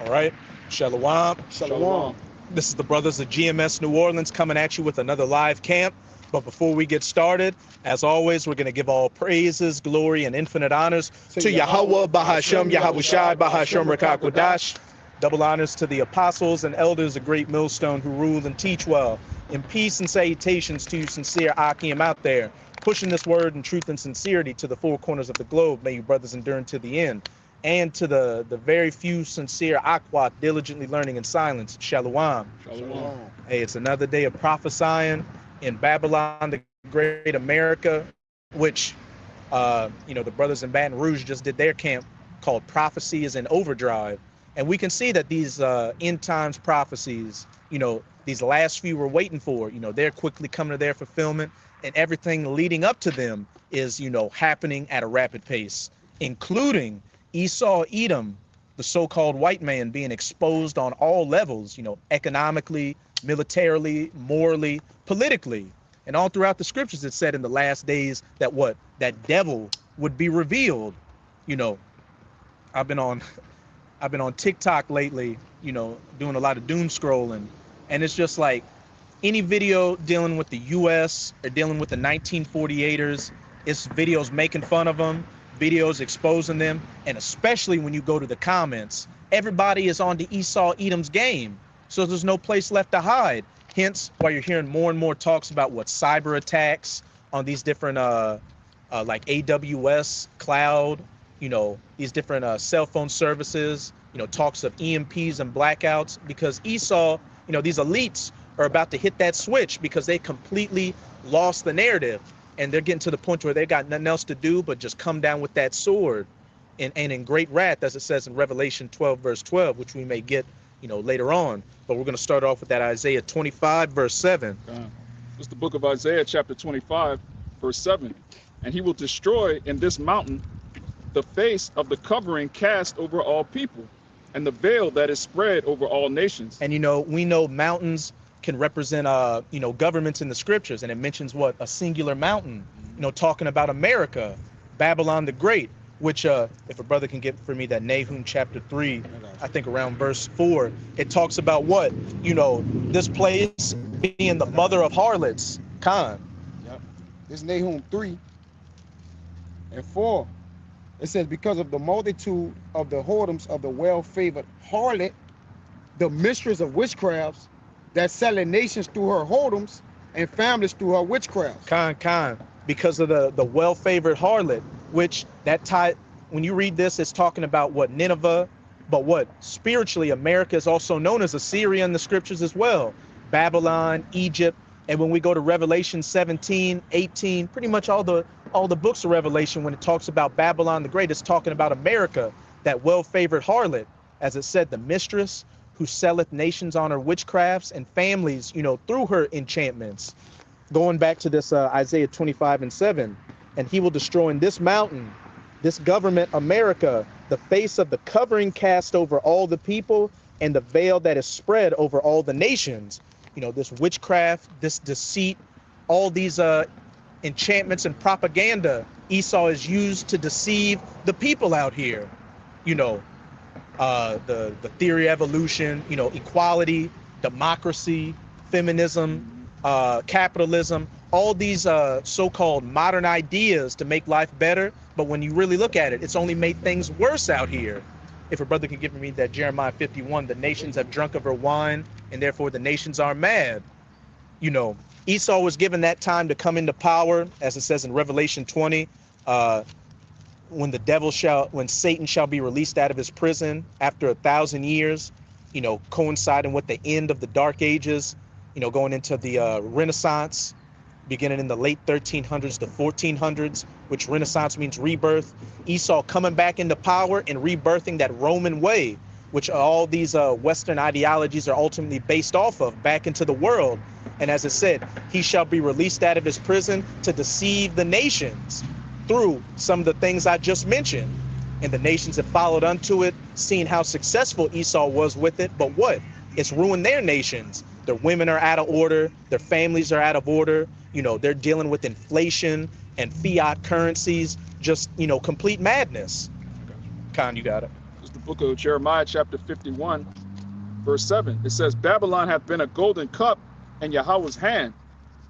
All right. Shalom. Shalom. This is the brothers of GMS New Orleans coming at you with another live camp. But before we get started, as always, we're going to give all praises, glory, and infinite honors to Yahweh, Bahashem, Yahushai, Bahashem, Rakakwadash. Double honors to the apostles and elders of Great Millstone who rule and teach well. In peace and salutations to you sincere Akim out there, pushing this word in truth and sincerity to the four corners of the globe. May you brothers endure to the end. And to the very few sincere Akwat diligently learning in silence. Shalom. Shalom. Hey, it's another day of prophesying in Babylon, the great America, which, the brothers in Baton Rouge just did their camp called Prophecy is in Overdrive. And we can see that these end times prophecies, these last few we're waiting for, they're quickly coming to their fulfillment, and everything leading up to them is, happening at a rapid pace, including Esau, Edom, the so-called white man, being exposed on all levels, economically, militarily, morally, politically. And all throughout the scriptures, it said in the last days that that devil would be revealed. I've been on TikTok lately, doing a lot of doom scrolling. And it's just like any video dealing with the US or dealing with the 1948ers, it's videos making fun of them, videos exposing them, and especially when you go to the comments, everybody is on the Esau Edom's game, so there's no place left to hide. Hence why you're hearing more and more talks about cyber attacks on these different like AWS cloud, these different cell phone services, talks of EMPs and blackouts, because Esau, these elites are about to hit that switch because they completely lost the narrative. And they're getting to the point where they got nothing else to do but just come down with that sword and in great wrath, as it says in Revelation 12, verse 12, which we may get, later on. But we're going to start off with that Isaiah 25, verse 7. It's the book of Isaiah, chapter 25, verse 7. And he will destroy in this mountain the face of the covering cast over all people, and the veil that is spread over all nations. And, we know mountains can represent, governments in the scriptures. And it mentions a singular mountain, talking about America, Babylon the Great, which if a brother can get for me that Nahum chapter 3, I think around verse 4, it talks about this place being the mother of harlots. Khan. Yep. This is Nahum 3 and 4. It says, because of the multitude of the whoredoms of the well-favored harlot, the mistress of witchcrafts, that selling nations through her whoredoms and families through her witchcrafts. Khan. Because of the well-favored harlot, which when you read this, it's talking about Nineveh, but spiritually, America is also known as Assyria in the scriptures as well. Babylon, Egypt, and when we go to Revelation 17, 18, pretty much all the books of Revelation, when it talks about Babylon the Great, it's talking about America, that well-favored harlot, as it said, the mistress who selleth nations on her witchcrafts and families, through her enchantments. Going back to this Isaiah 25 and 7, and he will destroy in this mountain, this government, America, the face of the covering cast over all the people and the veil that is spread over all the nations. This witchcraft, this deceit, all these enchantments and propaganda Esau is used to deceive the people out here. The theory of evolution, equality, democracy, feminism, capitalism, all these so-called modern ideas to make life better. But when you really look at it, it's only made things worse out here. If a brother can give me that Jeremiah 51, the nations have drunk of her wine, and therefore the nations are mad. Esau was given that time to come into power, as it says in Revelation 20, when Satan shall be released out of his prison after 1,000 years, coinciding with the end of the Dark Ages, going into the Renaissance, beginning in the late 1300s to 1400s, which Renaissance means rebirth. Esau coming back into power and rebirthing that Roman way, which all these Western ideologies are ultimately based off of, back into the world. And as it said, he shall be released out of his prison to deceive the nations through some of the things I just mentioned. And the nations have followed unto it, seeing how successful Esau was with it. But it's ruined their nations. Their women are out of order. Their families are out of order. They're dealing with inflation and fiat currencies, just, complete madness. Khan, you got it. It's the book of Jeremiah, chapter 51, verse 7. It says, Babylon hath been a golden cup in Yahweh's hand,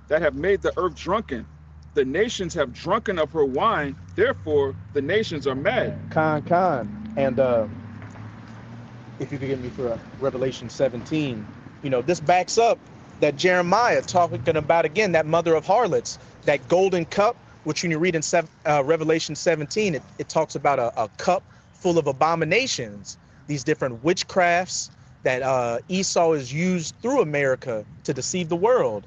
that have made the earth drunken. The nations have drunken of her wine, therefore the nations are mad. Khan. And if you could get me for Revelation 17, this backs up that Jeremiah talking about, again, that mother of harlots, that golden cup, which when you read in Revelation 17, it talks about a cup full of abominations, these different witchcrafts that Esau has used through America to deceive the world.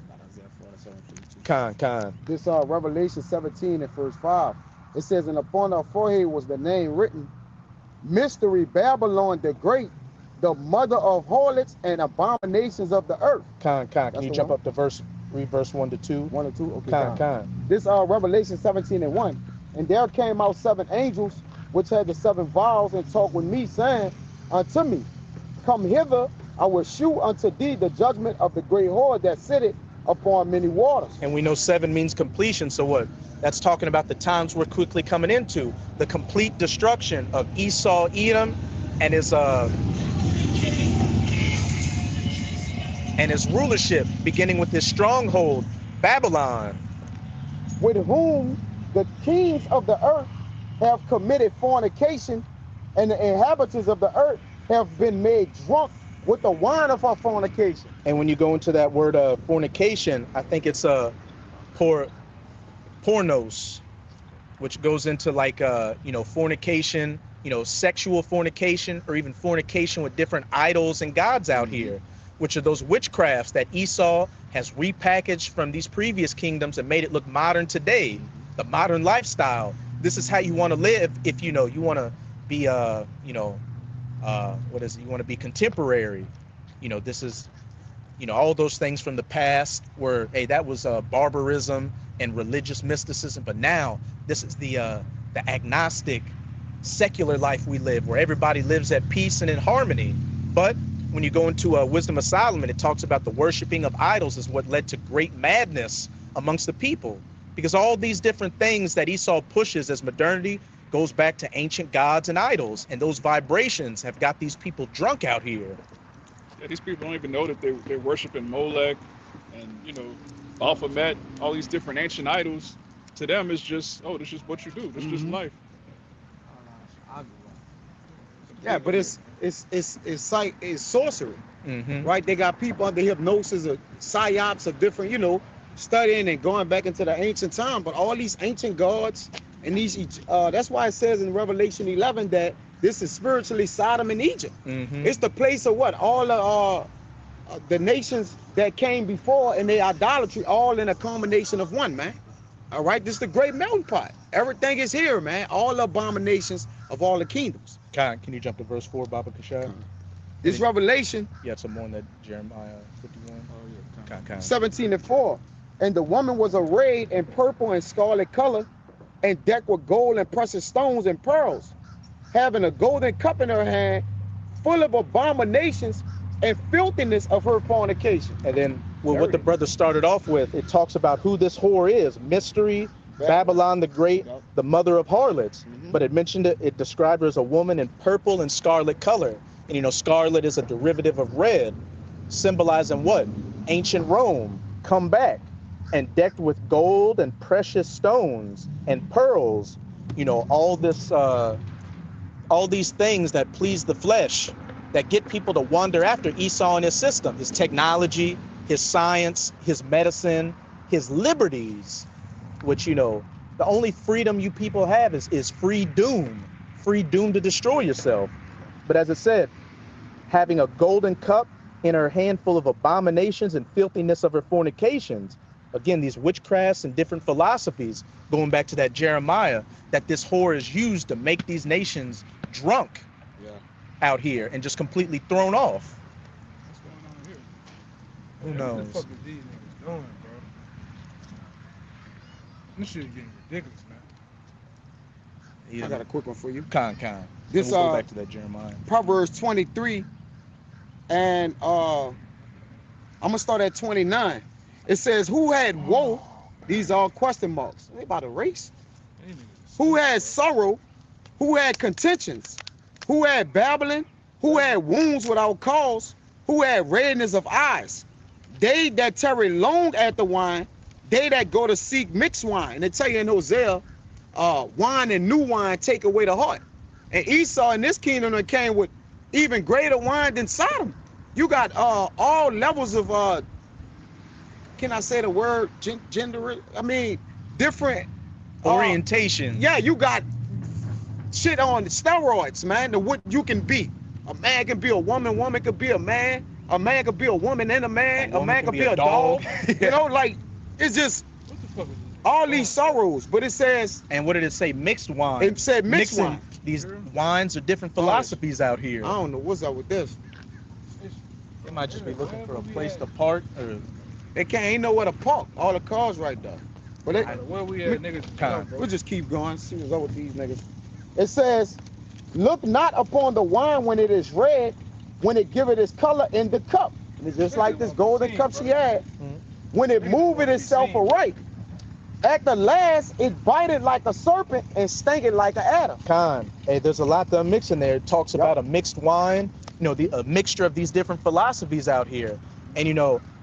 Khan. This Revelation 17 and verse 5. It says, and upon her forehead was the name written, Mystery Babylon the Great, the mother of harlots and abominations of the earth. Khan. Can you jump up to read verse 1 to 2? 1 and 2? Okay. Khan. This Revelation 17 and 1. And there came out 7 angels, which had the 7 vials, and talked with me, saying unto me, Come hither, I will shew unto thee the judgment of the great whore that sitteth upon many waters. And we know 7 means completion. So what? That's talking about the times we're quickly coming into, the complete destruction of Esau, Edom, and his rulership, beginning with his stronghold, Babylon, with whom the kings of the earth have committed fornication, and the inhabitants of the earth have been made drunk with the wine of her fornication. And when you go into that word fornication, I think it's pornos, which goes into like fornication, sexual fornication, or even fornication with different idols and gods out here, which are those witchcrafts that Esau has repackaged from these previous kingdoms and made it look modern today, the modern lifestyle. This is how you want to live if you want to be you want to be contemporary. This is all those things from the past where, hey, that was barbarism and religious mysticism, but now this is the agnostic secular life we live, where everybody lives at peace and in harmony. But when you go into Wisdom of Solomon, it talks about the worshiping of idols is what led to great madness amongst the people, because all these different things that Esau pushes as modernity goes back to ancient gods and idols, and those vibrations have got these people drunk out here. Yeah, these people don't even know that they're worshiping Molech and Baphomet, all these different ancient idols. To them, it's just, this is what you do. This is just life. Yeah, but it's sorcery, right? They got people under hypnosis or psyops of different, studying and going back into the ancient time. But all these ancient gods and these, that's why it says in Revelation 11 that this is spiritually Sodom and Egypt. It's the place of what? All the nations that came before and their idolatry, all in a combination of one, man. All right, this is the great melting pot. Everything is here, man. All the abominations of all the kingdoms. Can you jump to verse 4, Baba Kashab? This Revelation. You had some more in that Jeremiah 51. Oh yeah. 17 and 4. And the woman was arrayed in purple and scarlet color, and decked with gold and precious stones and pearls, having a golden cup in her hand, full of abominations and filthiness of her fornication. And then what the brother started off with, it talks about who this whore is. Mystery, Babylon the Great, the mother of harlots. But it mentioned it described her as a woman in purple and scarlet color. And scarlet is a derivative of red, symbolizing what? Ancient Rome, come back, and decked with gold and precious stones and pearls. All these things that please the flesh, that get people to wander after Esau and his system, his technology, his science, his medicine, his liberties, which, the only freedom you people have is free doom to destroy yourself. But as it said, having a golden cup in her hand full of abominations and filthiness of her fornications. Again, these witchcrafts and different philosophies, going back to that Jeremiah, that this whore is used to make these nations drunk out here and just completely thrown off. What's going on here? Who knows? What the fuck is these niggas doing, bro? This shit is getting ridiculous, man. I got a quick one for you. Con. This we'll go back to that Jeremiah. Proverbs 23, and I'm gonna start at 29. It says, "Who had woe?" These are all question marks. They about a race. Who had sorrow? Who had contentions? who had babbling, who had wounds without cause, who had redness of eyes. They that tarry long at the wine, they that go to seek mixed wine. And they tell you in Hosea, wine and new wine take away the heart. And Esau in this kingdom that came with even greater wine than Sodom. You got all levels of can I say the word gender? I mean, different Orientation. yeah, you got shit on steroids, man. To what you can be. A man can be a woman, woman could be a man could be a woman and a man, a man could be a dog. You know, like it's just What the fuck is this? all these sorrows. But it says, And what did it say? Mixed wine. it said mixed Mixing wine. these wines are different philosophies out here. I don't know what's up with this. They might just be looking for a place to park or They ain't nowhere to park. All the cars right there. But they, Where we at, niggas? Con. we'll just keep going. See what's up with these niggas. It says, look not upon the wine when it is red, when it giveth its color in the cup. And it's just like this golden cup she had. When it moveth itself aright. At the last, it bited like a serpent and stinketh like an adder. Con. Hey, there's a lot to mix in there. It talks about a mixed wine, a mixture of these different philosophies out here. And,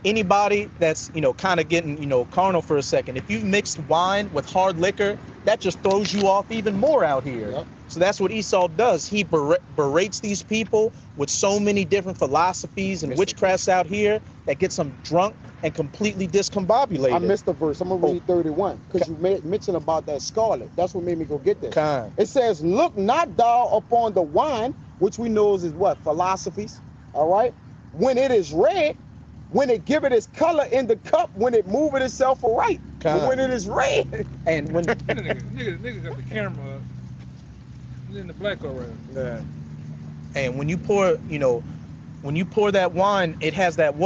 anybody that's, kind of getting, carnal for a second, if you've mixed wine with hard liquor, that just throws you off even more out here. Yep. So that's what Esau does. He berates these people with so many different philosophies and witchcrafts out here that gets them drunk and completely discombobulated. I missed the verse. I'm going to read 31 because you mentioned about that scarlet. That's what made me go get this. Con. It says, look not thou upon the wine, which we know is what? Philosophies. All right? When it is red, when it giveth its color in the cup, when it moveth itself aright. But when it is red. And when Nigga got the camera up. He's in the black already. Yeah. and when you pour that wine, it has that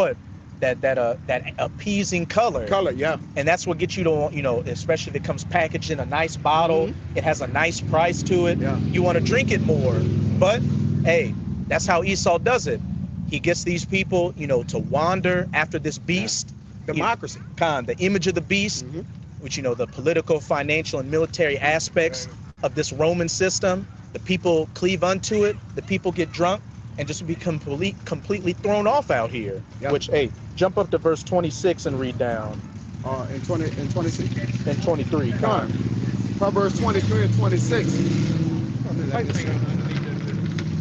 that appeasing color. Color, yeah. And that's what gets you to, especially if it comes packaged in a nice bottle, it has a nice price to it. Yeah. You want to drink it more. But hey, that's how Esau does it. He gets these people, to wander after this beast. Democracy. The image of the beast, which, the political, financial, and military aspects of this Roman system. The people cleave unto it. The people get drunk and just be completely thrown off out here. Yep. Which, hey, jump up to verse 26 and read down. In 26. And 23. Come on. Proverbs 23 and 26.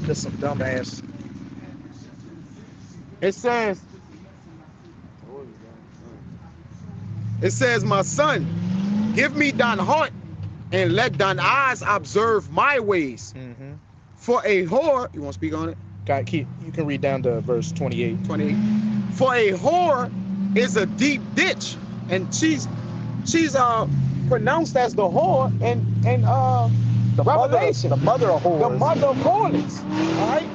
Just some dumbass. It says, my son, give me thine heart and let thine eyes observe my ways. For a whore, you want to speak on it? God, you can read down to verse 28. 28. For a whore is a deep ditch, and she's pronounced as the whore and The Revelation. mother of whores. the mother of harlots. All right.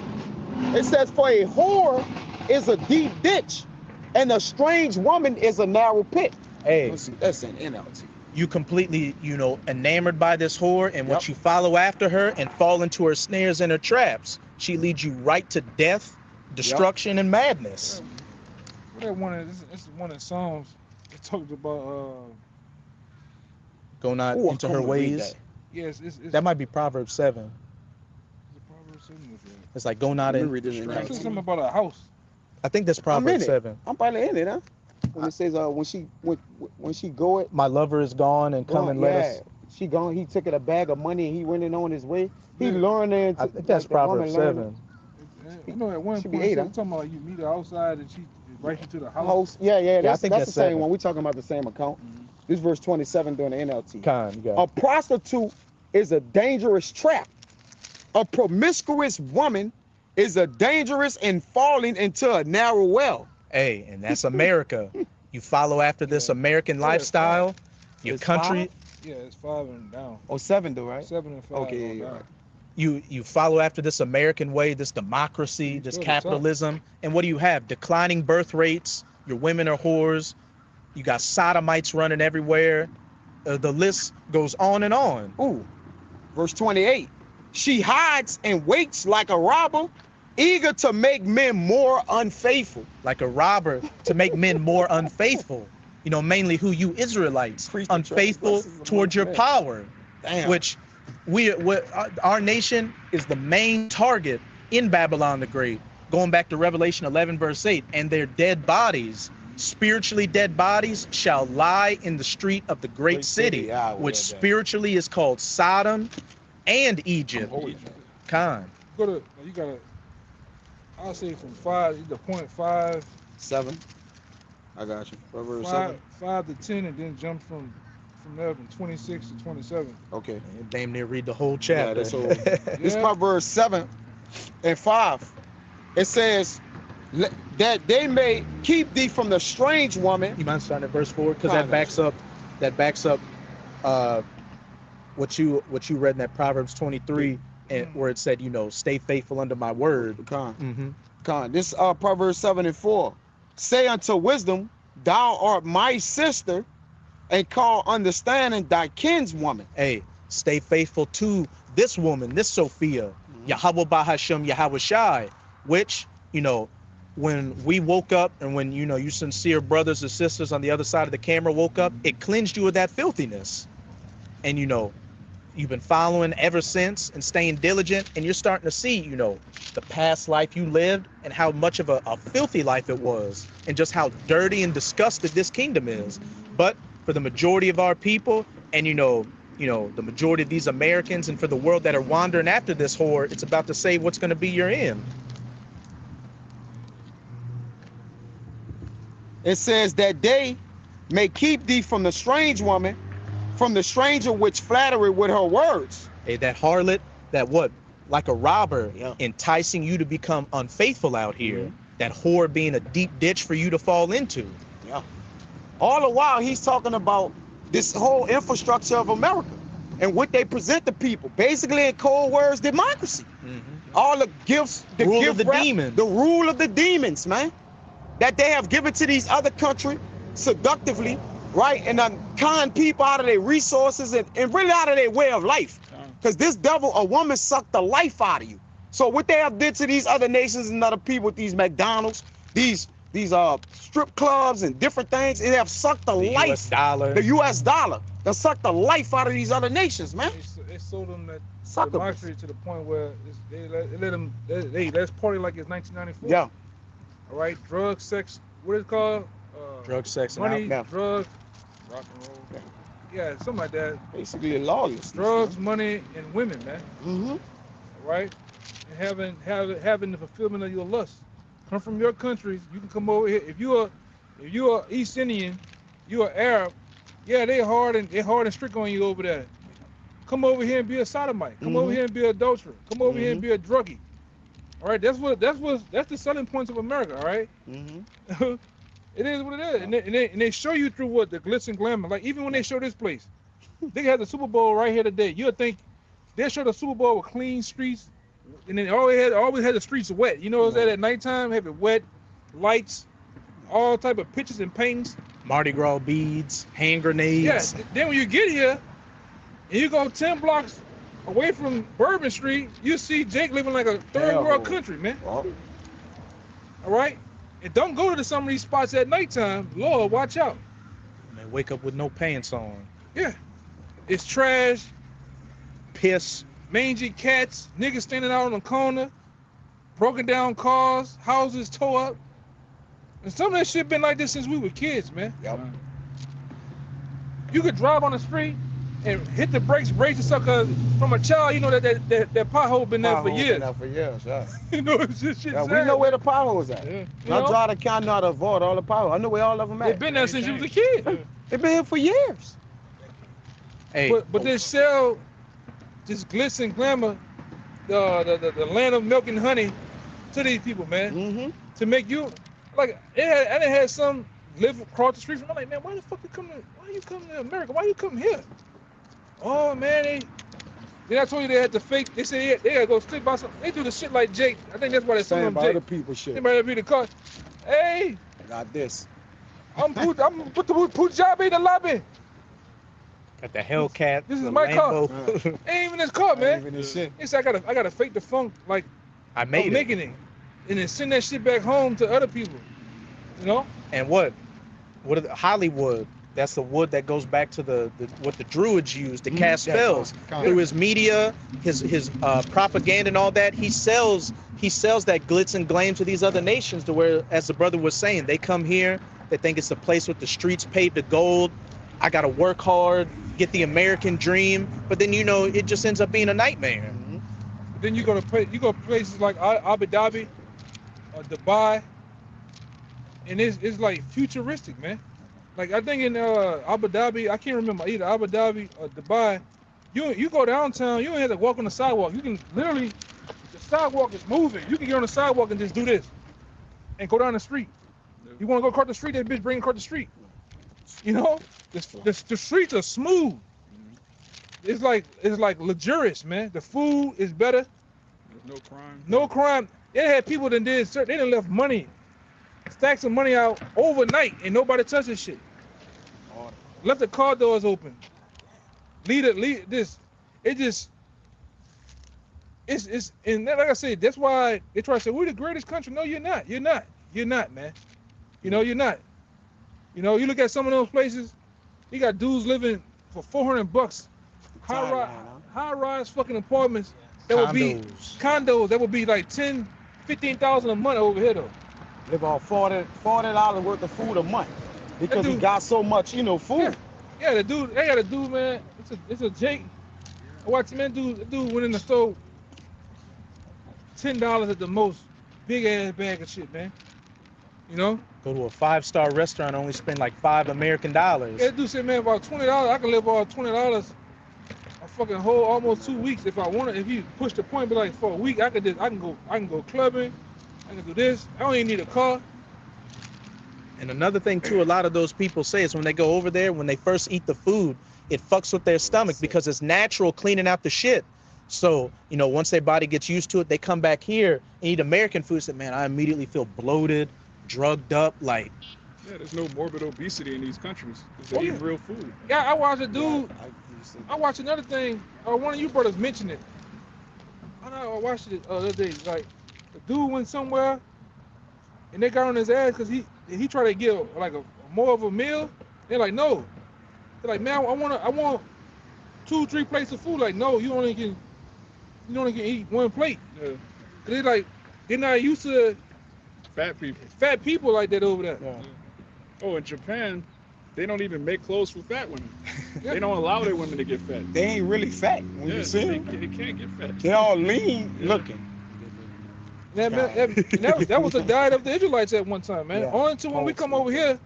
It says, for a whore is a deep ditch, and a strange woman is a narrow pit. Hey, That's an NLT. you completely, enamored by this whore, and once you follow after her and fall into her snares and her traps, she leads you right to death, destruction, and madness. That one it's one of the Psalms. It talks about Go not Ooh, into come her on, read ways. that. yes, it's That might be Proverbs 7. Proverbs 7 was that. It's like go not Let me in. read this in It says NLT. something about a house. I think that's I'm in Proverbs it. 7. I'm probably in it, huh? When it says when she go it, My lover is gone and come and let us. She gone. He took it a bag of money and he went in on his way. He Yeah. learned it. I think that's Proverbs 7. You know, at one Should be point, 8, it's huh? talking about you meet her outside and she right into the house. House. Yeah. I That's think the that's same 7. one. We talking about the same account. This verse 27 during the NLT. Con, you got A prostitute is a dangerous trap. A promiscuous woman is a dangerous and falling into a narrow well. Hey, and that's America. You follow after this American lifestyle, your It's country, Yeah, it's 5 and down. Oh, 7 though, right? 7 and 5. Okay, yeah, on you're down. right. you follow after this American way, this democracy, this Good, capitalism, and what do you have? Declining birth rates, your women are whores, you got sodomites running everywhere. The list goes on and on. Ooh, verse 28. She hides and waits like a robber, eager to make men more unfaithful. Like a robber to make men more unfaithful. Mainly who you Israelites, Preach the unfaithful transgressions of towards your men. power. Damn. Which our nation is the main target in Babylon the Great, going back to Revelation 11 verse 8, and their dead bodies, spiritually dead bodies, shall lie in the street of the great city, yeah, which spiritually is called Sodom and Egypt. Khan. You gotta. I'll say from 5, either 0.5, 7. I got you. Proverbs 5, 7. 5 to 10, and then jump from there from 26 to 27. Okay. Damn near read the whole chapter. Yeah, this Proverbs 7 and 5. It says that they may keep thee from the strange woman. You mind starting at verse 4? Because that backs up what you read in that Proverbs 23, and where it said, stay faithful unto my word. This Proverbs 7 and 4. Say unto wisdom, thou art my sister, and call understanding thy kinswoman. Hey, stay faithful to this woman, this Sophia, Yahweh Bahashem Yahweh Shai, which, when we woke up and when, you sincere brothers and sisters on the other side of the camera woke up, it cleansed you of that filthiness. And, you've been following ever since and staying diligent, and you're starting to see, the past life you lived and how much of a filthy life it was, and just how dirty and disgusted this kingdom is. But for the majority of our people, and the majority of these Americans, and for the world that are wandering after this whore, it's about to say what's going to be your end. It says that they may keep thee from the strange woman, from the stranger which flattery with her words. Hey, that harlot, that what? Like a robber, enticing you to become unfaithful out here. That whore being a deep ditch for you to fall into. Yeah. All the while, he's talking about this whole infrastructure of America and what they present to people. Basically, in cold words, democracy. All the gifts, the rule of the demons. The rule of the demons, man, that they have given to these other countries seductively, right? And con people out of their resources and really out of their way of life. Because this devil, a woman, sucked the life out of you. So what they have did to these other nations and other people with these McDonald's, these strip clubs and different things, it have sucked the life. US dollar. The US dollar. They sucked the life out of these other nations, man. It sold them that Sucker. democracy to the point where they let them, let's party like it's 1994. Yeah. All right, drugs, sex, what is it called? Drug, sex, and money, alcohol. drugs, rock and roll. Yeah, something like that. Basically lawless. Drugs, money, and women, man. Mm-hmm. All right, and having the fulfillment of your lust. Come from your country, you can come over here. If you are East Indian, you are Arab. Yeah, they hard and strict on you over there. Come over here and be a sodomite. Come over here and be an adulterer. Come over here and be a druggie. All right, that's the selling points of America. All right. It is what it is, and they show you through what the glitz and glamour. Like even when they show this place, they had the Super Bowl right here today. You'll think they show the Super Bowl with clean streets, and then always had the streets wet. You know, at nighttime, have it wet, lights, all type of pictures and paintings. Mardi Gras beads, hand grenades. Yes. Yeah, then when you get here, and you go 10 blocks away from Bourbon Street, you see Jake living like a third world country, man. All right. And don't go to some of these spots at nighttime. Lord, watch out. And they wake up with no pants on. Yeah. It's trash, Piss. mangy cats, niggas standing out on the corner, broken down cars, houses tore up. And some of that shit been like this since we were kids, man. Yep. You could drive on the street and hit the brakes, brace yourself, cause from a child, you know that pothole been there for years. Been there for years, yeah. You know, it's just shit. Yeah, we know where the potholes at. Yeah. I drive the car, not avoid all the potholes. I know where all of them at. They've been there since you was a kid. They've been here for years. Hey, But they sell this glitz and glamour, the land of milk and honey, to these people, man, to make you like. I had some live across the street from. I'm like, man, why the fuck you coming? Why you coming to America? Why you come here? Oh man, then I told you they had to fake. They said they gotta go stick by some. They do the shit like Jake. I think that's why they Saying sold by him other Jake. people shit. They might have been the car. Hey, I got this. I'm put the Punjabi in the lobby. got the Hellcat. This is the my car. Lambo. Ain't even his car, man. Even this shit. He said I gotta fake the funk like I I'm made it. making it, and then send that shit back home to other people. You know? And what? What are Hollywood? That's the wood that goes back to the what the Druids used to Mhm. cast Yeah, spells. con. Through his media, his propaganda and all that, he sells that glitz and glam to these other nations. To where, as the brother was saying, they come here, they think it's a place with the streets paved to gold. I gotta work hard, get the American dream, but then it just ends up being a nightmare. Mhm. Then you go to places like Abu Dhabi, Dubai, and it's like futuristic, man. Like I think in Abu Dhabi, I can't remember either Abu Dhabi or Dubai. You go downtown, you don't have to walk on the sidewalk. You can literally, the sidewalk is moving. You can get on the sidewalk and just do this, and go down the street. You want to go across the street? That bitch bring across the street. You know, the streets are smooth. It's like luxurious, man. The food is better. There's no crime. No crime. They had people that they done left money, stacks of money out overnight, and nobody touched this shit. Left the car doors open. Lead this. It's and like I said, that's why they try to say we're the greatest country. No, you're not. You're not, man. You're not. You look at some of those places, you got dudes living for $400, high rise fucking apartments that would be condos that would be like 10, 15,000 a month over here though. Live off $40 worth of food a month because he dude- got so much, food. Yeah, they got a dude, man. It's a Jake. I watched man, the dude went in the store, $10 at the most, big ass bag of shit, man. Go to a 5-star restaurant, only spend like $5 American. Yeah, that dude said, man, about $20, I can live off $20 a fucking whole almost 2 weeks if I want to. If you push the point, be like for a week, I can go clubbing, I can do this. I don't even need a car. And another thing too, a lot of those people say is when they go over there, when they first eat the food, it fucks with their stomach because it's natural cleaning out the shit. So, once their body gets used to it, they come back here and eat American food. Say, man, I immediately feel bloated, drugged up, like. Yeah, there's no morbid obesity in these countries because they eat real food. Yeah, I watched a dude. I watched another thing. One of you brothers mentioned it. I watched it the other day. Like, the dude went somewhere, and they got on his ass because he tried to get like a more of a meal. They're like, no. They're like, man, I want 2-3 plates of food. Like, no, you only can eat one plate. Yeah. They're not used to Fat people. like that over there. Yeah. Oh, in Japan, they don't even make clothes for fat women. Yeah. They don't allow their women to get fat. They ain't really fat when you see they, them. they can't get fat. They all lean looking. That was the diet of the Israelites at one time, man. Yeah. Only until when we come over here,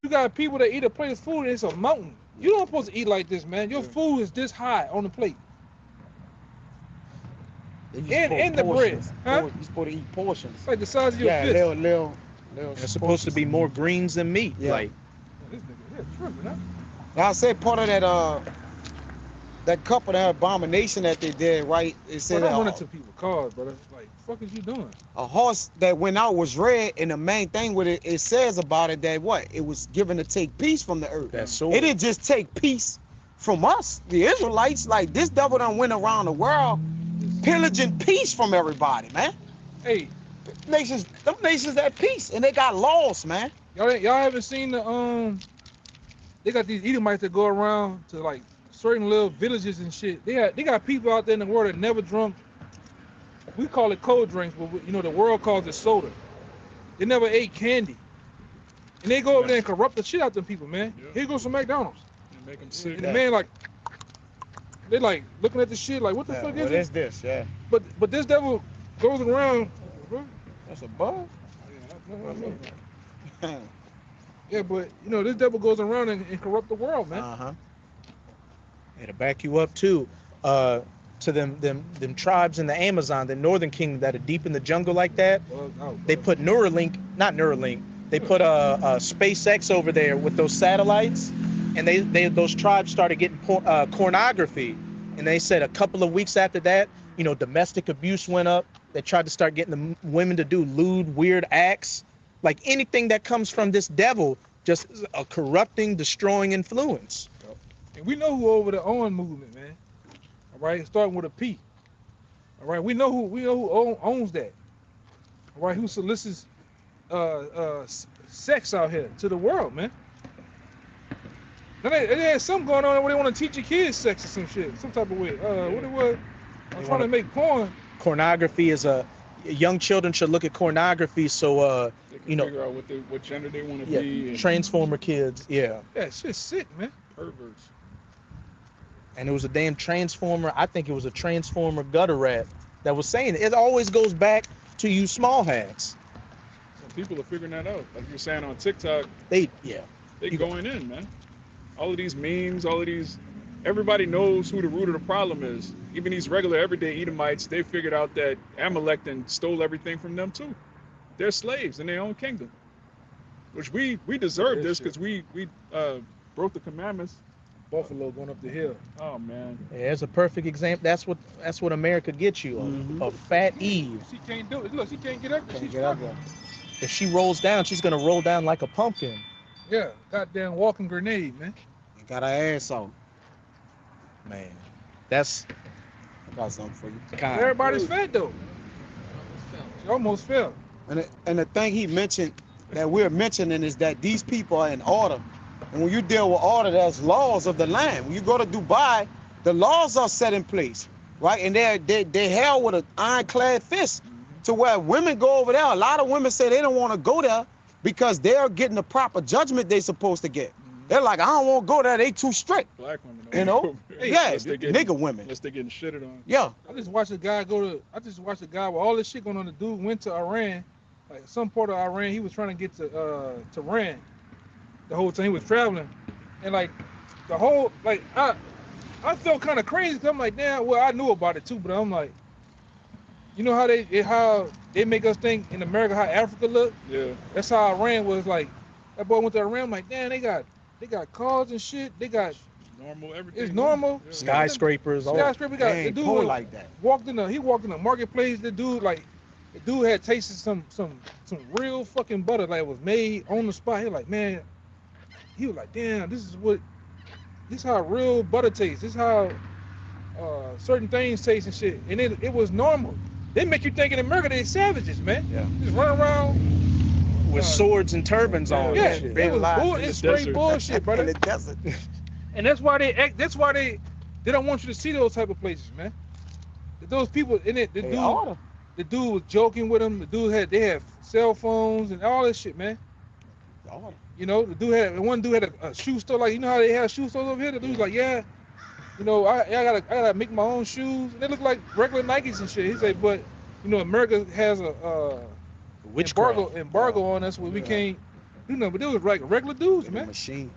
you got people that eat a plate of food and it's a mountain. You don't supposed to eat like this, man. Your food is this high on the plate. And the bread, huh? You're supposed to eat portions. It's like the size of your fist. little. It's supposed to be more greens than meat. Yeah. Like, This nigga here tripping, huh? Now I said part of that couple, that abomination that they did, right? It But said I run into people's cars, brother. Like, fuck is you doing? a horse that went out was red, and the main thing with it says about it that it was given to take peace from the earth. that sword. It didn't just take peace from us, the Israelites. Like, this devil done went around the world pillaging peace from everybody, man. Hey, Them nations at peace, and they got laws, man. y'all haven't seen the they got these Edomites that go around to like certain little villages and shit. They got people out there in the world that never drunk. We call it cold drinks, but the world calls it soda. They never ate candy, and they go over there and corrupt the shit out them people, man. Yeah. Here goes some McDonald's, They make them sick. and the man like they like looking at the shit like, what the fuck is this? this? Yeah. But this devil goes around. That's a bug. Yeah, but this devil goes around and corrupt the world, man. Uh-huh. And to back you up too, to them tribes in the Amazon, the Northern Kingdom that are deep in the jungle like that, they put they put SpaceX over there with those satellites, and those tribes started getting pornography, and they said a couple of weeks after that, domestic abuse went up. They tried to start getting the women to do lewd, weird acts, like anything that comes from this devil, just a corrupting, destroying influence. And we know who over the Owen movement, man. All right, starting with a P. All right, we know who owns that. All right, who solicits sex out here to the world, man. They had something going on where they want to teach your kids sex or some shit, some type of way. What it was? I'm They trying to make porn. Pornography is young children should look at pornography so They can you know, figure out what gender they want to yeah, be. And transformer kids, yeah. Yeah, shit's sick, man. perverts. And it was a damn transformer. I think it was a transformer gutter rat that was saying it. It always goes back to you small hats. So people are figuring that out. Like you're saying on TikTok, They they going in, man. All of these memes, all of these, everybody knows who the root of the problem is. Even these regular everyday Edomites, they figured out that Amalek then stole everything from them too. They're slaves in their own kingdom, which we deserve this because we broke the commandments. Buffalo going up the hill. Oh man, There's a perfect example. That's what America gets you. A fat Eve. She can't do it. Look, she can't get up there. Can't She's get up struggling. there. If she rolls down, she's gonna roll down like a pumpkin. Yeah, goddamn walking grenade, man. You got her ass on. Man, that's I got something for you. kind. Everybody's fat though. She almost fell. And the thing he mentioned that we're mentioning is that these people are in order. And when you deal with order, there's laws of the land. When you go to Dubai, the laws are set in place, right? And they're held with an ironclad fist to where women go over there. A lot of women say they don't want to go there because they're getting the proper judgment they're supposed to get. They're like, I don't want to go there. They too strict. black women. You know? Yeah, Unless they getting- nigga women. Unless they're getting shitted on. Yeah. I just watched a guy with all this shit going on. The dude went to Iran, like some part of Iran. He was trying to get to Iran. The whole time he was traveling, and like the whole I felt kind of crazy. 'Cause I'm like, damn. Well, I knew about it too, but I'm like, you know how they make us think in America how Africa look. Yeah. That's how Iran was like. That boy went to Iran. I'm like, damn, they got cars and shit. They got Normal, everything. it's normal. Yeah. Skyscrapers. All Skyscraper. Got the Ain't dude poor was- like that. he walked in the marketplace. The dude had tasted some real fucking butter like it was made on the spot. He was like, damn, this is how real butter tastes. This is how certain things taste and shit. And it was normal. They make you think in America they savages, man. Yeah. Just run around. with swords and turbans on. Yeah, and shit. it was lies bull, in the it's straight desert. bullshit, In brother. the desert. And that's why they don't want you to see those type of places, man. Those people in it, They order. the dude was joking with him. The dude they had cell phones and all this shit, man. Order. You know, one dude had a shoe store, like you know how they have shoe stores over here. The dude's like, yeah, you know, I gotta make my own shoes. And they look like regular Nikes and shit. He said, but you know, America has a Witchcraft. embargo on us where we Yeah. can't do nothing. But they was like regular dudes, man. Machine.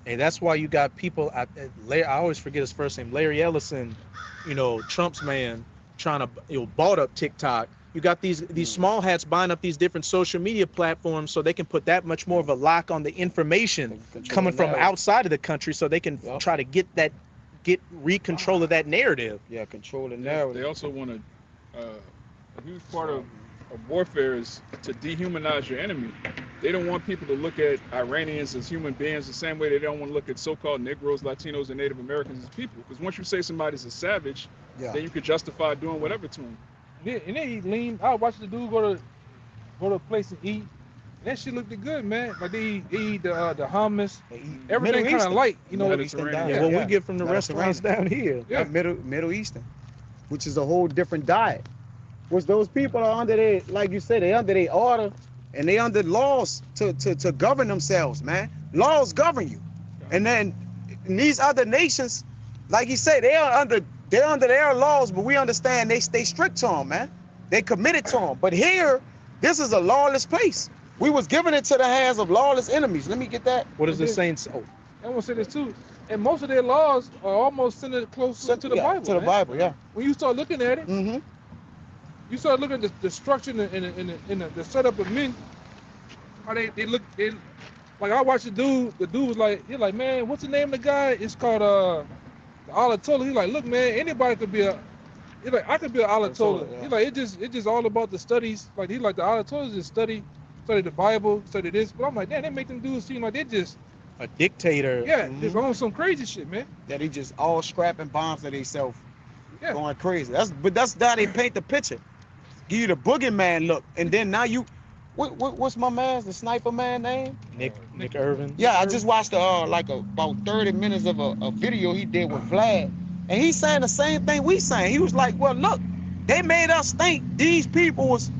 And that's why you got people. I always forget his first name, Larry Ellison. You know, Trump's man, trying to bought up TikTok. You got these small hats buying up these different social media platforms so they can put that much more of a lock on the information coming from outside of the country, so they can Yep. try to get control of that narrative. Yeah, control the They narrative. also want to, a huge part of warfare is to dehumanize your enemy. They don't want people to look at Iranians as human beings the same way they don't want to look at so-called Negroes, Latinos, and Native Americans as people. Because once you say somebody's a savage, Yeah. then you could justify doing whatever to them. And they eat lean. I watched the dude go to a place and eat. And that shit looked good, man. Like they eat the hummus. They eat Everything Middle kind of Eastern. light, you know. Middle Eastern Mediterranean. diet. Yeah, what we get from the restaurants down here. Yeah. Middle Eastern, which is a whole different diet. Which those people are under their, like you said, they under their order and they under laws to govern themselves, man. Laws govern you. And then in these other nations, like you say, they're under their laws, but we understand they stay strict to them, man. They committed to them. But here, this is a lawless place. We was giving it to the hands of lawless enemies. Let me get that. What is the saints? Oh, I want to say this too. And most of their laws are almost centered close to the Yeah, Bible. To the man. Bible, yeah. When you start looking at it, Mm-hmm. you start looking at the structure and the setup of men. How they look. Like I watched the dude. The dude was like, he's like, man, what's the name of the guy? It's called the Ayatollah. He's like, look, man, anybody could be a. He's like, I could be an Ayatollah. Yeah. He's like, it just all about the studies. Like he's like the Ayatollahs just study the Bible, study this. But I'm like, damn, they make them dudes seem like they just a dictator. just on some crazy shit, man. That he just all scrapping bombs to themselves, Yeah. going crazy. That's how they paint the picture. Give you the boogeyman look, and then now you what's my man's the sniper man name? Nick Irvin. Yeah, I just watched like about 30 minutes of a video he did with Vlad, and he's saying the same thing we saying. He was like, well, look, they made us think these people was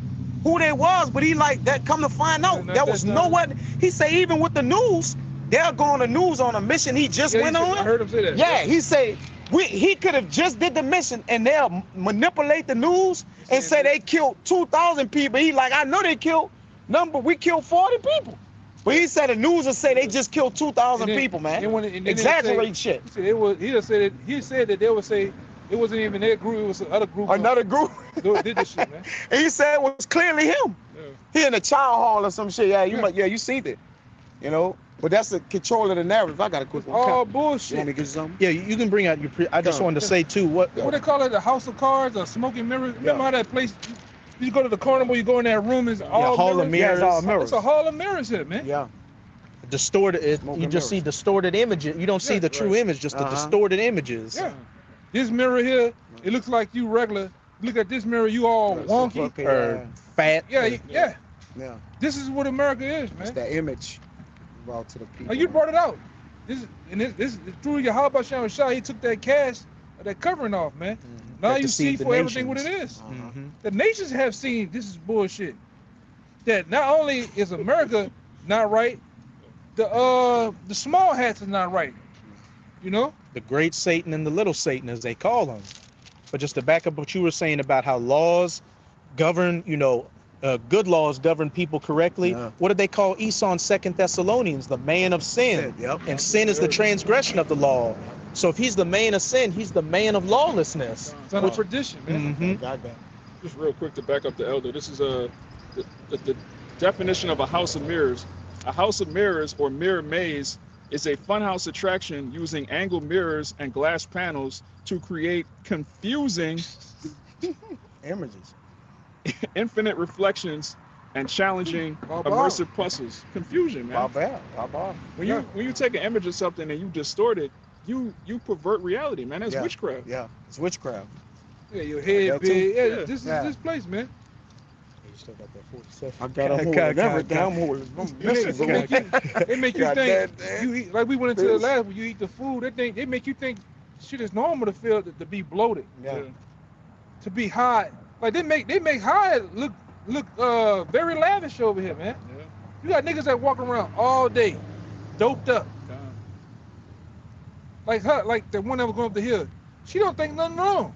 who they was, but he like that. Come to find out, there was no one. He say even with the news, they'll go on the news on a mission he just went on. I heard him say that. Yeah, he say he could have just did the mission and they'll manipulate the news and say they killed 2,000 people. He like, I know they killed we killed 40 people. But he said the news will say they just killed 2,000 people, man. Exaggerate shit. He said he said that they would say it wasn't even their group, it was another group. Another group. Did this shit, man. And he said it was clearly him. Yeah. He in a child hall or some shit. Yeah, you see that. You know? But that's the control of the narrative. I got a quick one. Oh, You want bullshit. me to get something? Yeah, you can bring out your. I just wanted to say too. What What they call it, the House of Cards or Smoking Mirrors? Remember how that place, you go to the corner where you go in that room, it's all Hall of mirrors? Mirrors. Yeah, it's all mirrors. It's a hall of mirrors here, man. Yeah. distorted? Smoke You and just see mirrors. distorted images. You don't see Yeah, the true right. image, just the Uh-huh. distorted images. Yeah. This mirror here, it looks like you regular. Look at this mirror, you all Right, wonky. okay, Or fat. Yeah. yeah. This is what America is, It's man. that image brought to the people. Now you brought it out. This through your Halabah Shem Shah, he took that cast, that covering off, man. Mhm. Now That you see deceived the for everything what it nations. is. Uh-huh. Mhm. The nations have seen this is bullshit. That not only is America not right, the small hats is not right. You know? The great Satan and the little Satan, as they call them. But just to back up what you were saying about how laws govern, good laws govern people correctly. Yeah. What did they call Esau in 2 Thessalonians? The man of sin. Yep. And sin is the transgression of the law. So if he's the man of sin, he's the man of lawlessness. Son of perdition, man. Mhm. Got that. Just real quick to back up the elder. This is the definition of a house of mirrors. A house of mirrors or mirror maze is a funhouse attraction using angled mirrors and glass panels to create confusing, Images. infinite reflections and challenging Baba. immersive puzzles. Confusion, man. Baba. When you take an image of something and you distort it, you pervert reality, man. That's Yeah. witchcraft. Yeah. It's witchcraft. Yeah, your head that too. big. Yeah, Yeah. this is Yeah. this place, man. You still got that 47. I got a hold of everything. I'm holding. They make you Got think that, you eat, like we went into the This. last when you eat the food, they make you think shit is normal to feel to be bloated, Yeah. to be high. Like they make high look very lavish over here, man. Yeah. You got niggas that walk around all day, doped up. Like her, like the one that was going up the hill. She don't think nothing wrong.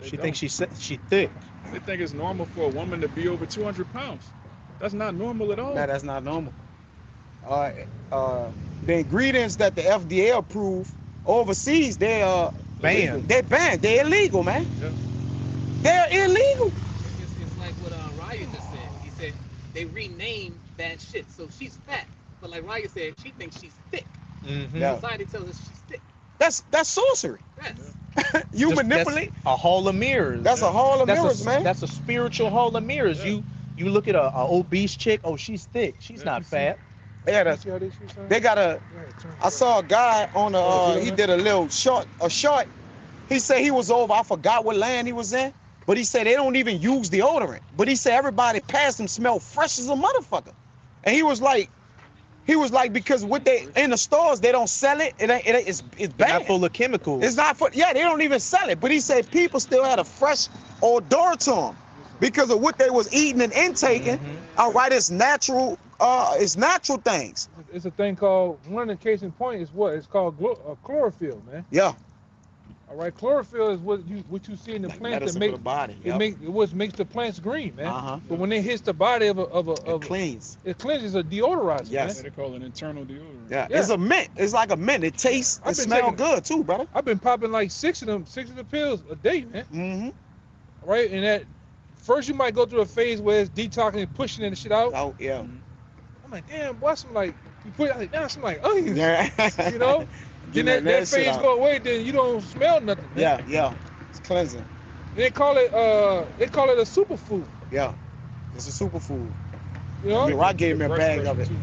She thinks she thick. They think it's normal for a woman to be over 200 pounds. That's not normal at all. No, that's not normal. The ingredients that the FDA approved overseas, they Banned. They're banned. They're illegal, man. Yeah. They're illegal. It's like what Raya just said. He said they renamed bad shit. So she's fat. But like Raya said, she thinks she's thick. Mhm. Yeah. Society tells us she's thick. That's sorcery. Yes. You Just- manipulate. That's a hall of mirrors. That's a hall of That's mirrors, man. That's a spiritual hall of mirrors. Yeah. You look at a obese chick. Oh, she's thick. She's Yeah. not fat. Yeah, You that's, see how this shit sound? they got a. I saw a guy on Oh, he did a little short. He said he was over. I forgot what land he was in, but he said they don't even use deodorant. But he said everybody past him smelled fresh as a motherfucker, and he was like, because what they in the stores they don't sell it. It's They're not bad. full of chemicals. It's not for they don't even sell it. But he said people still had a fresh odor to them because of what they was eating and intaking. Mhm. All right, it's natural. It's natural things. It's a thing called, one of the case in point is what? It's called chlorophyll, man. Yeah. All right, chlorophyll is what you see in the Like plants that medicine make for the body. what makes the plants green, man. Uh-huh. But when it hits the body of It cleans. it cleanses a deodorizer, Yes. Yeah, they call it internal deodorant. Yeah. Yeah. It's a mint. It's like a mint. It tastes. I've It been smells taking- good too, brother. man. I've been popping like six of the pills a day, man. Mm-hmm. Right? And that first you might go through a phase where it's detoxing and pushing the shit out. Oh yeah. I'm like, damn, boy, some like you put like damn, some like onions. Yeah. You know? Then Getting that shit phase out. go away, then you don't smell nothing. Man. Yeah. Yeah. It's cleansing. They call it a superfood. Yeah. It's a superfood. You know? I mean, Rock gave me a Breast bag pressure, of it. too.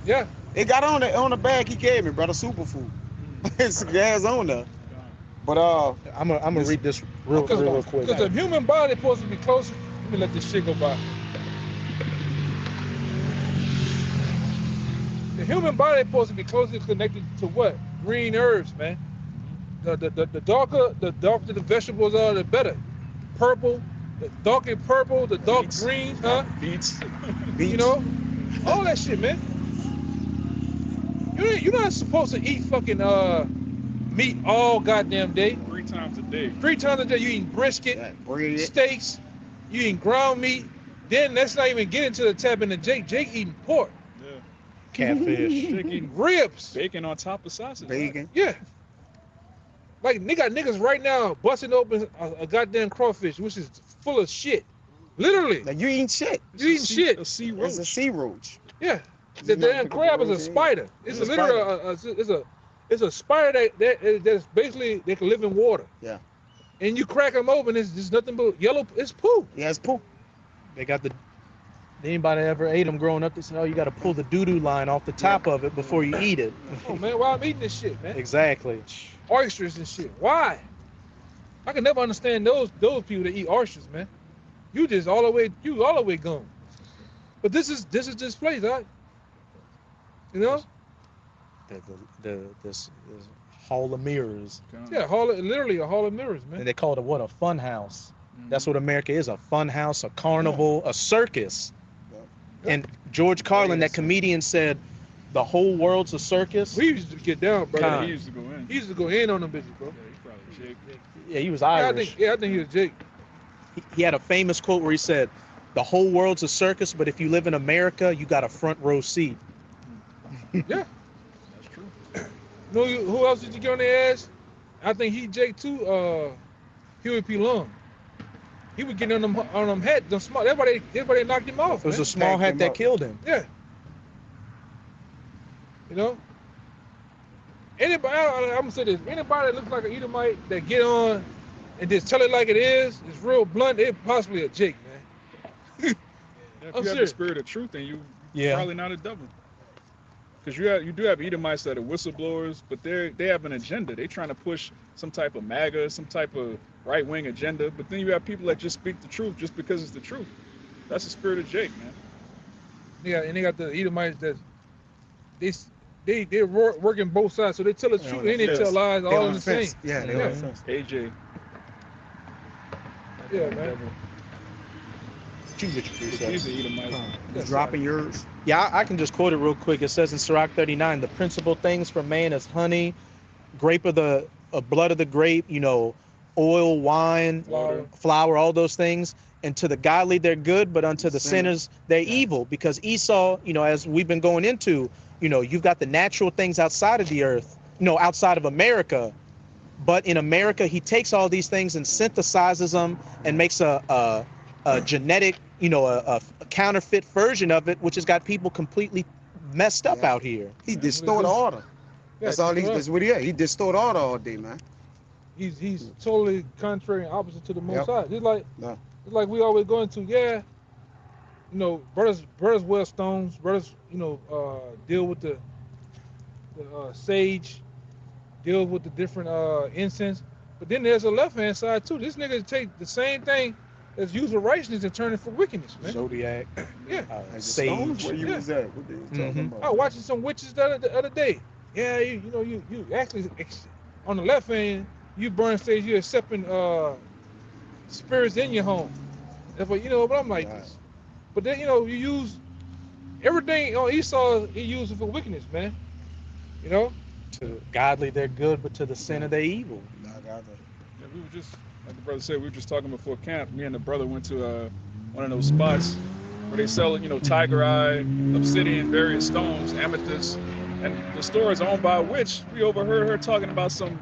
Yeah. It got on the bag he gave me, brother. Superfood. It's gas on there. But I'm gonna This- read this real quick. Because the human body is supposed to be closer. Let me let this shit go by. The human body is supposed to be closely connected to what? Green herbs, man. The darker the vegetables are, the better. Purple, the darker purple, the dark Beets. green, huh? Beats. You know, all that shit, man. You're not supposed to eat fucking meat all goddamn day. 3 times a day. 3 times a day you eating brisket, Bread. steaks, you eating ground meat. Then let's not even get into the tapping the Jake. Jake eating pork, Yeah. Catfish. Jake eating ribs. bacon on top of sausage. Bacon. Yeah. Like they got niggas right now busting open a goddamn crawfish, which is full of shit. Literally. Like you eating shit. You eating shit. A sea It's roach. a sea roach. Yeah. The damn crab is a spider. It's It's a literally it's a spider that's basically they can live in water. Yeah. And you crack them open, it's just nothing but yellow. It's poo. Yeah, it's poop. They got anybody ever ate them growing up? They said, oh, you got to pull the doo-doo line off the top of it before you eat it. Oh man, why I'm eating this shit, man? Exactly. Oysters and shit. Why? I can never understand those people that eat oysters, man. You all the way gone. But this is this place, right? You know? This hall of mirrors. Yeah, literally a hall of mirrors, man. And they call it what? A fun house. Mhm. That's what America is, a fun house, a carnival, a circus. Yeah. And George Carlin, that comedian, said the whole world's a circus. We used to get down, bro. Con. He used to go in. He used to go in on them bitches, bro. Yeah, he probably Jake. Yeah, he was Yeah, Irish. I think he was Jake. He had a famous quote where he said, the whole world's a circus, but if you live in America, you got a front row seat. Yeah. That's true. You know who else did you get on their ass? I think he Jake too. Huey P. Long. He was getting on them head, them small. Everybody knocked him off. It was man. a small Tanked hat him that up. killed him. Yeah. You know? Anybody, I'm gonna say this. Anybody that looks like an Edomite that get on and just tell it like it is real blunt, it possibly a Jake, man. Yeah, if I'm you have the serious. spirit of truth, then you're Yeah. probably not a devil. Because you do have Edomites that are whistleblowers, but they have an agenda. They're trying to push some type of MAGA, some type of right-wing agenda. But then you have people that just speak the truth just because it's the truth. That's the spirit of Jake, man. Yeah, and they got the Edomites that they're working both sides, so they tell the Yeah, truth on the and they fence. tell lies They all on in the same. fence. Yeah, they Yeah. on the fence. AJ. Yeah, man. You get your food, He's sir. an Edomite. You dropping yours? Yeah, I can just quote it real quick. It says in Sirach 39, the principal things for man is honey, grape of the blood of the grape, oil, wine, flour, all those things. And to the godly, they're good, but unto the sinners, they're evil. Because Esau, as we've been going into, you've got the natural things outside of the earth, outside of America. But in America, he takes all these things and synthesizes them and makes a genetic, a counterfeit version of it, which has got people completely messed up out here. He distort order. Yeah, That's all. that's That's what he is. He distort order all day, man. He's totally contrary and opposite to the Most Yep. High. No. It's like we always go into, brothers wear stones, brothers, deal with the sage, deal with the different incense. But then there's a left hand side too. This nigga take the same thing that's used for righteousness and turn it for wickedness, man. Zodiac, Yeah. Like the sage. stones, where you Yeah. was at? What they talking Mhm. about? I was watching some witches the other day. Yeah, you actually on the left hand, you burn sage, you're accepting spirits in your home. That's what but I'm like, Right. but then you use everything on Esau, he used it for wickedness, man. To the godly, they're good, but to the sinner, they're evil. Nah, I got that. Yeah, we were just, like the brother said, we were just talking before camp. Me and the brother went to one of those spots where they sell, tiger eye, obsidian, various stones, amethyst. And the store is owned by a witch. We overheard her talking about some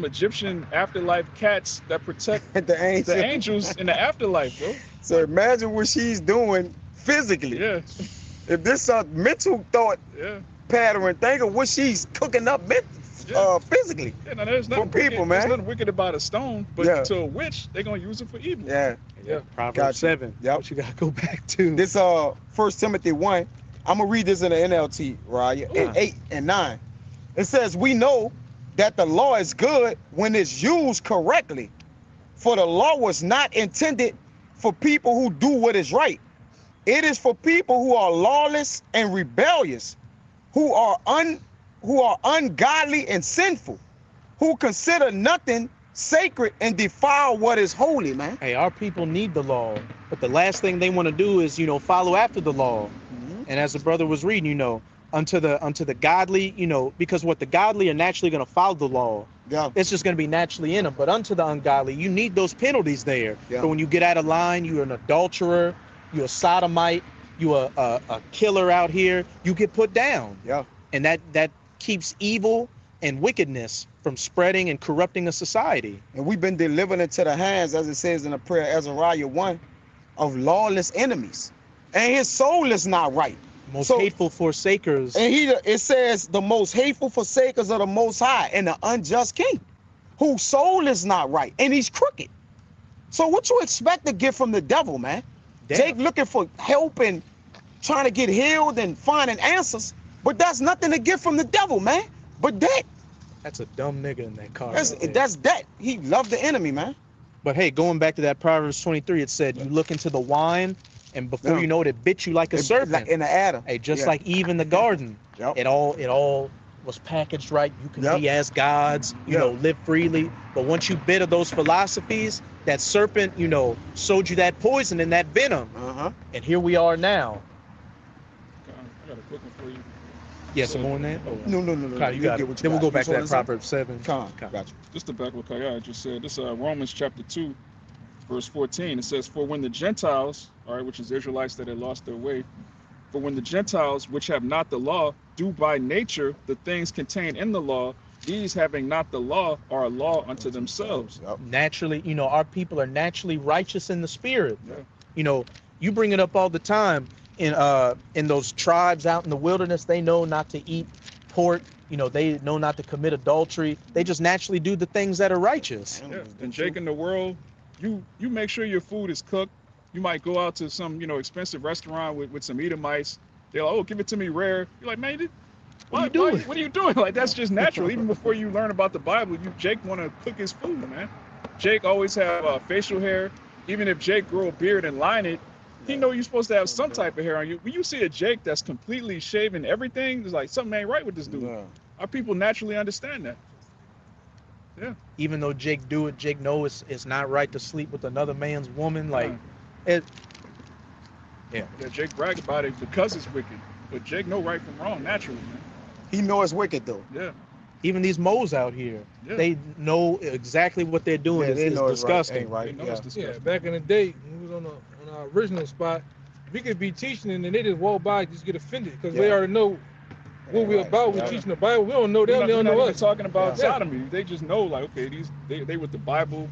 Egyptian afterlife cats that protect The angel. the angels in the afterlife, bro. So imagine what she's doing physically. Yeah, If this a mental thought yeah. pattern, think of what she's cooking up physically. Yeah, now there's nothing people, wicked, man. There's nothing wicked about a stone, but Yeah. to a witch, they're gonna use it for evil. Yeah. Yeah. Proverbs Gotcha. 7. Yep. What you gotta go back to? This 1 Timothy 1. I'm gonna read this in the NLT, right? In 8 and 9. It says, we know that the law is good when it's used correctly. For the law was not intended for people who do what is right. It is for people who are lawless and rebellious, who are ungodly and sinful, who consider nothing sacred and defile what is holy, man. Hey, our people need the law, but the last thing they want to do is, follow after the law. And as the brother was reading, unto the godly, because what the godly are naturally going to follow the law. Yeah. It's just going to be naturally in them. But unto the ungodly, you need those penalties there. Yeah. So when you get out of line, you're an adulterer, you're a sodomite, you're a killer out here, you get put down. Yeah. And that keeps evil and wickedness from spreading and corrupting a society. And we've been delivered into the hands, as it says in the prayer, Azariah 1, of lawless enemies. And his soul is not right. Most So- hateful forsakers. And it says the most hateful forsakers of the Most High and the unjust king, whose soul is not right, and he's crooked. So what you expect to get from the devil, man? Death. Jake looking for help and trying to get healed and finding answers, but that's nothing to get from the devil, man. But that, That's a dumb nigga in that car. that's that. He loved the enemy, man. But hey, going back to that Proverbs 23, it said you look into the wine, and before Yeah. you know it, it bit you like a serpent. Like in the Adam. Hey, just Yeah. like Eve in the garden, Yep. it all was packaged right. You can Yep. be as gods, Yep. live freely. But once you bit of those philosophies, that serpent, sold you that poison and that venom. Uh-huh. And here we are now. I got a quick one for you. Yes, I'm on that. Oh, No. Kyle, you You'll got get it. what you Then we'll got. go back to You that saw this? Proverbs 7. Con, Con. got you. Just to back what Kaya just said. This Romans chapter 2, verse 14. It says, "For when the Gentiles, all right, which is Israelites that had lost their way, for when the Gentiles, which have not the law, do by nature the things contained in the law, these having not the law are a law unto themselves." Yep. Naturally, our people are naturally righteous in the spirit. Yeah. You bring it up all the time in those tribes out in the wilderness. They know not to eat pork. They know not to commit adultery. They just naturally do the things that are righteous. Yeah. And Jake, in the world, you make sure your food is cooked. You might go out to some expensive restaurant with some Edomites. They're like, "Oh, give it to me rare." You're like, "Man, What are you doing? What are you doing?" Like, that's just natural. Even before you learn about the Bible, Jake want to cook his food, man. Jake always have facial hair. Even if Jake grow a beard and line it, he know you're supposed to have some type of hair on you. When you see a Jake that's completely shaven everything, it's like something ain't right with this dude. Yeah. Our people naturally understand that. Even though Jake do it, Jake know it's not right to sleep with another man's woman. Like, it. Yeah. Yeah, Jake brag about it because it's wicked. But Jake know right from wrong naturally, man. He know it's wicked though. Yeah. Even these moles out here, Yeah. they know exactly what they're doing. Yeah, they It's know it's right, disgusting. ain't right. They know Yeah. it's disgusting. Yeah, back in the day, when we was on our original spot, we could be teaching and then they just walk by and just get offended because they Yeah. already know what we're Right. about. We're Yeah. teaching the Bible. We don't know them. We're They don't not know even us. talking about Yeah. sodomy. They just know, like, okay, they with the Bible,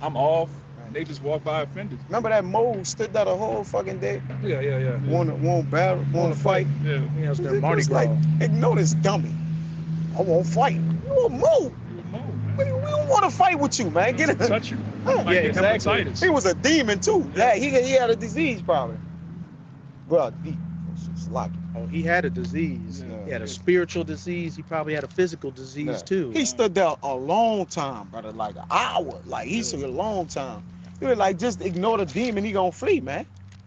I'm off, and they just walk by offended. Remember that mole stood there the whole fucking day? Yeah. Won't battle, won't fight. Yeah. Yeah, it's their It Mardi was Gras. like, ignore this dummy. I won't fight. You a mole. You a mole, We man. don't want to fight with you, man. Get it. Touch you. Yeah, Might get exactly. hepatitis. He was a demon too. Yeah, he had a disease probably. Well, it's like Oh, he had a disease. Yeah. He had a spiritual disease. He probably had a physical disease Yeah. too. he stood there a long time, brother, like an hour. Like he stood a long time. He was like, just ignore the demon, he gonna flee, man.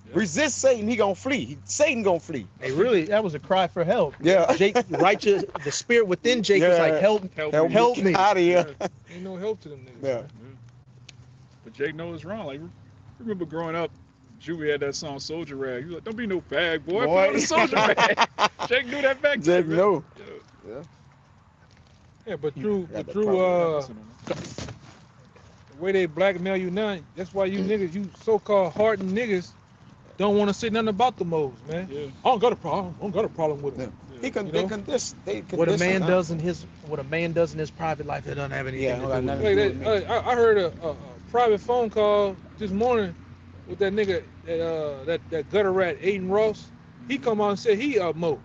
Yeah. Resist Satan, he gonna flee. Satan gonna flee. Hey, really, that was a cry for help. Yeah. Jake, righteous, the spirit within Jake was Yeah. like, help. Help me. out of here. Ain't no help to them niggas. Yeah. man. But Jake knows it's wrong. Like, remember growing up, Juvie had that song Soldier Rag. He was like, "Don't be no bag boy. Put on the Soldier Rag." Jake knew that back then. Jake man. know. Yeah. Yeah, but through Yeah, the the way they blackmail you now, that's why you niggas, you so-called hardened niggas, don't want to say nothing about the moles, man. Yeah. I don't got a problem. I don't got a problem with them. He can, You they know? condition. They What a condition man him. does in his private life, it doesn't have anything Yeah, to no, do with nothing it. to Like do with me. I heard a private phone call this morning with that nigga that gutter rat Aiden Ross. He come out and said he Mo.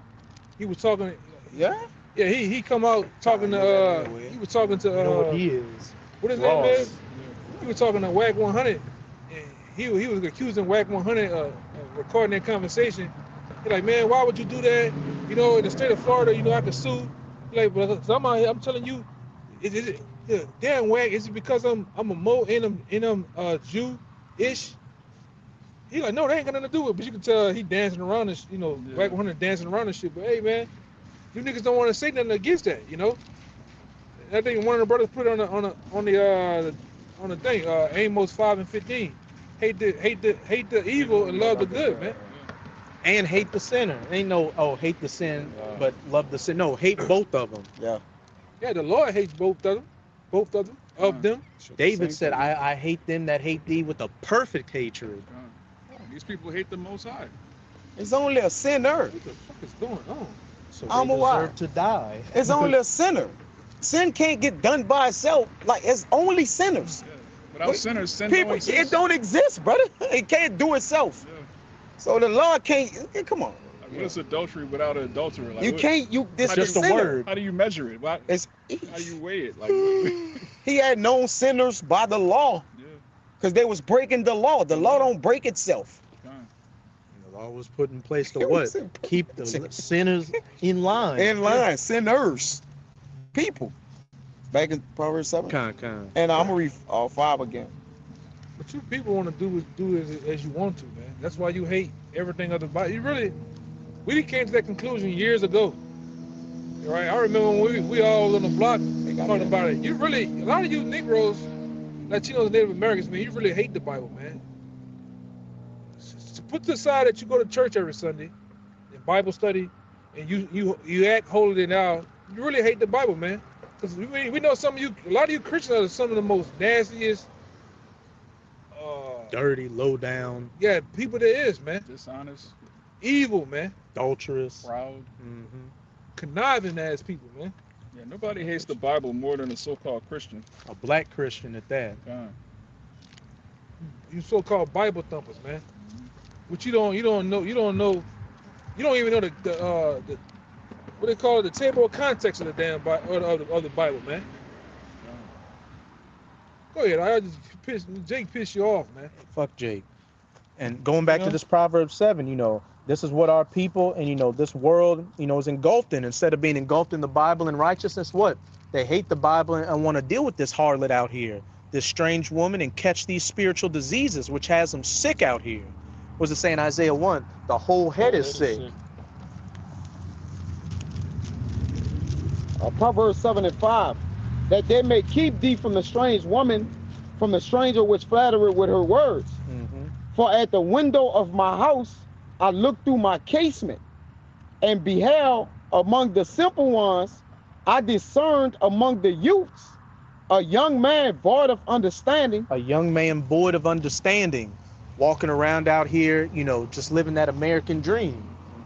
He was talking. Yeah. Yeah, he come out talking I know to. that nigga, He was talking to. You know what he is. What his Ross. name is? He was talking to Wack 100. And he was accusing Wack 100 of recording that conversation. He like, man, why would you do that? You know, in the state of Florida, I could sue. He like, but I'm out here, I'm telling you, damn Wack, is it because I'm a Mo and I'm Jew-ish? He like, no, they ain't got nothing to do with it. But you can tell he dancing around this, Yeah. Wack 100 dancing around this shit. But hey, man, You niggas don't want to say nothing against that, you know. I think one of the brothers put it on the thing, Amos 5:15. Hate the evil and love the good, man. And hate the sinner. Ain't no hate the sin, but love the sin. No, hate both of them. Yeah. Yeah, the Lord hates both of them. David said, I hate them that hate thee with a perfect hatred. These people hate the Most High. It's only a sinner. What the fuck is going on? So I'm they a why. deserve to die. It's only a sinner. Sin can't get done by itself. Like, it's only sinners. Yeah. Without sinners, sin People, don't exist. it don't exist, brother. It can't do itself. Yeah. So the Lord can't. Come on. Like, what is adultery without an adulterer? Like, You what- can't. You this Just is a sinner. word. How do you measure it? Why, It's how do you weigh it? Like, what- he had known sinners by the law yeah. because they was breaking the law. The law don't break itself. Fine. The law was put in place to It what? was in- Keep the sinners in line. In line, sinners, people. Back in Proverbs 7. Con. And I'm gonna read all 5 again. What you people want to do as you want to, man. That's why you hate everything of the Bible. We came to that conclusion years ago. Right? I remember when we all was on the block talking about it. A lot of you Negroes, Latinos, Native Americans, man, you really hate the Bible, man. So put aside that you go to church every Sunday, in Bible study, and you act holier now. You really hate the Bible, man. Because we know a lot of you Christians are some of the most nastiest, Dirty, low down, people there is, man. Dishonest, Evil, man. adulterous. proud. Conniving ass people, man. Yeah, nobody hates the Bible more than a so-called Christian. A black Christian at that. Fine. You so-called Bible thumpers, man. But you don't even know the what they call it, the table of context of the damn Bible, of the Bible, man. Go ahead, Jake pissed you off, man. Fuck Jake. And going back You know? to this Proverbs 7, this is what our people and, this world, is engulfed in. Instead of being engulfed in the Bible and righteousness, what? They hate the Bible and want to deal with this harlot out here, this strange woman, and catch these spiritual diseases, which has them sick out here. What's it say in Isaiah 1? The whole head is sick. Proverbs 7:5. That they may keep thee from the strange woman, from the stranger which flattereth with her words. For at the window of my house I looked through my casement, and beheld among the simple ones, I discerned among the youths a young man void of understanding. A young man void of understanding, walking around out here, just living that American dream.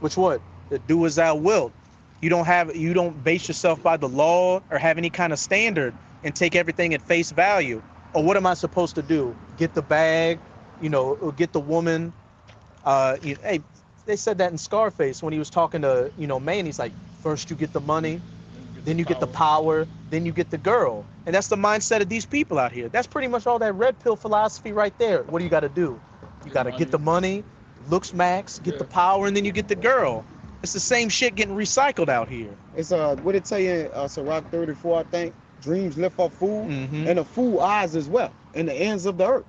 Which what? To do as thou wilt. You don't base yourself by the law or have any kind of standard and take everything at face value. Or what am I supposed to do? Get the bag, or get the woman. Hey, they said that in Scarface when he was talking to, man, he's like, first you get the money, then you get the power, then you get the girl. And that's the mindset of these people out here. That's pretty much all that red pill philosophy right there. What do you got to do? You got to get the money, looks max, get the power, and then you get the girl. It's the same shit getting recycled out here. It's what it tell you in Sirach 34, I think. Dreams lift up food, Mhm. and the fool eyes as well, and the ends of the earth.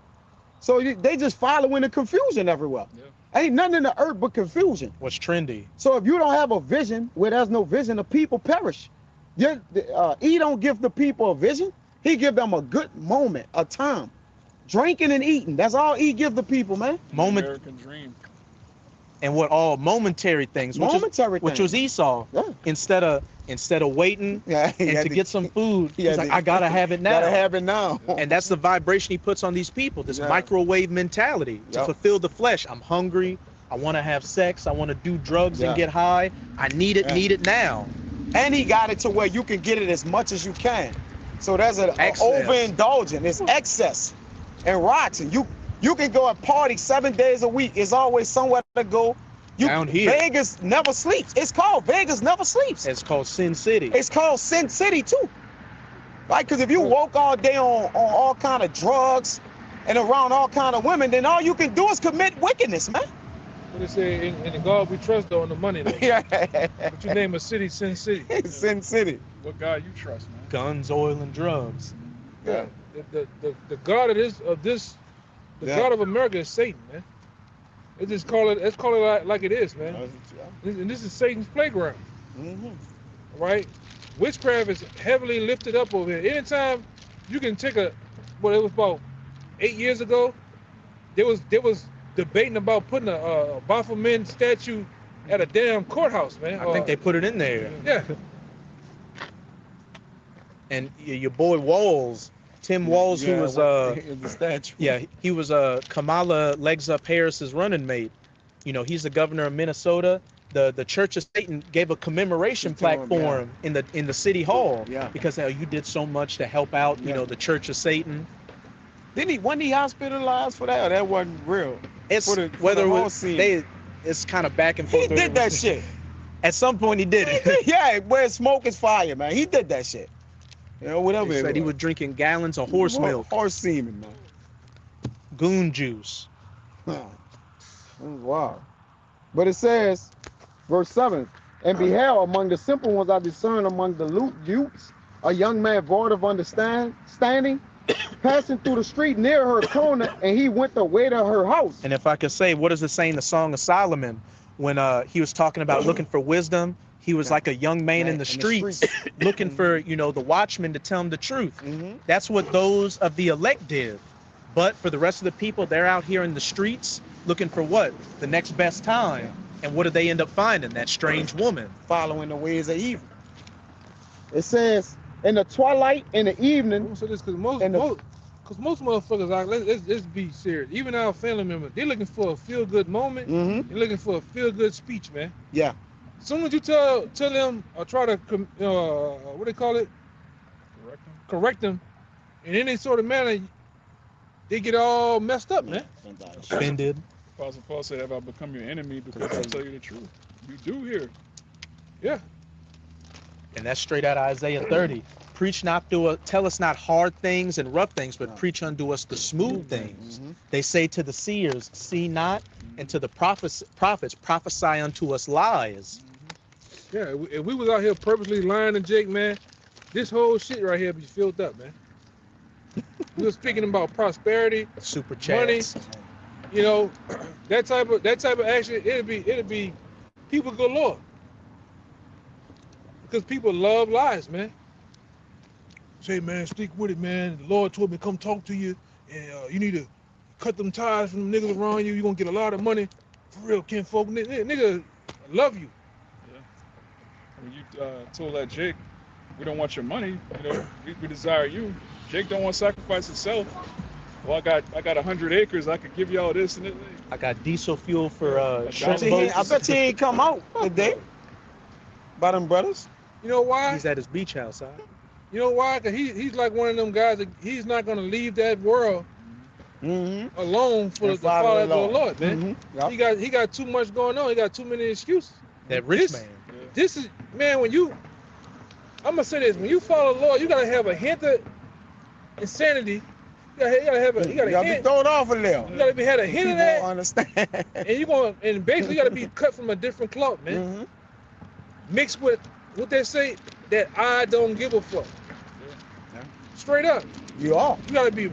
So they just following the confusion everywhere. Yeah. Ain't nothing in the earth but confusion. What's trendy? So if you don't have a vision, where there's no vision, the people perish. He don't give the people a vision. He give them a good moment, a time. Drinking and eating. That's all he give the people, man. Moment. American dream. And what all momentary things, which was Esau. Yeah. Instead of waiting Yeah, and to get some food, he had he's like, to- I gotta have it now. Gotta have it now. And that's the vibration he puts on these people, this Yeah. microwave mentality to Yep. fulfill the flesh. I'm hungry. I want to have sex. I want to do drugs Yeah. and get high. I need it, Yeah. need it now. And he got it to where you can get it as much as you can. So there's an Excess. overindulgence. It's excess and rotten. You can go and party 7 days a week. It's always somewhere to go. Down here. Vegas never sleeps. It's called Vegas never sleeps. It's called Sin City. It's called Sin City too. Right? Because if you woke all day on all kind of drugs and around all kind of women, then all you can do is commit wickedness, man. What they say in the God we trust though, on the money though. Yeah. But you name a city, Sin City. Sin City. What God you trust, man? Guns, oil, and drugs. Yeah. The God of this, the Yeah. God of America is Satan, man. Let's call it like it is, man. And this is Satan's playground. Mhm. right? Witchcraft is heavily lifted up over here. Anytime you can take it was about 8 years ago, there was debating about putting a Baphomet statue at a damn courthouse, man. I think they put it in there. Yeah. And your boy Walls, Tim Walls, who was the statue. yeah, he was Kamala Legs Up Harris's running mate. You know, he's the governor of Minnesota. The Church of Satan gave a commemoration To him, plaque for him in the city hall. Yeah. Because you did so much to help out, you Yeah. know, the Church of Satan. Wasn't he hospitalized for that? Or that wasn't real. It's For the whether it whole was, scene. it's kind of back and forth. He did that shit. At some point he did it. Yeah, where smoke is fire, man. He did that shit. You know, whatever. He it said he was drinking gallons of horse milk, Horse semen, man. goon juice. That was wild. But it says, verse 7, and beheld among the simple ones I discern among the youths, a young man void of understanding, passing through the street near her corner, and he went the way to her house. And if I could say, what does it say in the Song of Solomon when he was talking about looking for wisdom? He was like a young man in the streets looking for, you know, the watchman to tell him the truth. Mhm. That's what those of the elect did. But for the rest of the people, they're out here in the streets looking for what? The next best time. And what do they end up finding? That strange woman. Following the ways of evil. It says, in the twilight, in the evening, So this because most And the- motherfuckers are let's be serious. Even our family members, they're looking for a feel good moment. They're looking for a feel good speech, man. yeah, As soon as you tell them or try to what they call it, correct them in any sort of manner, they get all messed up, man. Offended. Apostle Paul said, have I become your enemy because I tell you the truth? You do here. Yeah. And that's straight out of Isaiah 30. Preach not tell us not hard things and rough things, but preach unto us the smooth things. They say to the seers, see not, and to the prophets, prophesy unto us lies. Yeah, if we was out here purposely lying to Jake, man, this whole shit right here be filled up, man. We were speaking about prosperity, Super money, chats. you know, that type of action. It'll be people galore because people love lies, man. Say, man, stick with it, man. The Lord told me to come talk to you, and you need to cut them ties from the niggas around you. You're gonna get a lot of money. For real, kinfolk, nigga, love you. When you told that Jake, we don't want your money, you know, we desire you. Jake don't want to sacrifice himself. Well, I got 100 acres. I could give you all this and that. I got diesel fuel for I shrimp bet he boats. ain't come out today. By them brothers. You know why? He's at his beach house, huh? You know why? Cause he's like one of them guys that he's not gonna leave that world alone for And the follow follow the Lord, man. Yep. He got too much going on. He got too many excuses. That rich This- man. This is, man, I'm gonna say this: when you follow the Lord, you gotta have a hint of insanity. You gotta have a You gotta be hint. thrown off a little. You gotta had a hint of People that, understand. and basically you gotta be cut from a different cloth, man. Mixed with what they say that I don't give a fuck. Yeah. Straight up. You are. You gotta be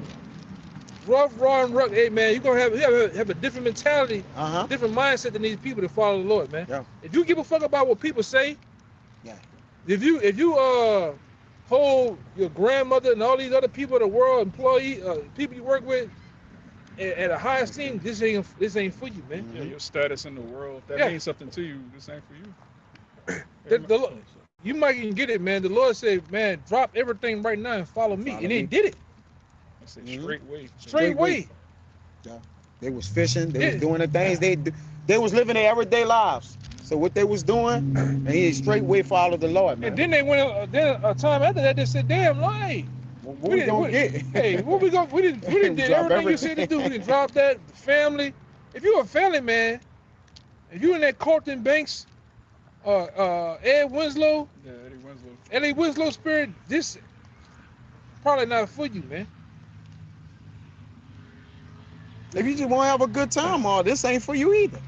rough, raw, and rugged. Hey, man, you gotta have a different mentality, different mindset than these people that follow the Lord, man. Yeah. If you give a fuck about what people say, Yeah. If you hold your grandmother and all these other people in the world, people you work with, at a high esteem, this ain't for you, man. Yeah, your status in the world, that Yeah. means something to you. This ain't for you. You might even get it, man. The Lord said, man, drop everything right now and follow me. Follow and me. they did it. I said straight way. Straight way. They was fishing. They Yeah. was doing the things they was living their everyday lives. So what they was doing, and he straightway followed the Lord, man. And then they went, then a time after that, they said, damn, like, what we gonna get? Hey, what we gonna, we didn't did Drop everything you said to do. We didn't drop that, family. If you're a family man, if you're in that Colton Banks, Ed Winslow, Yeah, Eddie Winslow. Eddie Winslow spirit, this probably not for you, man. If you just want to have a good time, this ain't for you either.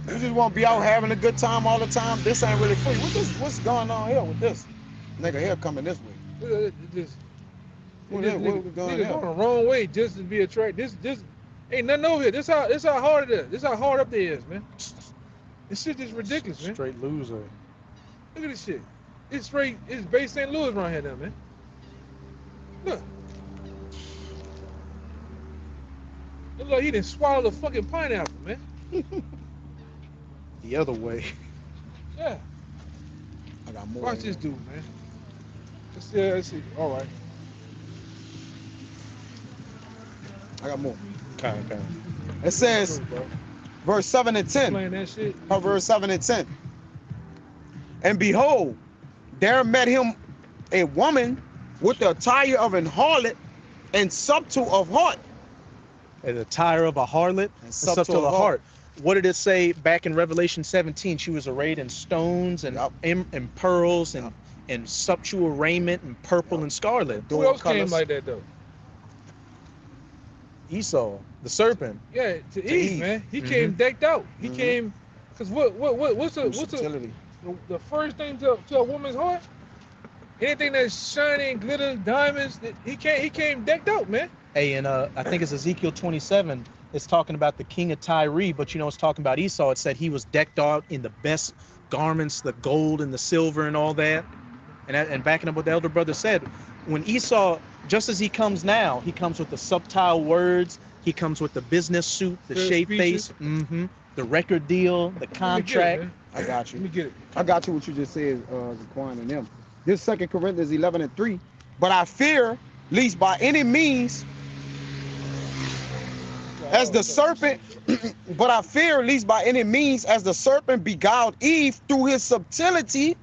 You just want to be out having a good time all the time. This ain't really for you. What's going on here with this nigga here coming this way? This What niggas going going the wrong way just to be attracted. This ain't nothing over here. This how hard it is. This how hard up there is, man. This shit is ridiculous, man. Straight loser. Look at this shit. It's straight. It's Bay St. Louis around here now, man. Look. Look like he didn't swallow the fucking pineapple, man. The other way. Yeah. I got more. Watch this dude, man. Let's see. All right. I got more. Okay. It says, verse 7 and 10. Playing that shit. Verse 7 and 10. And behold, there met him a woman with the attire of an harlot and subtle of heart. And the tire of a harlot and subtle of heart. What did it say back in Revelation 17? She was arrayed in stones and and pearls and subtle raiment and purple and scarlet. Who else came like that though? Esau, the serpent. Yeah, to Eve, man. He came decked out. He came, cause what's Versatility. the first thing to a woman's heart? Anything that's shining, glitters, diamonds. He came decked out, man. Hey, and I think it's Ezekiel 27. It's talking about the king of Tyre, but you know it's talking about Esau. It said he was decked out in the best garments, the gold and the silver and all that. And backing up what the elder brother said, when Esau, just as he comes now, he comes with the subtle words. He comes with the business suit, the Good shaved speeches. face, the record deal, the contract. I got Let you. me get it. I got you what you just said, Zaquan and them. This 2 Corinthians 11 and 3. But I fear, lest by any means, as the serpent, but I fear, lest by any means, as the serpent beguiled Eve through his subtlety,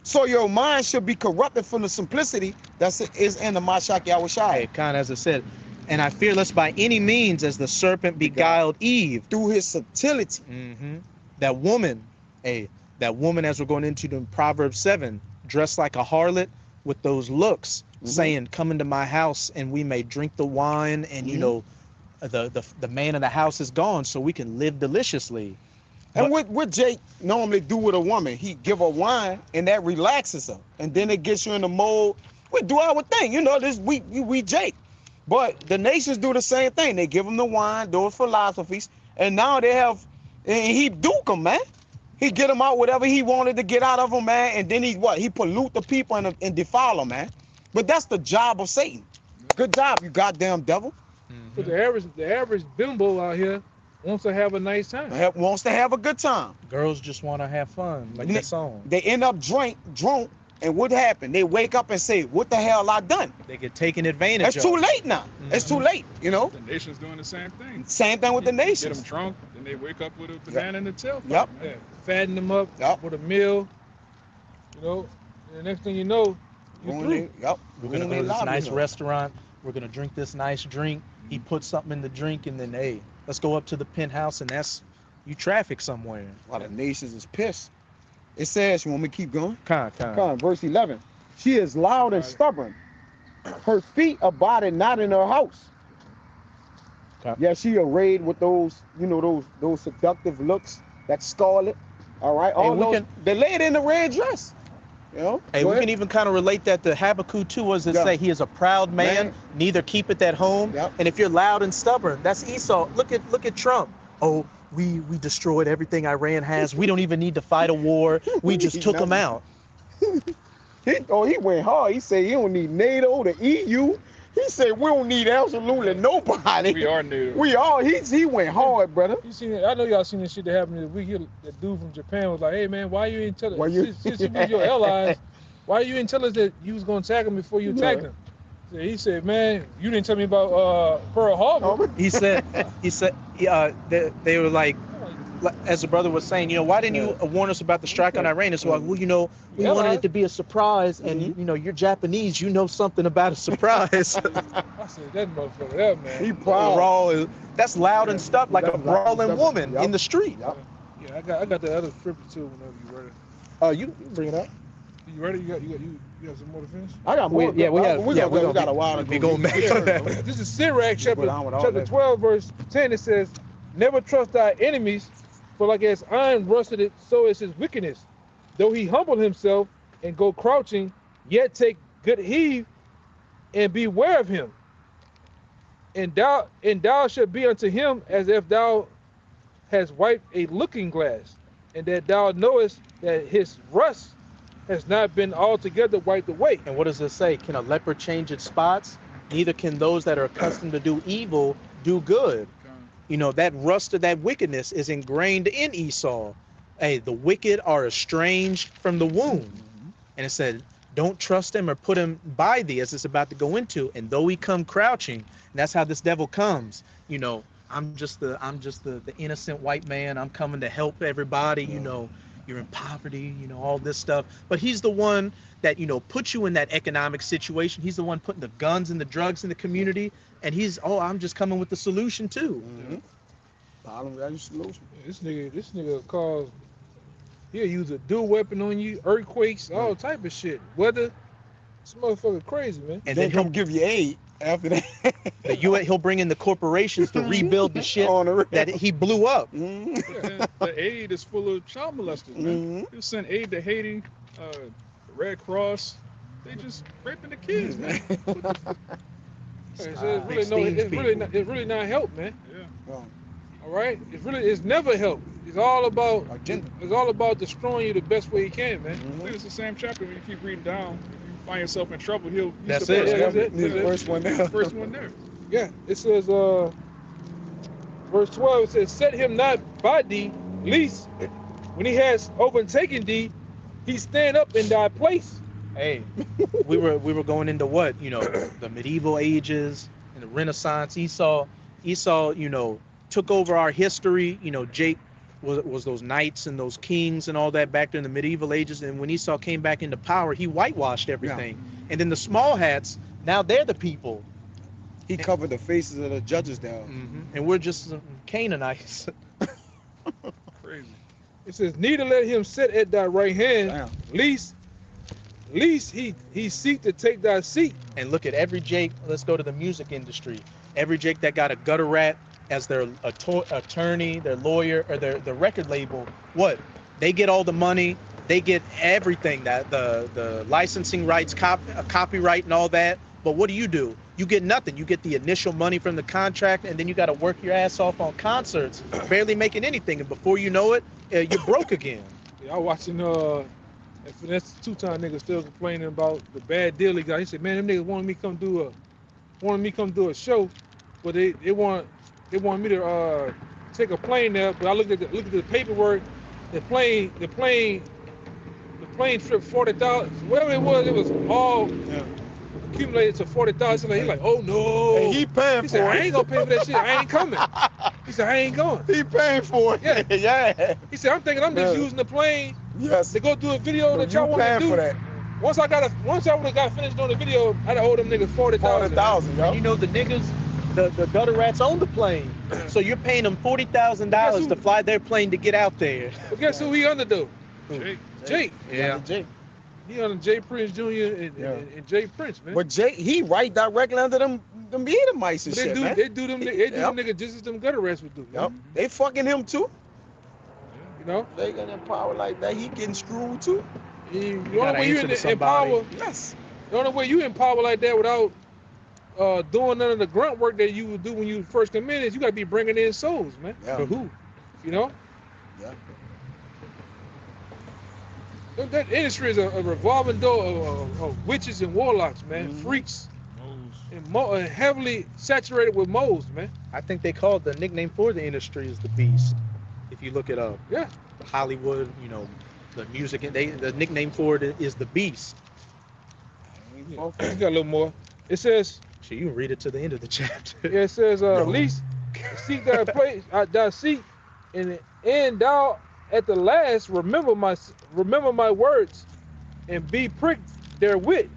so your mind should be corrupted from the simplicity that is in the Mashak Yahushua. Hey, kind of as I said, and I fear lest by any means, as the serpent beguiled Eve Through his subtlety. That woman, that woman, as we're going into in Proverbs 7, dressed like a harlot with those looks, saying, "Come into my house, and we may drink the wine, and you know, the man of the house is gone, so we can live deliciously." And what Jake normally do with a woman, he give her wine, and that relaxes her, and then it gets you in the mode. We do our thing, you know. This we Jake, but the nations do the same thing. They give him the wine, those philosophies, and now they have, and he duke them, man. He get them out whatever he wanted to get out of them, man, and then he pollute the people and defile them, man. But that's the job of Satan. Good job, you goddamn devil. But the average bimbo out here wants to have a nice time. Wants to have a good time. Girls just want to have fun, like that song. They end up drunk, and what happened? They wake up and say, "What the hell I done?" They get taken advantage of. It's too late now. It's too late, you know. The nation's doing the same thing. Same thing with the Get them nations. drunk, then they wake up with a banana in the tail. Yep. Yeah, fatten them up Yep. with a meal. You know, and the next thing you know, you Ruin through. it. Yep. We're gonna go to this nice restaurant. We're gonna drink this nice drink. He puts something in the drink, and then hey, let's go up to the penthouse, and that's you traffic somewhere. A lot of nations is pissed. It says, you want me to keep going? Kind. Come on, verse 11. She is loud and stubborn. Her feet abided not in her house. Okay. Yeah, she arrayed with those, you know, those seductive looks, that scarlet. All right, all those. They laid in the red dress. You know. Hey, Go we ahead. can even kind of relate that to Habakkuk 2, as it Yeah. say, he is a proud man, Man. neither keepeth at home. Yep. And if you're loud and stubborn, that's Esau. Look at Trump. Oh, we destroyed everything Iran has. We don't even need to fight a war. We just took them out. He went hard. He said he don't need NATO, the EU. He said we don't need absolutely nobody. We are new. We are. He went hard, brother. You seen it? I know y'all seen this shit that happened this week. The dude from Japan was like, "Hey man, why you ain't tell us? Why you- Since you was your allies, why you ain't tell us that you was gonna attack him before you attacked him?" So he said, "Man, you didn't tell me about Pearl Harbor." He said, they were like, as the brother was saying, you know, why didn't you warn us about the strike on Iran? It's like, well, you know, we wanted it to be a surprise, and you know, you're Japanese, you know something about a surprise. I said, "That motherfucker, that man." He proud. Raw, that's loud and stuff, like a That's brawling loud. woman Yep. in the street. Yep. Yeah, I got the other scripture too. Whenever you ready? You bring it up. You ready? You got some more to finish? I got more. We got a while to we go. gonna make This is Sirach Put on with all chapter that. 12, verse 10. It says, "Never trust thy enemies, for like as iron rusted, so is his wickedness. Though he humble himself and go crouching, yet take good heed and beware of him. And thou shalt be unto him as if thou hast wiped a looking glass, and that thou knowest that his rust has not been altogether wiped away. And what does it say? Can a leper change its spots? Neither can those that are accustomed to do evil do good. You know, that rust of that wickedness is ingrained in Esau. Hey, the wicked are estranged from the womb. And it said, don't trust him or put him by thee, as it's about to go into. And though he come crouching, and that's how this devil comes. You know, I'm just the innocent white man. I'm coming to help everybody. You know, you're in poverty, you know, all this stuff. But he's the one that, you know, puts you in that economic situation. He's the one putting the guns and the drugs in the community. And he's, oh, I'm just coming with the solution too. Problem got your solution. This nigga cause he'll use a dual weapon on you, earthquakes, all type of shit. Weather, this motherfucker crazy, man. And then then come give you aid after that. he'll bring in the corporations to rebuild the shit On the real. that he blew up. Yeah, the aid is full of child molesters, man. He'll send aid to Haiti, the Red Cross. They just raping the kids, man. So it's really not help, man. Yeah. All right, it's never help. It's all about Agenda. it's all about destroying you the best way you can, man. I think it's the same chapter. When you keep reading down, if you find yourself in trouble, he's That's the it. first Yeah, one. that's it. He's the first one there. First one there. Yeah, it says, verse 12, it says, set him not by thee, lest when he has overtaken thee, he stand up in thy place. Hey, we were going into what, you know, the medieval ages and the Renaissance. Esau, you know, took over our history. You know, Jake was those knights and those kings and all that back during the medieval ages. And when Esau came back into power, he whitewashed everything. And then the small hats, now they're the people. He covered the faces of the judges down. And we're just some Canaanites. Crazy. It says, neither let him sit at thy right hand, Damn. least he seek to take thy seat. And look at every Jake. Let's go to the music industry. Every Jake that got a gutter rat as their attorney, their lawyer, or their record label, what? They get all the money. They get everything, that the licensing rights, copyright, and all that. But what do? You get nothing. You get the initial money from the contract, and then you got to work your ass off on concerts, barely making anything. And before you know it, you're broke again. Yeah, I watching that's two-time nigga still complaining about the bad deal he got. He said, man, them niggas wanted me to come do a show, but they want me to take a plane there. But I looked at the paperwork. The plane trip 40,000. Whatever it was all accumulated to 40,000. He's like, oh no. And he paying He for said, it. I ain't gonna pay for that shit. I ain't coming. He said, I ain't going. He paying for it. Yeah. Yeah. He said, I'm thinking I'm just Yeah. using the plane Yes. to go do a video that You y'all want to paying do. for that. Once I would have got finished doing the video, I'd have owed them niggas 40,000. 40,000, yo. You know, the niggas, the gutter rats own the plane. So you're paying them $40,000 to fly their plane to get out there. But guess who he under though? Jake. Yeah. Jake. He under Jay Prince Jr. and Jay Prince, man. But Jake, he right directly under them Edomites and But shit, man. they do them niggas just as them gutter rats would do. Yep. They fucking him too. You know? They got in power like that. He getting screwed too. The gotta only way you answer to in somebody. power, Yes. the only way you in power like that without doing none of the grunt work that you would do when you first come in is you gotta be bringing in souls, man. Yeah. For who? You know? Yeah. That industry is a revolving door of witches and warlocks, man. Mhm. Freaks and heavily saturated with moles, man. I think they called the nickname for the industry is the Beast. If you look it up. Yeah. Hollywood, you know, the music, the nickname for it is the Beast. Yeah. You got a little more. It says, So you can read it to the end of the chapter. yeah, it says, least seek thy place, thy seat, and thou at the last remember my words, and be pricked therewith.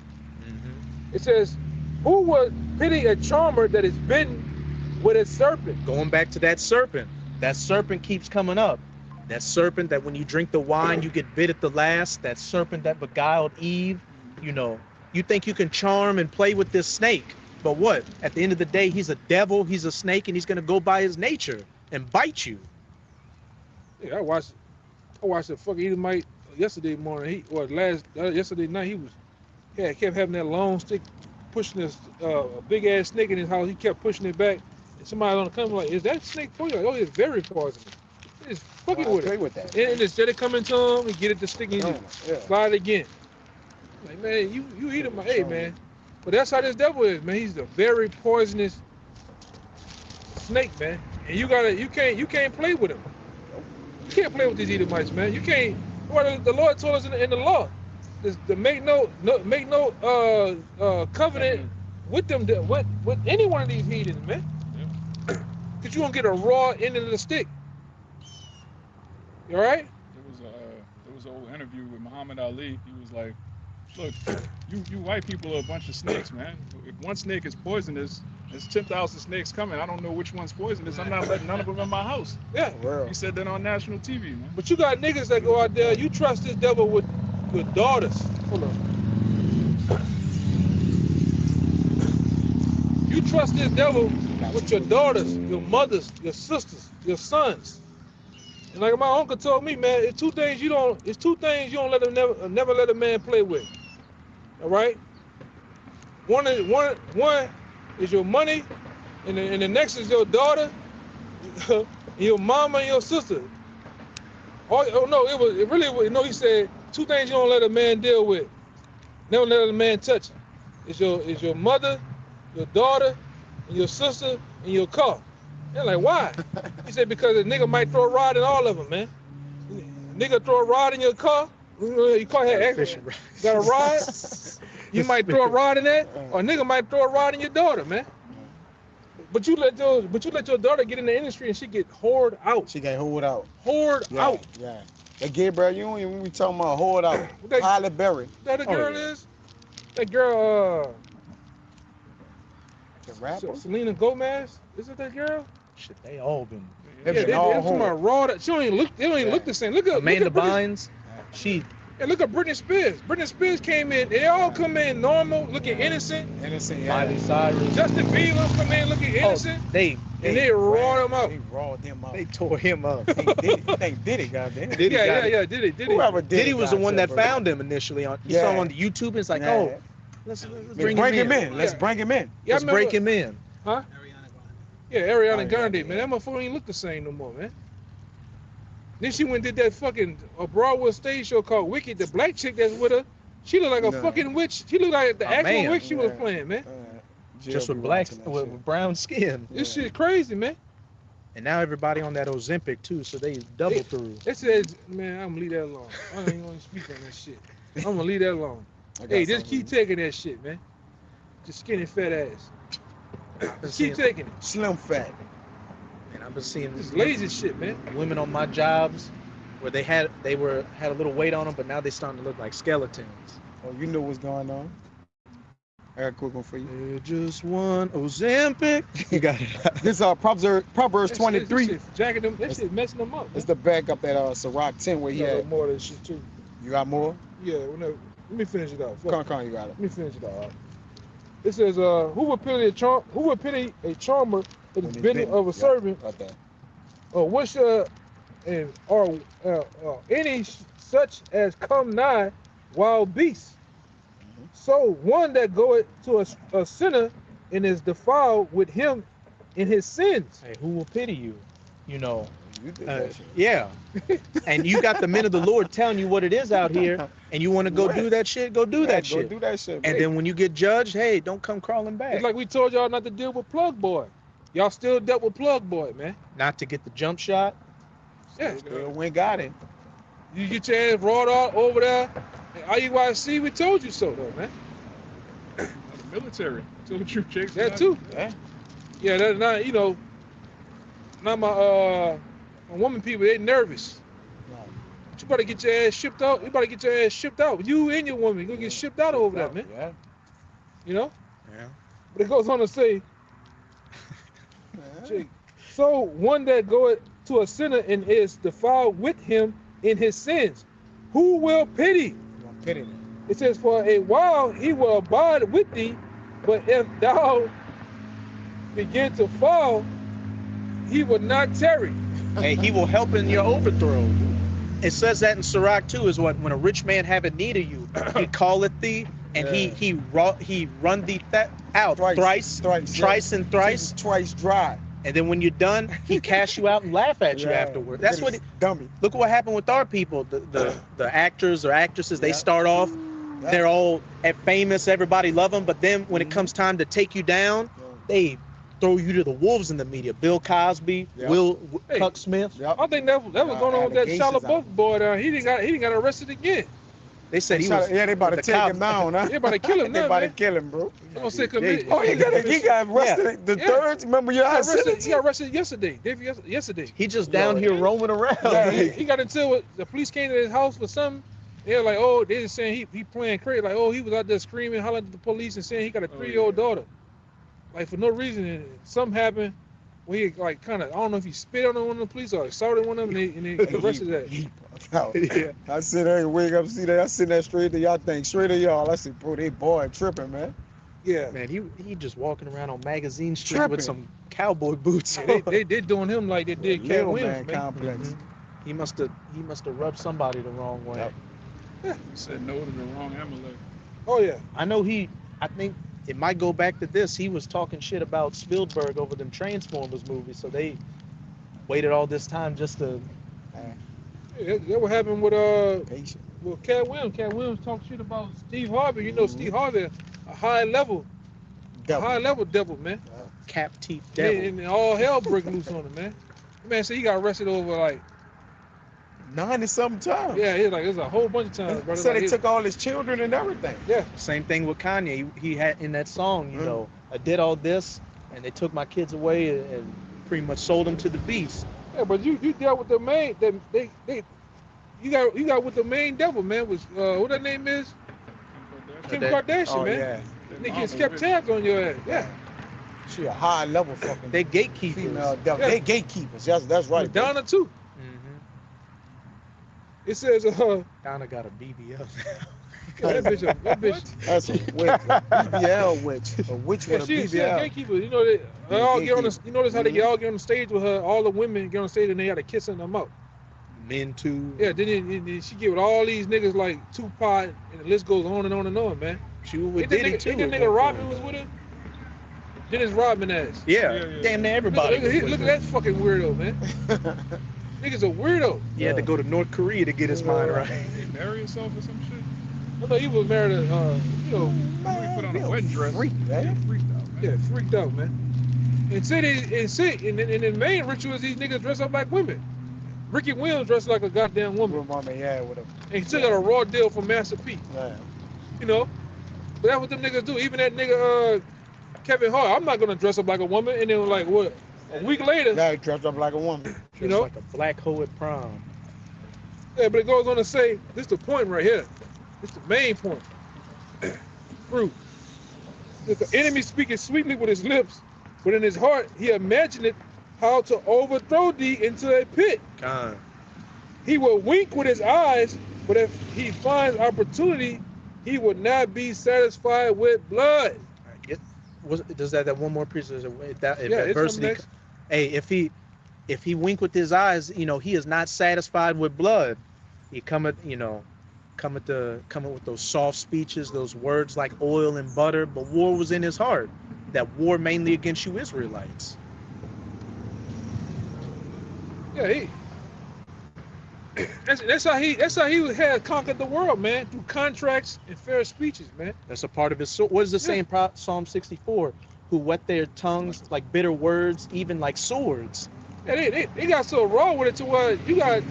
It says, who would pity a charmer that is bitten with a serpent? Going back to that serpent keeps coming up. That serpent that when you drink the wine, you get bit at the last. That serpent that beguiled Eve. You know, you think you can charm and play with this snake. But what? At the end of the day, he's a devil, he's a snake, and he's going to go by his nature and bite you. Yeah, I watched the fucking Edomite yesterday morning. Yesterday night he kept having that long stick pushing this big ass snake in his house. He kept pushing it back. And somebody on the come like, is that snake for you? Like, oh, it's very poisonous. He's fucking with play it. with that. And instead of coming to him, he get it to stick in, he just slide it again. Like, man, you eat him, hey, man. But that's how this devil is, man. He's a very poisonous snake, man. And you can't play with him. You can't play with these Edomites, man. You can't. Well, the Lord told us in the law to make no covenant with them, with any one of these heathens, man. Cause you gonna get a raw end of the stick. You all right? There was an old interview with Muhammad Ali. He was like, "Look, you white people are a bunch of snakes, man. If one snake is poisonous, there's 10,000 snakes coming. I don't know which one's poisonous. I'm not letting none of them in my house." Yeah. He said that on national TV, man. But you got niggas that go out there. You trust this devil with daughters. Hold on. You trust this devil with your daughters, your mothers, your sisters, your sons. And like my uncle told me, man, it's two things you don't let them never let a man play with. All right? One is your money, and the next is your daughter, your mama and your sister. He said two things you don't let a man deal with. Never let a man touch. It's your mother, your daughter, and your sister, and your car. They're like, why? He said, because a nigga might throw a rod in all of them, man. Nigga throw a rod in your car. Your car got a rod. You might throw a rod in that, or a nigga might throw a rod in your daughter, man. But you let your daughter get in the industry and she get whored out. She got whored out. Whored out. Yeah. That Gabriel Union, we talking about whored out. Halle Berry. That the girl is? That girl, the rapper? Selena Gomez? Is it that girl? Shit, they all been. They talking about raw. She don't even look the same. Look at Amanda Bynes. She. And look at Britney Spears. Britney Spears came in. They all come in normal, looking innocent. Innocent. Miley Cyrus. Justin Bieber come in looking innocent. They raw him up. They rawed them up. They tore him up. They did it, goddamn. Did it. Whoever did Diddy it, was the one that bro. found him initially. You saw him on the YouTube. It's like, oh, let's bring him in. Let's bring him in. Yeah, Let's break him in. Huh? Yeah, Ariana Grande, man. That motherfucker ain't look the same no more, man. Then she went and did that fucking Broadway stage show called Wicked. The black chick that's with her, she looked like a fucking witch. She looked like the actual witch she was playing, man. Just with with brown skin. This shit crazy, man. And now everybody on that Ozempic too, so they double through. It says, man, I'm gonna leave that alone. I ain't gonna speak on that shit. I'm gonna leave that alone. Hey, just keep taking that shit, man. Just skinny fat ass. Just keep taking it. Slim fat. And I've been seeing this lazy shit, man. Women on my jobs where they had a little weight on them, but now they starting to look like skeletons. Oh, you know what's going on. I got a quick one for you. They're just one Ozempic. You got it. This Proverbs 23. That shit jacking them. That shit messing them up. It's the back up that Sirach 10 where he had more of that shit too. You got more? Yeah. Let me finish it out. Come, you got it. Let me finish it out. It says, who would pity a charmer for the bidding of a servant? Or what shall any such as come nigh wild beasts? So one that goeth to a sinner and is defiled with him in his sins. Hey, who will pity you? You know. You did that shit. Yeah. And you got the men of the Lord telling you what it is out here, and you want to go do that shit, go do that shit. Go do that shit. And then when you get judged, hey, don't come crawling back. It's like we told y'all not to deal with Plug Boy. Y'all still dealt with Plug Boy, man. Not to get the jump shot. Yeah. Still went got it. You get your ass brought out over there. And IUIC, we told you so, though, man. The military. Told you, Jake. That too. Yeah. Yeah, that's not, now my woman people, they nervous. But you better get your ass shipped out. You better get your ass shipped out. You and your woman, you're gonna get shipped out over there, man. Yeah. You know? Yeah. But it goes on to say, so one that goeth to a sinner and is defiled with him in his sins, who will pity? Pity them. It says, for a while he will abide with thee, but if thou begin to fall, he will not tarry. Hey, he will help in your overthrow. It says that in Sirach 2 is what when a rich man have a need of you, he calleth thee, and he run thee out thrice and thrice. Twice dry. And then when you're done, he casts you out and laugh at you afterward. That's what dummy. Look at what happened with our people. The actors or actresses, they start off they're all famous, everybody love them, but then when it comes time to take you down, they throw you to the wolves in the media. Bill Cosby, Yep. Hey. Cuck Smith. Yep. I think that was going on with that Shia Allegations LaBeouf boy down. He didn't got arrested again. They said he was. Yeah, they about to the take cop. him down, huh? They about to kill him They now, about to man. kill him, bro. I'm gonna say Yeah, commit. Oh, he got arrested. The Yeah. third. Remember your He got arrested yesterday. Yesterday. He just down here roaming around. Yeah, He got into it. The police came to his house for something. They're like, oh, they just saying he playing crazy. Like, oh, he was out there screaming, hollering at the police and saying he got a 3-year-old daughter. Like, for no reason. And something happened where he, like, kind of, I don't know if he spit on one of the police or assaulted one of them and they arrested that. Yeah. I sit there and wake up, see that. I sit there straight to y'all think, straight to y'all. I said, bro, they boy tripping, man. Yeah. Man, he just walking around on Magazine Street Tripping. with some cowboy boots. Yeah, they doing him like they did Cat Little Williams, man man. complex. Mhm. He must have rubbed somebody the wrong way. Yep. He said no to the wrong Amalek. Oh, yeah. I know I think it might go back to this. He was talking shit about Spielberg over them Transformers movies, so they waited all this time just to. That what happened with Patient. Cat Williams. Cat Williams talked shit about Steve Harvey. You know, Steve Harvey, a high level devil, man. Cap teeth And, devil. and all hell broke loose on him, man. The man said he got arrested over like, 90-something times. yeah, it was a whole bunch of times, brother. Said Like, they took all his children and everything. yeah, Same thing with Kanye. He had in that song, you know, I did all this, and they took my kids away and pretty much sold them to the beast. yeah, but you dealt with the main you got with the main devil, man. Was what that name is? Kim Kardashian, Oh, man. yeah. Niggas kept tabs on your ass. Yeah. She a high level fucking They gatekeepers. female devil. Yeah. They gatekeepers. That's right. Madonna too. Mhm. It says Donna got a BBL. that bitch. That's a witch. A BBL witch. A witch Yeah, with a she a BBL. gatekeeper. You know they all get on the. You notice how they all get on the stage with her. All the women get on the stage and they got to kiss in the mouth. Men too. Yeah, then she get with all these niggas like Tupac, and the list goes on and on and on, man. She was with Ain't that Diddy nigga, too. ain't that nigga Rodman was with her? Dennis Rodman ass. Yeah, Yeah. damn near Look, everybody. look at that fucking weirdo, man. Nigga's a weirdo. He had to go to North Korea to get his mind right. He married himself or some shit? I know he was married to, you know, He put on a wedding dress. Freak, man. Freaked out, man. yeah, freaked out, man. And the main ritual is these niggas dress up like women. Ricky Williams dressed like a goddamn woman. Mama, yeah, with a And he still got a raw deal from Master P. man. You know? But that's what them niggas do. Even that nigga Kevin Hart, I'm not gonna dress up like a woman. And then like what? A week later, Now he dressed up like a woman. you know? Like a black hoe at prom. Yeah, but it goes on to say, this the point right here. This the main point. Fruit. The enemy speaking sweetly with his lips, but in his heart he imagined how to overthrow thee into a pit. God. He will wink with his eyes, but if he finds opportunity, he would not be satisfied with blood. Does that one more piece of that if Yeah, it's adversity? coming next. Hey, if he wink with his eyes, you know, he is not satisfied with blood. He cometh with those soft speeches, those words like oil and butter, but war was in his heart. That war mainly against you Israelites. Yeah, that's how he had conquered the world, man, through contracts and fair speeches, man. That's a part of his. What is the saying? Psalm 64. Who wet their tongues like bitter words, even like swords. Yeah, they got so raw with it to where you got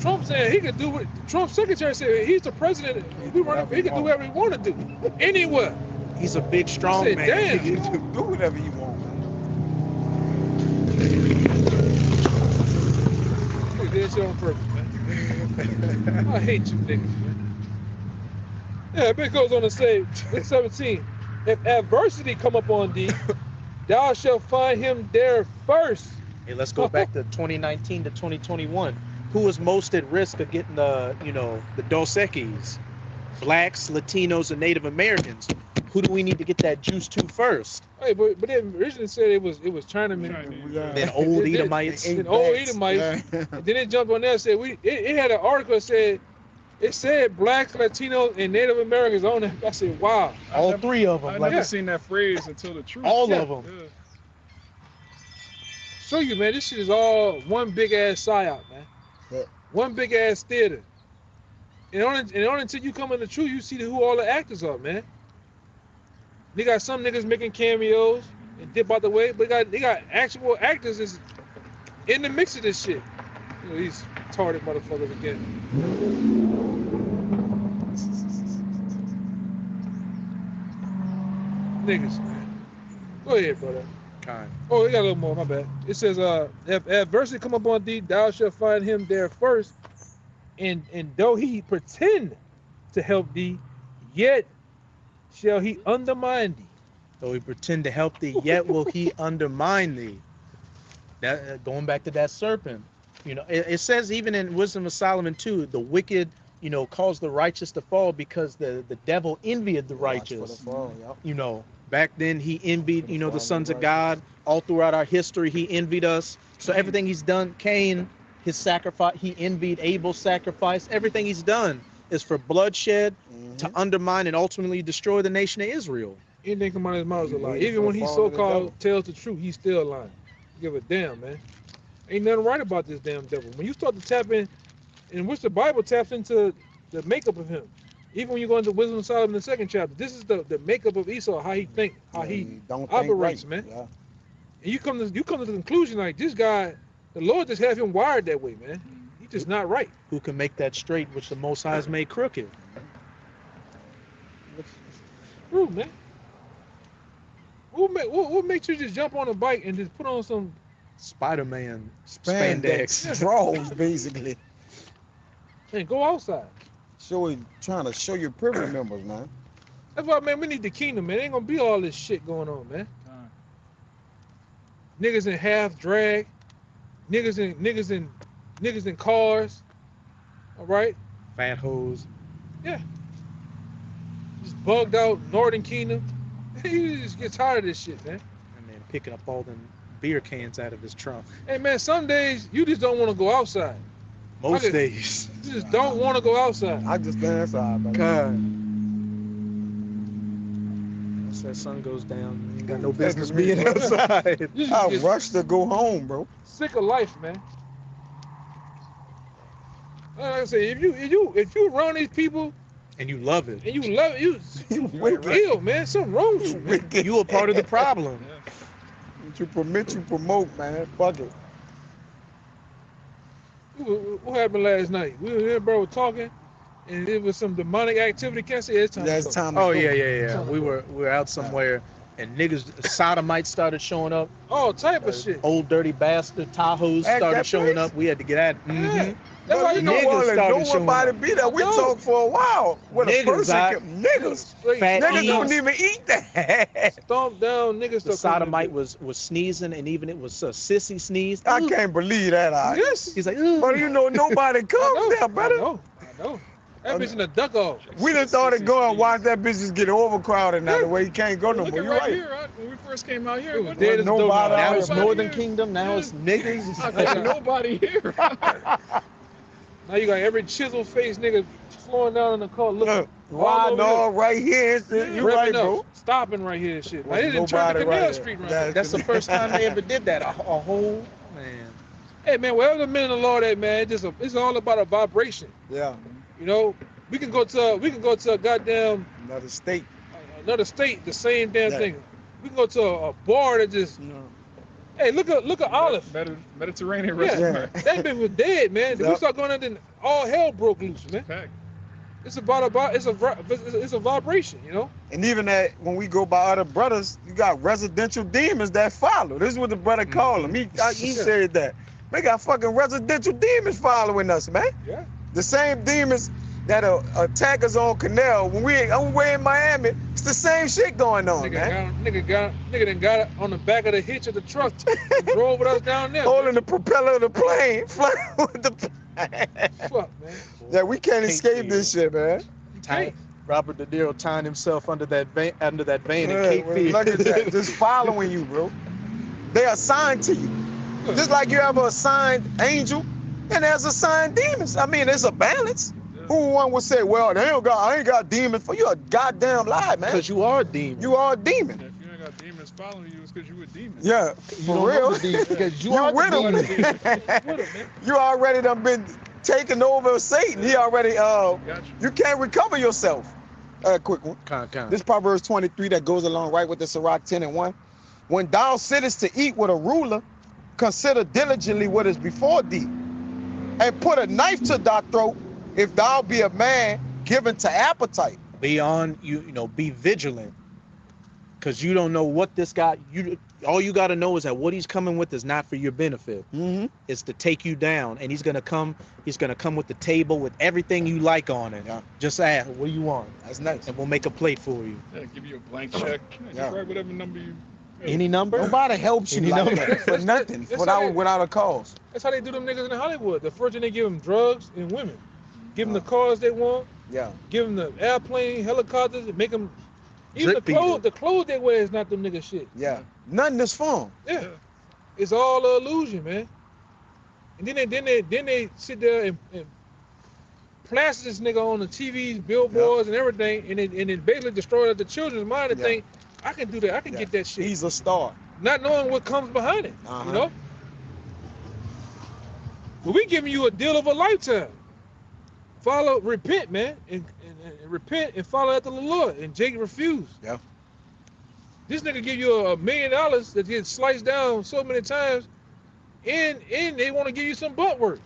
Trump saying he could do what Trump's secretary said. He's the president. He can do whatever he want to do anywhere. He's a big, strong said, man. damn. You can do whatever you want, man. They did shit on purpose, man. I hate you niggas, man. Yeah, but it goes on to say, verse 17, if adversity come upon thee, thou shalt find him there first. Hey, let's go back to 2019 to 2021. Who was most at risk of getting the Dos Equis? Blacks, Latinos, and Native Americans. Who do we need to get that juice to first? Hey, but they originally said it was Chinamen. Then old Edomites. And old Edomites. Yeah. And then it jumped on there and said it had an article that said it said blacks, Latinos, and Native Americans on it. I said, wow. All three of them. I Like never seen that phrase until the truth. all Yeah. of them. Yeah. Show you, man, this shit is all one big ass psyop, man. Yeah. One big ass theater. And only until you come in the truth, you see who all the actors are, man. They got some niggas making cameos and dip out the way, but they got actual actors is in the mix of this shit. You know, these retarded motherfuckers again. Niggas, man. Go ahead, brother. Kind. Oh, we got a little more, my bad. It says, if adversity come upon thee, thou shalt find him there first. And though he pretend to help thee, yet shall he undermine thee. Though he pretend to help thee, yet will he undermine thee. That going back to that serpent. You know, it says even in Wisdom of Solomon 2, the wicked, you know, cause the righteous to fall because the devil envied the righteous. You know, back then he envied, you know, the sons of God. All throughout our history, he envied us. So everything he's done, Cain, his sacrifice, he envied Abel's sacrifice. Everything he's done is for bloodshed, to undermine and ultimately destroy the nation of Israel. Anything come out of his mouth is a lie. He Even when he fall to the devil. so-called tells the truth, he's still lying. Give a damn, man. Ain't nothing right about this damn devil. When you start to tap in, in which the Bible taps into the makeup of him. Even when you go into Wisdom of Solomon, the 2nd chapter, this is the makeup of Esau, how he think, how he don't operates, think right. man. Yeah. And you come to the conclusion like this guy, the Lord just have him wired that way, man. He's just not right. Who can make that straight, which the Most High has made crooked? Rude, man. What makes you just jump on a bike and just put on some? Spider-Man Spandex draws, basically. And go outside. Trying to show your privilege members, man. That's why, man, we need the kingdom, man. Ain't gonna be all this shit going on, man. Niggas in half drag, niggas in cars. All right, fat hoes. just bugged out Northern Kingdom. You just get tired of this shit, man. And then picking up all them beer cans out of his trunk. Hey, man, some days you just don't want to go outside. Most days. You just don't want to go outside. I just stay inside, man. God. Once that sun goes down, you ain't got no business being outside. You just I get rush to go home, bro. sick of life, man. Like I say, if you around these people And you love it. and you love it, you ill, man. Something wrong with you, man. You a part of the problem. What you permit, you promote, man. Fuck it. What happened last night? We were here, bro, talking, and there was some demonic activity. Can't say it's time. Yeah, to it's go. time to Oh go. yeah. We were out somewhere and niggas sodomites started showing up. All type of shit. Old dirty bastard Tahoes At started that showing place? up. We had to get at it. Yeah. That's But how you you know know niggas what? started No showing nobody up. be there. We No. talked for a while. With a Niggas, person, I- niggas. Straight Fat Niggas East. don't even eat that. Stomp down niggas. The start coming sodomite in. was sneezing, and even it was a sissy sneeze. I Ooh. can't believe that. Yes. He's like, ooh. But you know, nobody I comes know. there, brother. I know. That bitch in the duck off. We done started going watch that bitch get overcrowded now. The way you can't go no Look more. at You right right. here, when we first came out here, It was wasn't dead there as a Nobody dope. Now out it's here. Northern here. Kingdom. Now it's niggas. nobody here. Now you got every chisel faced nigga slowing down in the car looking. Look, all why over dog right here? You revving right, up, bro. stopping right here and shit. Like, Wasn't they didn't turn the nobody Canal right Street there. right. That's the first time they ever did that. A whole man. Hey man, wherever the men of the Lord at, man, it's all about a vibration. Yeah, You know, we can go to a goddamn another state. another state, the same damn Yeah. thing. We can go to a bar that just, hey, look at Olive. Mediterranean Yeah. restaurant. That bitch was dead, man. We Yep. start going out, then all hell broke loose, man. Packed. It's it's a vibration, you know. And even that when we go by other brothers, you got residential demons that follow. This is what the brother called him. He Yeah. said that. We got fucking residential demons following us, man. Yeah. The same demons that attack us on Canal when we're in Miami. It's the same shit going on, man. Nigga done got it on the back of the hitch of the truck and drove with us down there. Holding the propeller of the plane, flying with the plane. Fuck, man. Yeah, we can't Can't escape see this it. shit, man. Hey, Robert De Niro tying himself under that vein and Yeah, Cape well, Fear. look at that. Just following you, bro. They assigned to you. Just like you have an assigned angel and there's assigned demons. I mean, there's a balance. Who one would say, well, I ain't got demons for you? A goddamn lie, man. Because you are a demon. You are a demon. If you ain't got demons following you, it's because you a demon. Yeah, You for don't know real. the demon because you You are with the them. demon. with him, man. You already done been taking over Satan. He already Got you. you can't recover yourself. Quick one. This Proverbs 23 that goes along right with the Sirach 10 and 1. When thou sittest to eat with a ruler, consider diligently what is before thee, and put a knife to thy throat if thou be a man given to appetite. Be on be vigilant, because you don't know what this guy. All you got to know is that what he's coming with is not for your benefit. Mm-hmm. It's to take you down, and he's gonna come with the table with everything you like on it. Yeah. Just ask, what do you want, That's nice. and we'll make a plate for you. Yeah, give you a blank check. Yeah. Just write whatever number you. Any number? Nobody helps you Any like number? that for nothing, That's how they- without a cause. That's how they do them niggas in Hollywood. The first thing they give them drugs and women. Give them the cars they want. Yeah. Give them the airplane, helicopters, and make them. Even Drip the clothes they wear is not them nigga shit. Yeah. Nothing is fun. Yeah, it's all an illusion, man. And then they sit there and plaster this nigga on the TVs, billboards, and everything, and it basically destroy the children's mind and Yeah. think, I can do that, I can Yeah. get that shit, He's a star. not knowing what comes behind it. Uh-huh. You know. But we giving you a deal of a lifetime. Repent, man, and repent and follow after the Lord. And Jake refused. Yeah. This nigga give you $1 million that gets sliced down so many times, and they want to give you some butt work.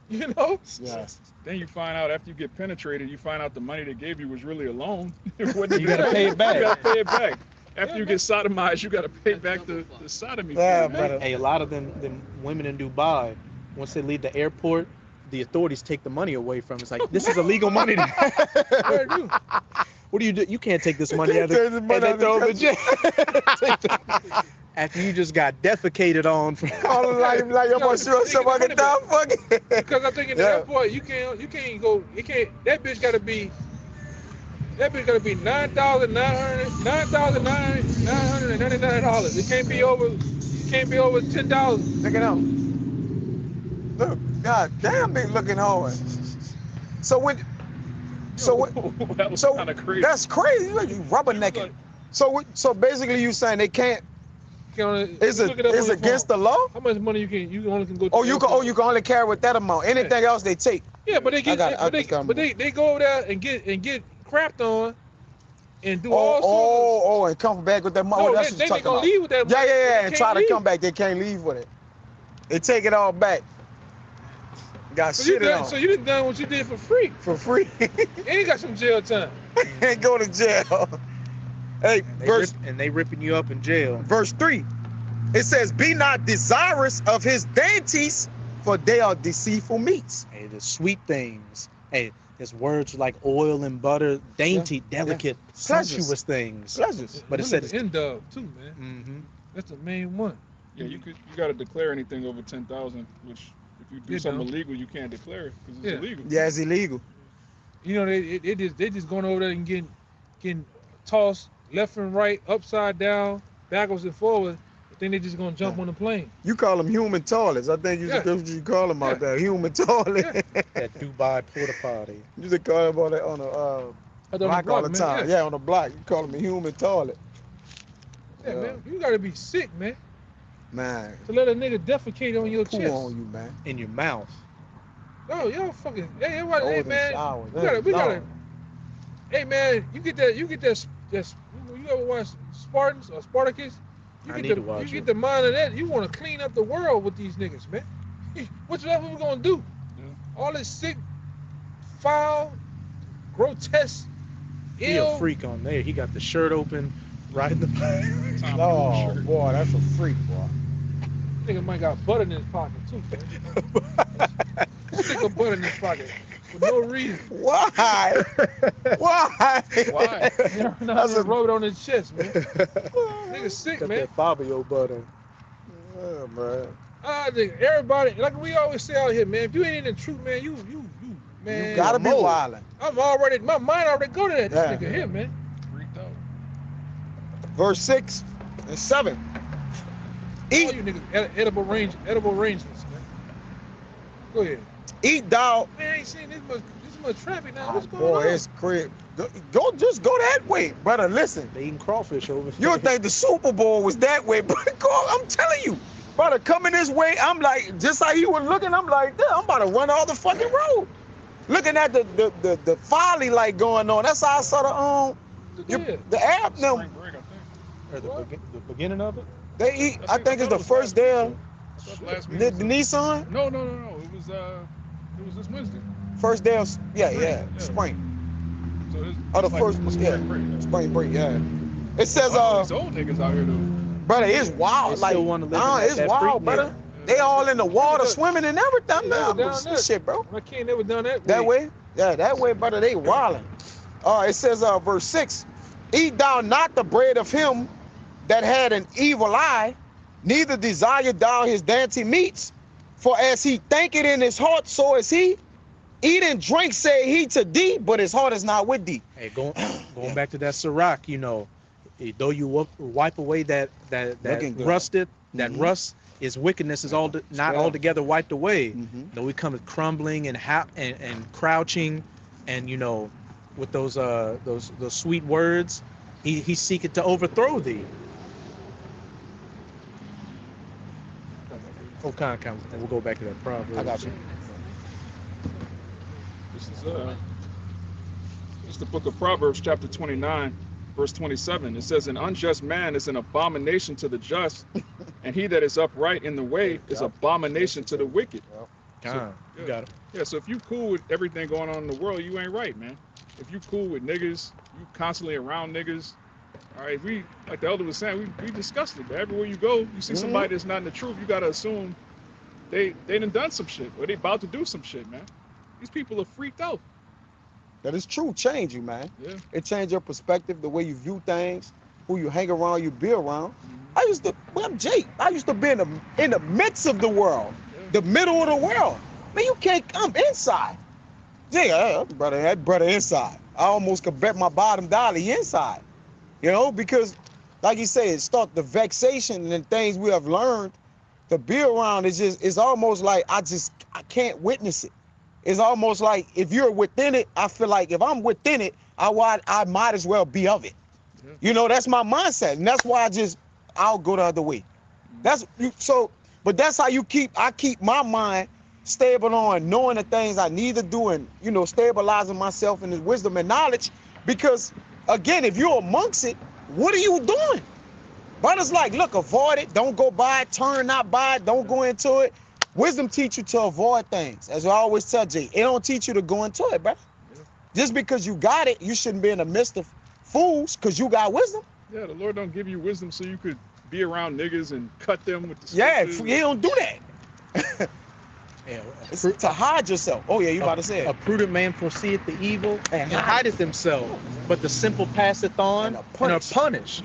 You know? Yeah. Then you find out after you get penetrated, you find out the money they gave you was really a loan. You gotta pay it back. You gotta pay it back. After Yeah, you man. get sodomized, you gotta pay back the sodomy. Yeah, fee, man. man. Hey, a lot of them women in Dubai, once they leave the airport, the authorities take the money away from them. It's like, this is illegal money. Where do? What do you do? You can't take this money Can't out take this money and they out throw the them in jail. After you just got defecated on from All the life, like your boy sure somebody down, fuck it. Because I think in the Yeah. airport you can't go. You can't. That bitch gotta be $9,999. It can't be over. Can't be over 10,000. Check it out. Look, god damn, they looking hard. So when, That was so kind of crazy. that's crazy. Like you rubbernecking. So basically, you saying they can't? Is it against the law? How much money you only can go? To Oh, the you can. airport? Oh, you can only carry with that amount. Anything else they take. Yeah, but they get. I got it. But they go over there and get crapped on, and do Oh, all sorts and come back with that of. money. No, Oh, that's what they you're talking gonna about. leave with that. Yeah, money, but they and can't try to leave. come back. They can't leave with it. They take it all back. Got So you shit done, on so you done what you did for free, for free. and you got some jail time. And go to jail. Hey, they ripping you up in jail. verse 3. It says, be not desirous of his dainties, for they are deceitful meats. Hey, the sweet things. Hey, there's words like oil and butter, dainty, delicate, Pleasures. sumptuous things. Pleasures. But it Them said is it's end of too, man. mm-hmm. That's the main one. Yeah, you got to declare anything over 10,000, which if you do You something don't. illegal, you can't declare it because it's Yeah. illegal. Yeah, it's illegal. You know, they just going over there and getting tossed left and right, upside down, backwards and forward. I think they just gonna jump on the plane. You call them human toilets. I think Yeah. that's what you call them out there. Human toilet. that Dubai porta potty. You just call them on the Out on the block all the man. time. Yeah, on the block. You call them a human toilet. Yeah, man. You gotta be sick, man, Man, to let a nigga defecate on your poo chest. on you, man. In your mouth. Yo, fucking. Hey, everybody, hey, Golden man. shower. We gotta. Hey, man, you get that. You ever watch Spartans or Spartacus? I need to watch You it. get the mind of that. You want to clean up the world with these niggas, man. What we gonna do? Yeah. All this sick, foul, grotesque, He ill. a freak on there. He got the shirt open, riding the Tom Cruise Oh, shirt. boy, that's a freak, boy. Nigga might got butter in his pocket too, man. Stick of butter in his pocket for no reason. Why? Why? Why? You know, That's just a- rub it on his chest, man. Nigga sick, Got man. that Fabio butter. Yeah, man. I think everybody, like we always say out here, man. If you ain't in the truth, man, you, man. You gotta be mold. wildin'. My mind already go to that. This Yeah. nigga here, man. Freaked out. Verse 6 and 7. All Eat, you niggas, edible arrangements, man. Go ahead. eat thou. Man, I ain't seen this much traffic now. What's going Boy, on? it's crazy. Just go that way, brother. Listen, They eating crawfish over you would think the Super Bowl was that way, but I'm telling you, Brother, coming this way, I'm like, just how you were looking, I'm like, damn, I'm about to run all the fucking road. Looking at the folly like going on. That's how I saw the app now. Spring break, I think. Or the beginning of it. They eat, I think it's the first day of Last week. the Nissan. No. It was this Wednesday. First day of, yeah, Yeah. spring. So it's, Oh, the it's first, spring yeah, break. spring break, yeah. It says, These old niggas out here though. brother, it's wild. They like, still wanna live in nah, that- it's that wild, freak brother. They all in the water swimming and everything. Yeah, Nah, down this there. shit, bro. My kid never done that. That way? Yeah, that way, brother, they wildin'. It says, verse 6, eat thou not the bread of him that had an evil eye, neither desire thou his dainty meats. For as he thinketh in his heart, so is he. Eat and drink, say he to thee, but his heart is not with thee. Hey, going back to that Sirach, you know, though you wipe away that Looking good. rusted, that Mhm. rust, is wickedness is not Yeah. altogether wiped away. Mhm. Though we come crumbling and and crouching, and you know, with those sweet words, he seeketh to overthrow thee. Oh, kind, and we'll go back to that proverb. I got you. This is the book of Proverbs, chapter 29, verse 27. It says, an unjust man is an abomination to the just, and he that is upright in the way is abomination to the wicked. Kind, you got it. Yeah, so if you cool with everything going on in the world, you ain't right, man. If you cool with niggas, you constantly around niggas. All right, we, like the elder was saying, we discussed it. But everywhere you go, you see somebody that's not in the truth, you gotta assume they done some shit, or they about to do some shit, man. These people are freaked out. That is true. Change you, man. Yeah. It changed your perspective, the way you view things, who you hang around, you be around. I'm Jake. I used to be in the midst of the world, the middle of the world. Man, you can't come inside. Yeah, brother inside. I almost could bet my bottom dollar he inside. You know, because like you say, it start the vexation and things we have learned to be around. It's almost like I can't witness it. It's almost like if you're within it, I feel like if I'm within it, I might as well be of it. Yeah. You know, that's my mindset, and that's why I'll go the other way. But that's how I keep my mind stable on knowing the things I need to do, and you know, stabilizing myself in His wisdom and knowledge. Because again, if you're amongst it, what are you doing? Brothers like, look, avoid it. Don't go by it. Turn not by it. Don't go into it. Wisdom teach you to avoid things. As I always tell Jay, it don't teach you to go into it, bro. Yeah. Just because you got it, you shouldn't be in the midst of fools because you got wisdom. Yeah, the Lord don't give you wisdom so you could be around niggas and cut them with the Yeah, scriptures. he don't do that. Yeah, It's to hide yourself. Oh yeah, you about to say a it. prudent man foreseeth the evil and And hideth himself, but the simple passeth on And are and are punished. punished.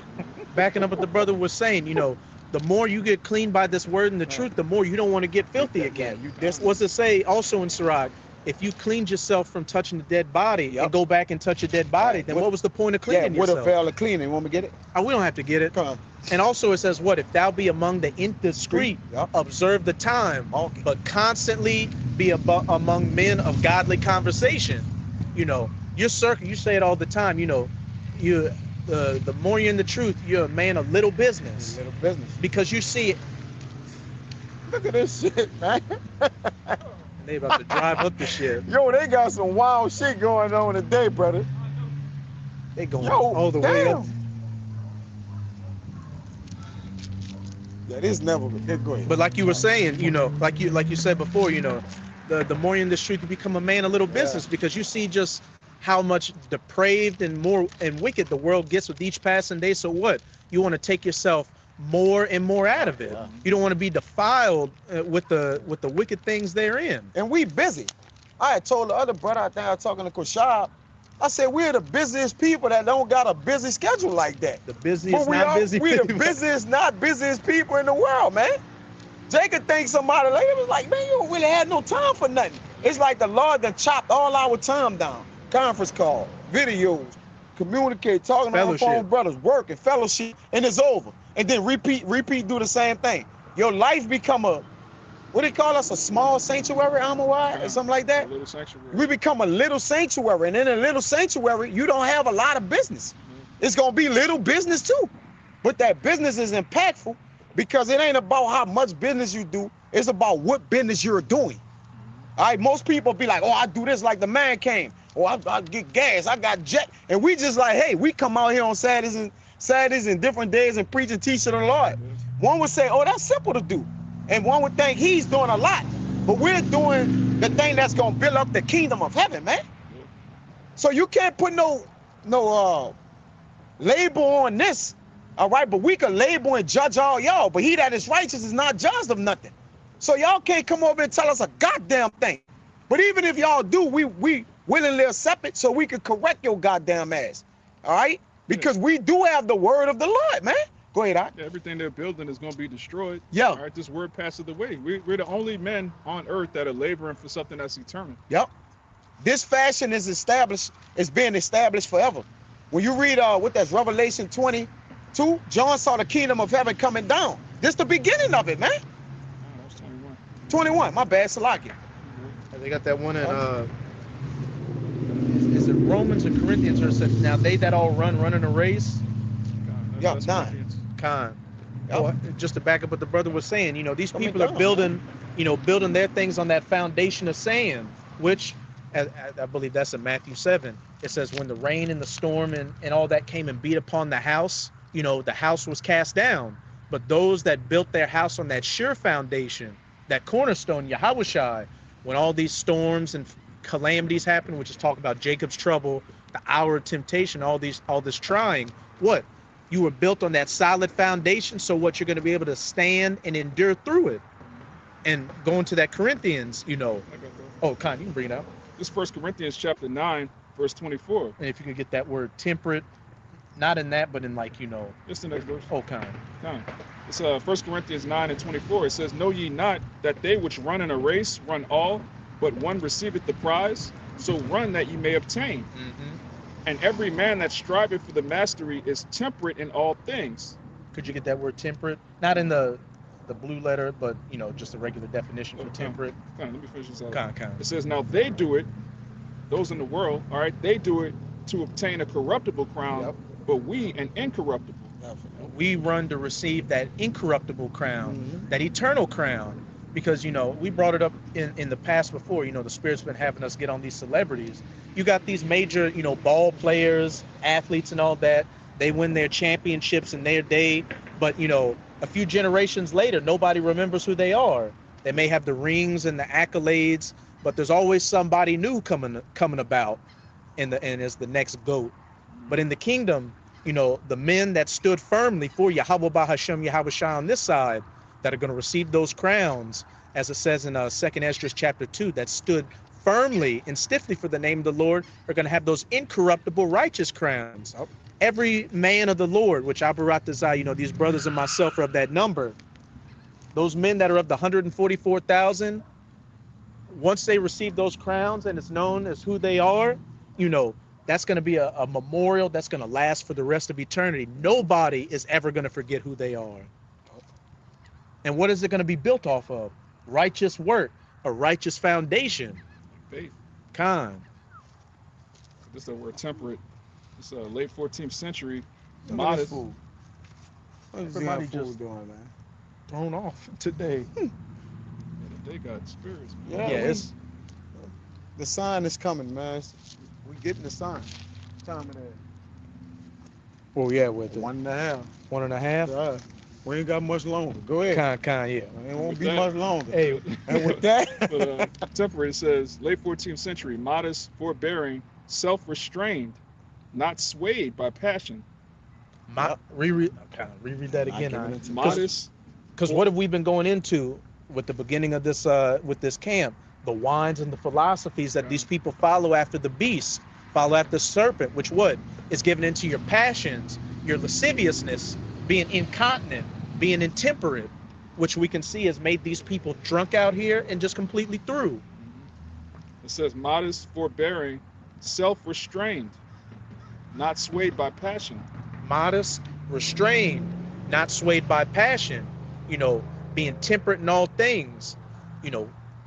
Backing up what the brother was saying, you know, the more you get clean by this word and the Yeah. truth, the more you don't want to get filthy again. What's it say also in Sirach? If you cleaned yourself from touching the dead body Yep. and go back and touch a dead body, then what was the point of Yeah, cleaning with a yourself? veil of cleaning. Want me to get it? We don't have to get it. Come on. And also it says what? If thou be among the indiscreet, Yep. observe the time, Okay. but constantly be among men of godly conversation. You know, your circle, you say it all the time, you know, the more you're in the truth, you're a man of little business. Little business. Because you see it, Look at this shit, man. and they about to drive up the shit. Yo, they got some wild shit going on today, brother. They going Yo, all the way up. damn. Yeah, this never good. Go ahead. But like you were saying, you know, like you said before, you know, the more you're in the street, you become a man of little business because you see just how much depraved and wicked the world gets with each passing day. So what? You want to take yourself more and more out of it. Yeah. You don't want to be defiled with the wicked things therein. And we busy. I had told the other brother out there talking to Koshab, I said we're the busiest people that don't got a busy schedule like that. The busiest, But not busy we the people. busiest, not busiest people in the world, man. Jacob thinks somebody later was like, man, you don't really have no time for nothing. It's like the Lord done chopped all our time down. Conference call, videos, communicate, talking on the Fellowship. phone, brothers, work and fellowship, and it's over. And then repeat, do the same thing. Your life become a, what do they call us, a small sanctuary, Amawai, or something like A that? little sanctuary. We become a little sanctuary, and in a little sanctuary, you don't have a lot of business. It's gonna be little business too, but that business is impactful, Because it ain't about how much business you do. It's about what business you're doing. All right, most people be like, oh, I do this like the man came. Or I get gas, I got jet. And we just like, hey, we come out here on Saturdays and different days and preach and teach to the Lord. One would say, oh, that's simple to do. And one would think he's doing a lot. But we're doing the thing that's going to build up the kingdom of heaven, man. So you can't put no label on this, all right? But we can label and judge all y'all. But he that is righteous is not judged of nothing. So y'all can't come over and tell us a goddamn thing. But even if y'all do, we willingly accept it so we can correct your goddamn ass, all right? Because we do have the word of the Lord, man. Go ahead, Yeah, everything they're building is going to be destroyed. Yeah. All right, this word passes away. We're the only men on earth that are laboring for something that's eternal. Yep. This fashion is established, it's being established forever. When you read what that's Revelation 22, John saw the kingdom of heaven coming down. This the beginning of it, man. Oh, that's 21. 21, my bad, Salaki. They got that one in is it Romans or Corinthians where it says, now they that all run in a race. Yeah, That's nine. Corinthians. Con. Yep. Oh, just to back up what the brother was saying, these Coming people are down, building, building their things on that foundation of sand, which I believe that's in Matthew 7. It says when the rain and the storm and all that came and beat upon the house, the house was cast down. But those that built their house on that sure foundation, that cornerstone, Yahushai, when all these storms and calamities happen, which is talk about Jacob's trouble, the hour of temptation, all this trying, what? You were built on that solid foundation, so what, you're going to be able to stand and endure through it. And going to that Corinthians, I got that. oh, Con, you can bring it up. This 1 Corinthians chapter 9, verse 24. And if you could get that word temperate, not in that, but in It's the next verse. oh, Con. It's 1 Corinthians 9 and 24. It says, know ye not that they which run in a race run all, but one receiveth the prize? So run that ye may obtain. Mm-hmm. And every man that striveth for the mastery is temperate in all things. Could you get that word temperate? Not in the blue letter, but, just a regular definition for Okay. temperate. Let me finish this out. Con. It says, now they do it, those in the world, all right, they do it to obtain a corruptible crown, Yep. but we an incorruptible. We run to receive that incorruptible crown, Mhm. that eternal crown. Because, we brought it up in the past before, the Spirit's been having us get on these celebrities. You got these major, ball players, athletes and all that. They win their championships in their day. But, a few generations later, nobody remembers who they are. They may have the rings and the accolades, but there's always somebody new coming about and is the next GOAT. But in the kingdom, the men that stood firmly for Yahweh Bahashem Yahushua on this side, that are going to receive those crowns, as it says in 2nd Esdras chapter 2, that stood firmly and stiffly for the name of the Lord, are going to have those incorruptible righteous crowns. Yep. Every man of the Lord, which Abarat, these brothers and myself are of that number. Those men that are of the 144,000, once they receive those crowns and it's known as who they are, that's going to be a memorial that's going to last for the rest of eternity. Nobody is ever going to forget who they are. And what is it going to be built off of? Righteous work, a righteous foundation. Faith. Con. This is the word temperate. It's late 14th century. Look at Modest. this fool. What is Everybody that fool just- doing, man? Thrown off today. Yeah, they got spirits. Yeah, we- it's the sign is coming, man. We getting the sign. Time of that. well, yeah, with it. 1.5. 1.5. Yeah. We ain't got much longer. Go ahead. Con, yeah. It won't With be that- much longer. Hey, And with that, But temperate, it says late 14th century, modest, forbearing, self-restrained, not swayed by passion. reread that Not again. giving it to- Modest, Because what have we been going into with the beginning of this with this camp? The wines and the philosophies that these people follow after the beast, follow after the serpent, which what is given into your passions, your lasciviousness, being incontinent, being intemperate, which we can see has made these people drunk out here and just completely through. it says modest, forbearing, self-restrained, not swayed by passion. Modest, restrained, not swayed by passion, being temperate in all things,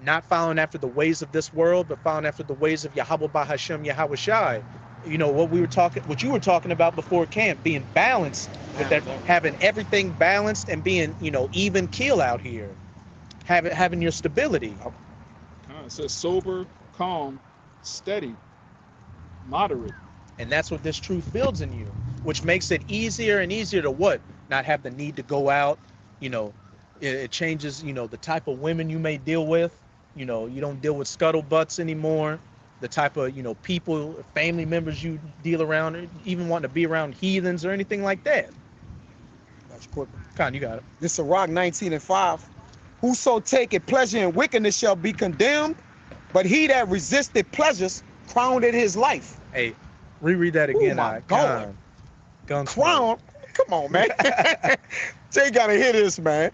not following after the ways of this world, but following after the ways of Yahweh Bahashem Yahushai. you know, what you were talking about before camp, being balanced with that, having everything balanced and being, you know, even keel out here, having your stability. It says sober, calm, steady, moderate. And that's what this truth builds in you, which makes it easier and easier to what? Not have the need to go out. You know, it changes, you know, the type of women you may deal with. You know, you don't deal with scuttlebutts anymore. The type of, you know, people, family members you deal around, or even wanting to be around heathens or anything like that. That's quick. Con, you got it. This is Sirach 19:5. Whoso taketh pleasure in wickedness shall be condemned, but he that resisteth pleasures crowned in his life. Hey, reread that again. my God. Gun Crown? Come on, man. Jay gotta hear this, man.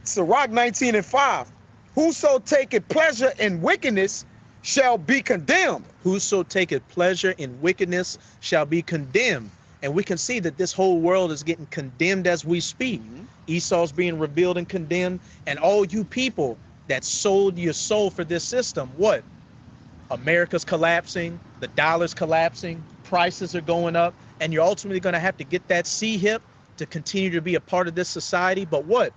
Sirach 19:5. Whoso taketh pleasure in wickedness shall be condemned. Whoso taketh pleasure in wickedness shall be condemned. And we can see that this whole world is getting condemned as we speak. Esau's being revealed and condemned. And all you people that sold your soul for this system, what? America's collapsing, the dollar's collapsing, prices are going up, and you're ultimately going to have to get that C-hip to continue to be a part of this society. But what?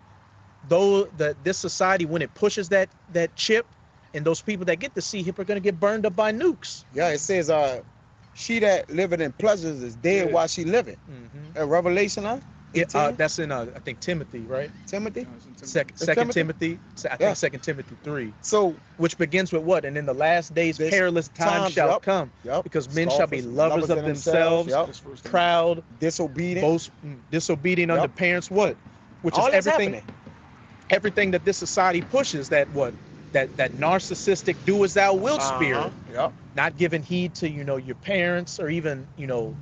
Though this society, when it pushes that chip, and those people that get the C-hip are going to get burned up by nukes. Yeah, it says, she that liveth in pleasures is dead while she liveth. Revelation, huh? Yeah, that's in I think Timothy, right? Timothy? Second Timothy? I think 2 Timothy 3. So, which begins with what? And in the last days perilous times shall come, because men shall be lovers of themselves, proud, disobedient, disobedient unto parents. What? Which all is everything that this society pushes. That what? That narcissistic do as thou wilt spirit. Not giving heed to, you know, your parents or even, you know,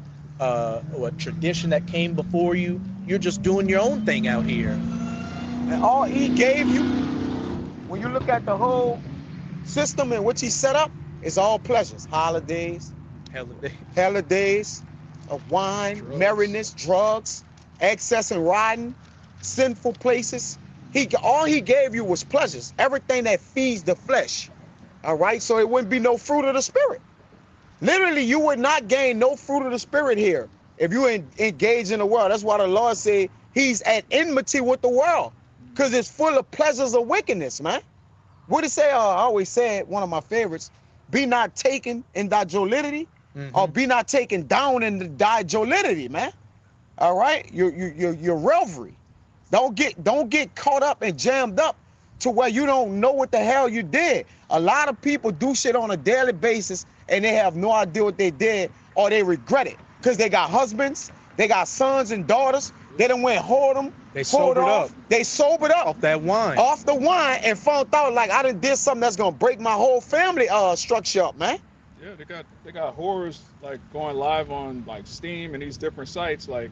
what tradition that came before you. You're just doing your own thing out here. And all he gave you, when you look at the whole system in which he set up, is all pleasures, holidays, of wine, drugs, merriness, drugs, excess and riding, sinful places. All he gave you was pleasures, everything that feeds the flesh. All right, so it wouldn't be no fruit of the spirit. Literally, you would not gain no fruit of the spirit here if you engage in the world. That's why the Lord said he's at enmity with the world, because it's full of pleasures of wickedness, man. What did it say? I always said, one of my favorites, be not taken in thy jollity, or be not taken down in thy jollity, man. All right, your revelry. Don't get caught up and jammed up to where you don't know what the hell you did. A lot of people do shit on a daily basis and they have no idea what they did, or they regret it because they got husbands, they got sons and daughters. They done went whoredom. They sobered up. They sobered up off that wine. Off the wine, and found out like I done did something that's gonna break my whole family structure up, man. Yeah, they got horrors like going live on like Steam and these different sites. Like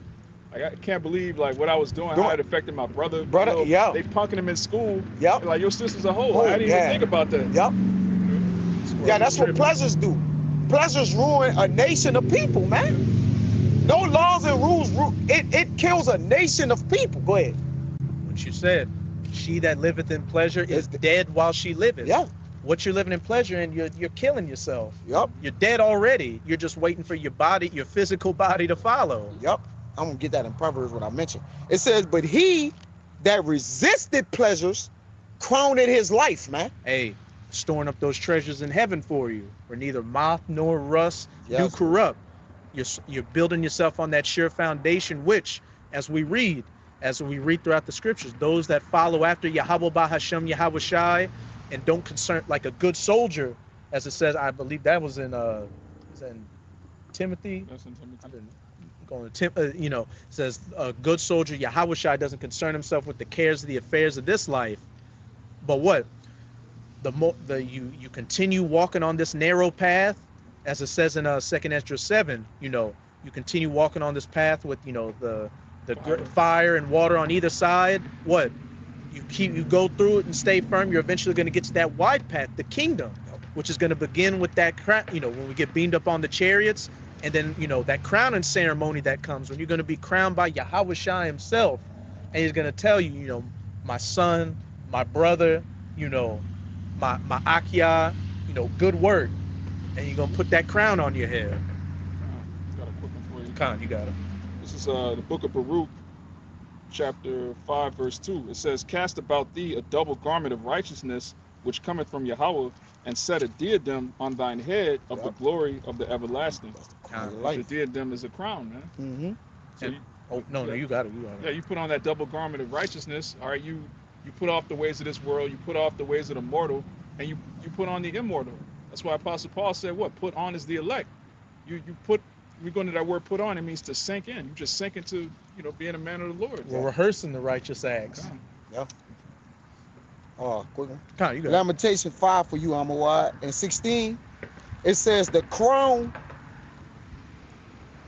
I can't believe like what I was doing, how it affected my brother. You know, yeah. They punking him in school. Yep. Like your sister's a hoe. I didn't even think about that. Yep. Yeah, that's what pleasures do. Pleasures ruin a nation of people, man. No laws and rules. It kills a nation of people. Go ahead. What you said. She that liveth in pleasure is dead while she liveth. Yeah. What you're living in pleasure and you're killing yourself. Yep. You're dead already. You're just waiting for your body, your physical body to follow. Yep. I'm gonna get that in Proverbs what I mentioned. It says, but he that resisted pleasures crowned his life, man. Hey, storing up those treasures in heaven for you, where neither moth nor rust do corrupt. You're building yourself on that sure foundation, which, as we read throughout the scriptures, those that follow after Yahweh Bahashem Yahweh Shai and don't concern like a good soldier, as it says, I believe that was in Timothy. That's in Timothy. I've been going to you know, says a good soldier Yahweh Shai doesn't concern himself with the cares of the affairs of this life. But what? You continue walking on this narrow path, as it says in 2 Esdras 7, you know, you continue walking on this path with, you know, the fire and water on either side. What? You go through it and stay firm, you're eventually going to get to that wide path, the kingdom, which is going to begin with that crown, you know, when we get beamed up on the chariots, and then, you know, that crowning ceremony that comes when you're going to be crowned by Yahweh Shai himself, and he's going to tell you, you know, my son, my brother, you know, my Akia, you know, good work, and you're going to put that crown on your head. Khan, you got it. This is the book of Baruch, chapter 5, verse 2. It says, "Cast about thee a double garment of righteousness, which cometh from Yahweh, and set a diadem on thine head of the glory of the everlasting." Khan. The diadem is a crown, man. Mm-hmm. So And- you, Oh no, no, you got it. You got yeah, it. you put on that double garment of righteousness. All right, you put off the ways of this world, you put off the ways of the mortal, and you put on the immortal. That's why Apostle Paul said, "What put on is the elect." You put. We go into that word "put on." It means to sink in. You just sink into being a man of the Lord. We're rehearsing the righteous acts. Come. Quick one. Khan, you got it. Lamentation 5 for you, Amawad. And 16, it says the crown.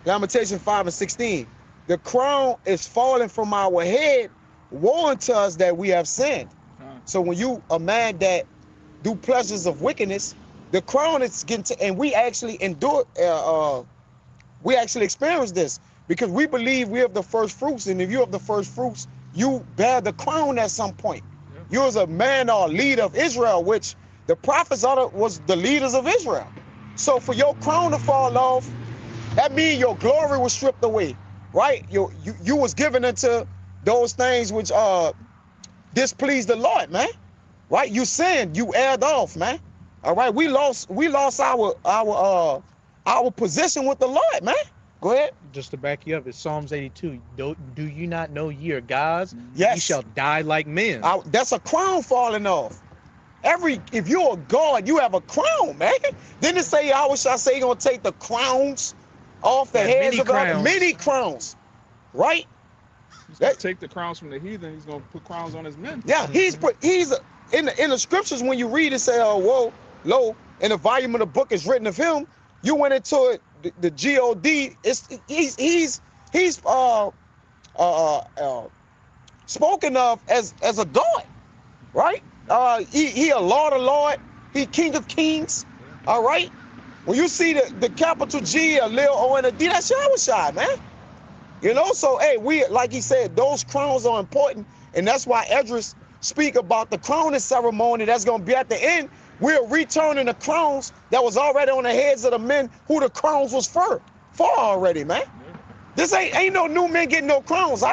Lamentation 5 and 16. The crown is falling from our head, woe unto us that we have sinned. Come. So when you a man that do pleasures of wickedness, the crown is getting to, and we actually endure. We actually experience this because we believe we have the first fruits, and if you have the first fruits, you bear the crown at some point. Yeah. You as a man or leader of Israel, which the prophets was the leaders of Israel. So for your crown to fall off, that means your glory was stripped away, right? You was given into those things which displeased the Lord, man. Right? You sinned, you aired off, man. All right, we lost our position with the Lord, man. Go ahead. Just to back you up, it's Psalms 82. Do you not know ye are gods? Yes. Ye shall die like men. That's a crown falling off. If you're a god, you have a crown, man. Didn't it say, I wish I say you're gonna take the crowns off the Yeah, heads many of other crowns. many crowns, right? He's gonna take the crowns from the heathen. He's gonna put crowns on his men. Yeah, in the scriptures when you read it, say, whoa, lo, in the volume of the book is written of him. You went into it, the God. He's spoken of as a god, right? He a Lord of Lord. He King of Kings. All right. When you see the capital G, a little O and a D, that's Yahushua, man. So hey, we like he said, those crowns are important, and that's why Esdras speak about the crowning ceremony that's gonna be at the end. We're returning the crowns that was already on the heads of the men who the crowns was for already, man. This ain't no new men getting no crowns.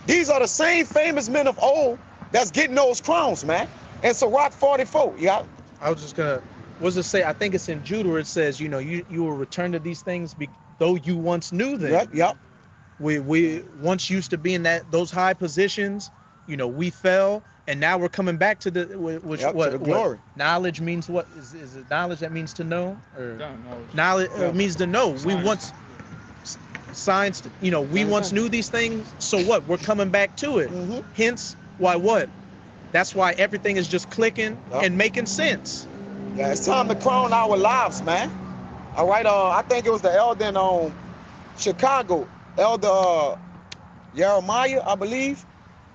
These are the same famous men of old that's getting those crowns, man. And so Rock 44, yeah. I was just gonna, what does it say? I think it's in Judah where it says, you will return to these things though you once knew them. Yep. We once used to be in those high positions. We fell, and now we're coming back to the glory. Knowledge means what? Is it knowledge that means to know, or Yeah, knowledge means to know? We Science. once science. We once knew these things. So what? We're coming back to it. Mhm. Hence, why what? That's why everything is just clicking Yep. and making sense. Yeah, it's time to crown our lives, man. All right, I think it was the elder in Chicago, Elder Jeremiah, I believe.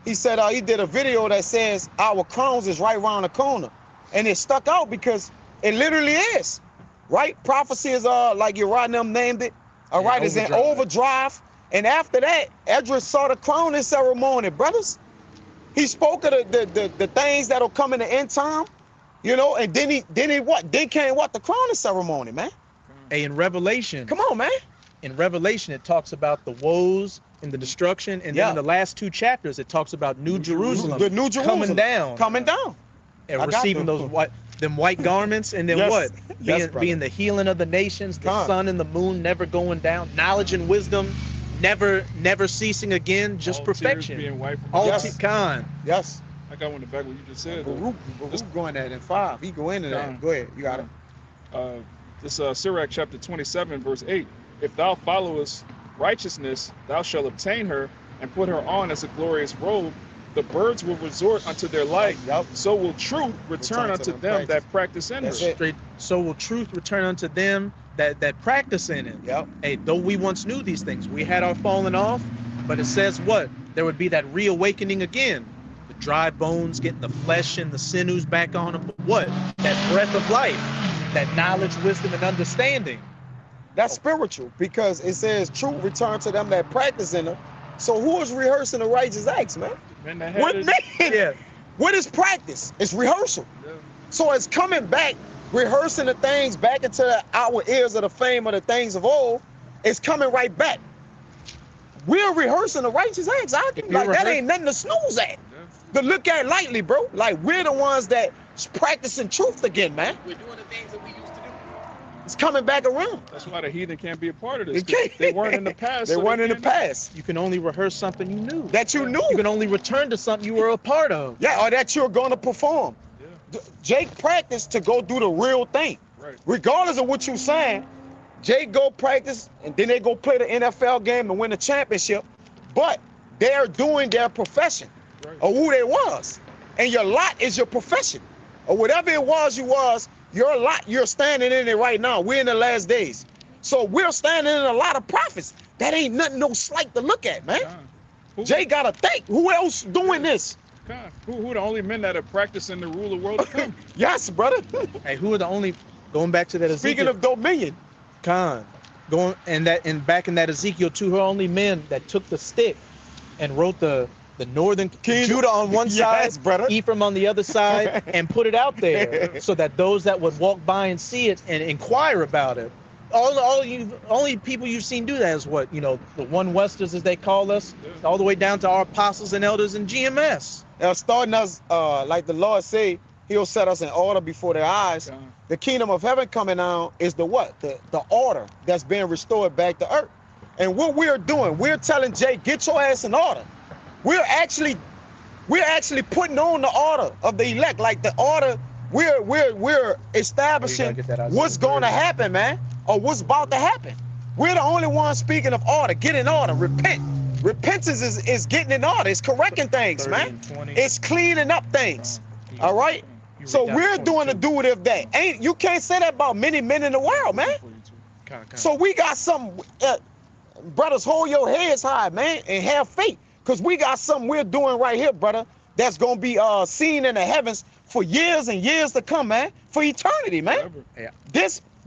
He said he did a video that says our crowns is right around the corner, and it stuck out because it literally is, right? Prophecy is like Uriah them named it. All Yeah, right, it's in overdrive, and after that, Esdras saw the crowning ceremony, brothers. He spoke of the things that'll come in the end time, and then came the crowning ceremony, man. Hey, in Revelation, Come on, man. it talks about the woes and the destruction, and then Yeah. in the last two chapters it talks about New Jerusalem, The New Jerusalem coming down and I got receiving them. those white garments, and then Yes. what? Yes, brother. Being the healing of the nations, the Come. sun and the moon never going down, knowledge and wisdom never ceasing again, just All tears perfection. being wiped from All the Yes. eyes. Khan. Yes. I got one to back what you just said. though. Baruch going at it in 5. He go into that. Come. Go ahead. You got it. This Sirach chapter 27, verse 8. If thou followest righteousness, thou shalt obtain her, and put her on as a glorious robe. The birds will resort unto their light, Yep. so will truth return unto them that practice in her. That's it. Straight. So will truth return unto them that practice in it. Yep. Hey, though we once knew these things, we had our falling off, but it says what? There would be that reawakening again. The dry bones getting the flesh and the sinews back on them. But what? That breath of life, that knowledge, wisdom, and understanding. That's spiritual because it says truth return to them that practice in her. So who is rehearsing the righteous acts, man? Men that had What it- man? Yeah. What is practice? It's rehearsal. Yeah. So it's coming back, rehearsing the things back into our ears of the fame of the things of old, It's coming right back. We're rehearsing the righteous acts. Like that ain't nothing to snooze at. To look at lightly, bro. Like we're the ones that's practicing truth again, man. We're doing the things that we used to do. It's coming back around. That's why the heathen can't be a part of this. They can't. They weren't in the past. They so weren't in the can't- past. You can only rehearse something you knew. That you knew. You can only return to something you were a part of. Yeah, or that you're going to perform. Yeah. Jake practiced to go do the real thing. Right. Regardless of what you're saying, Jake go practice and then they go play the NFL game and win the championship. But they're doing their profession Right. or who they was. And your lot is your profession. Or whatever it was you was, your lot, you're standing in it right now. We're in the last days. So we're standing in a lot of prophets. That ain't nothing no slight to look at, man. Con. Who, Jay gotta think. Who else doing this? Con. Who the only men that are practicing the rule of world to come? Yes, brother. Hey, who are the only, going back to that Speaking Ezekiel, of dominion. Khan, back in that Ezekiel 2, who are only men that took the stick and wrote the northern King- Judah on one side, Yes, brother. Ephraim on the other side, and put it out there so that those that would walk by and see it and inquire about it. Only people you've seen do that is what, the one Westers as they call us, Yeah. all the way down to our apostles and elders in GMS. Starting us, like the Lord say, he'll set us in order before their eyes. Con. The kingdom of heaven coming down is the what? The order that's being restored back to earth. And what we're doing, we're telling Jay, get your ass in order. We're actually putting on the order of the elect, like the order. We're establishing get that Isaiah what's going to 30. happen, man, or what's about to happen. We're the only ones speaking of order. Get in order. Repent. Repentance is getting in order. It's correcting things, 30 man. and 20. It's cleaning up things. Con. All right. You So read down we're to doing the 22. do it if that. You can't say that about many men in the world, man. Con. So we got some brothers, hold your heads high, man, and have faith. Because we got something we're doing right here, brother, that's gonna be seen in the heavens for years and years to come, man. For eternity, man.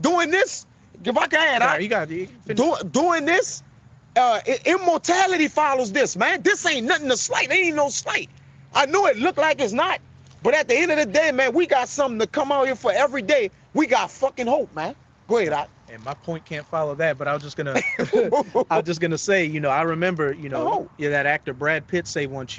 Doing this, if I can add, Nah, you got it. doing this, immortality follows this, man. This ain't nothing to slight. Ain't no slight. I know it look like it's not, but at the end of the day, man, we got something to come out here for every day. We got fucking hope, man. Go ahead, Doc. And my point can't follow that, but I was just gonna say, I remember, that actor Brad Pitt say once,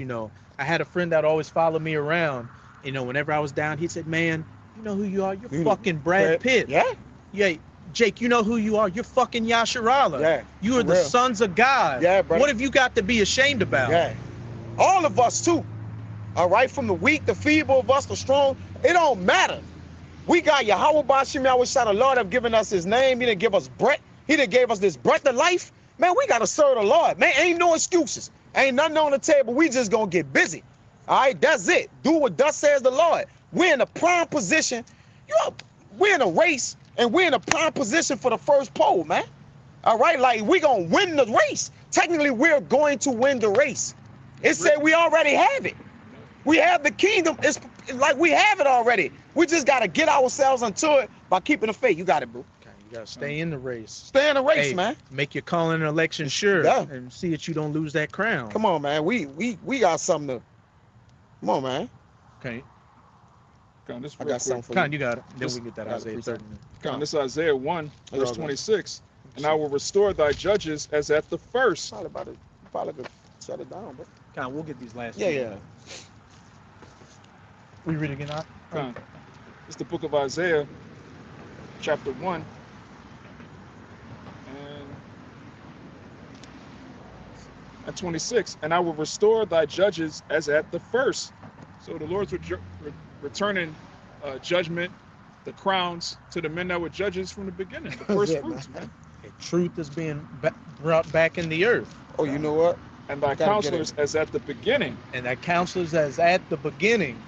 I had a friend that always followed me around. Whenever I was down, he said, "Man, you know who you are? You're fucking Brad Pitt." Yeah. Yeah, Jake, you know who you are? You're fucking Yasharala. Yeah. You are for the real. sons of God. Yeah, brother. What have you got to be ashamed about? Yeah. All of us too. All right, from the weak, the feeble of us, the strong. It don't matter. We got Yahweh Bashim Yahweh, the Lord have given us his name. He didn't give us breath. He didn't gave us this breath of life. Man, we gotta serve the Lord. Man, ain't no excuses. Ain't nothing on the table. We just gonna get busy. All right, that's it. Do what thus says the Lord. We're in a prime position. We're in a race, and we're in a prime position for the first pole, man. All right, like we gonna win the race. Technically, we're going to win the race. It said we already have it. We have the kingdom. It's like we have it already. We just gotta get ourselves into it by keeping the faith. You got it, bro. Okay, you gotta stay in the race. Stay in the race, Hey, man. Make your calling and election sure, Yeah. and see that you don't lose that crown. Come on, man. We got something to. Come on, man. Okay, Con, this I real got quick. something for Con, you. you got it. Then Just we get that gotta Isaiah appreciate 30. Con, this is Isaiah 1, verse Okay. 26. And I will restore thy judges as at the first. Probably about it. Probably could shut it down, but Con, we'll get these last. yeah, two. yeah. We read again, Doc? Con. It's the book of Isaiah, chapter 1. And 26. And I will restore thy judges as at the first. So the Lord's returning judgment, the crowns to the men that were judges from the beginning, the first Yeah, fruits, man. And truth is being brought back in the earth, Oh, you know what? And thy Gotta get counselors as at the beginning. and that counselors as at the beginning.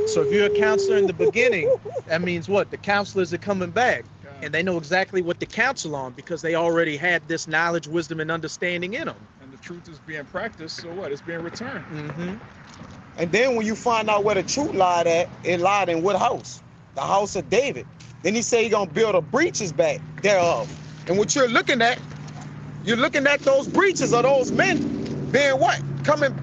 So if you're a counselor in the beginning, that means what? The counselors are coming back, and they know exactly what to counsel on because they already had this knowledge, wisdom, and understanding in them. And the truth is being practiced, so what? It's being returned. Mm-hmm. And then when you find out where the truth lied at, it lied in what house? The house of David. Then he said he's gonna build a breaches back thereof. And what you're looking at those breaches of those men being what?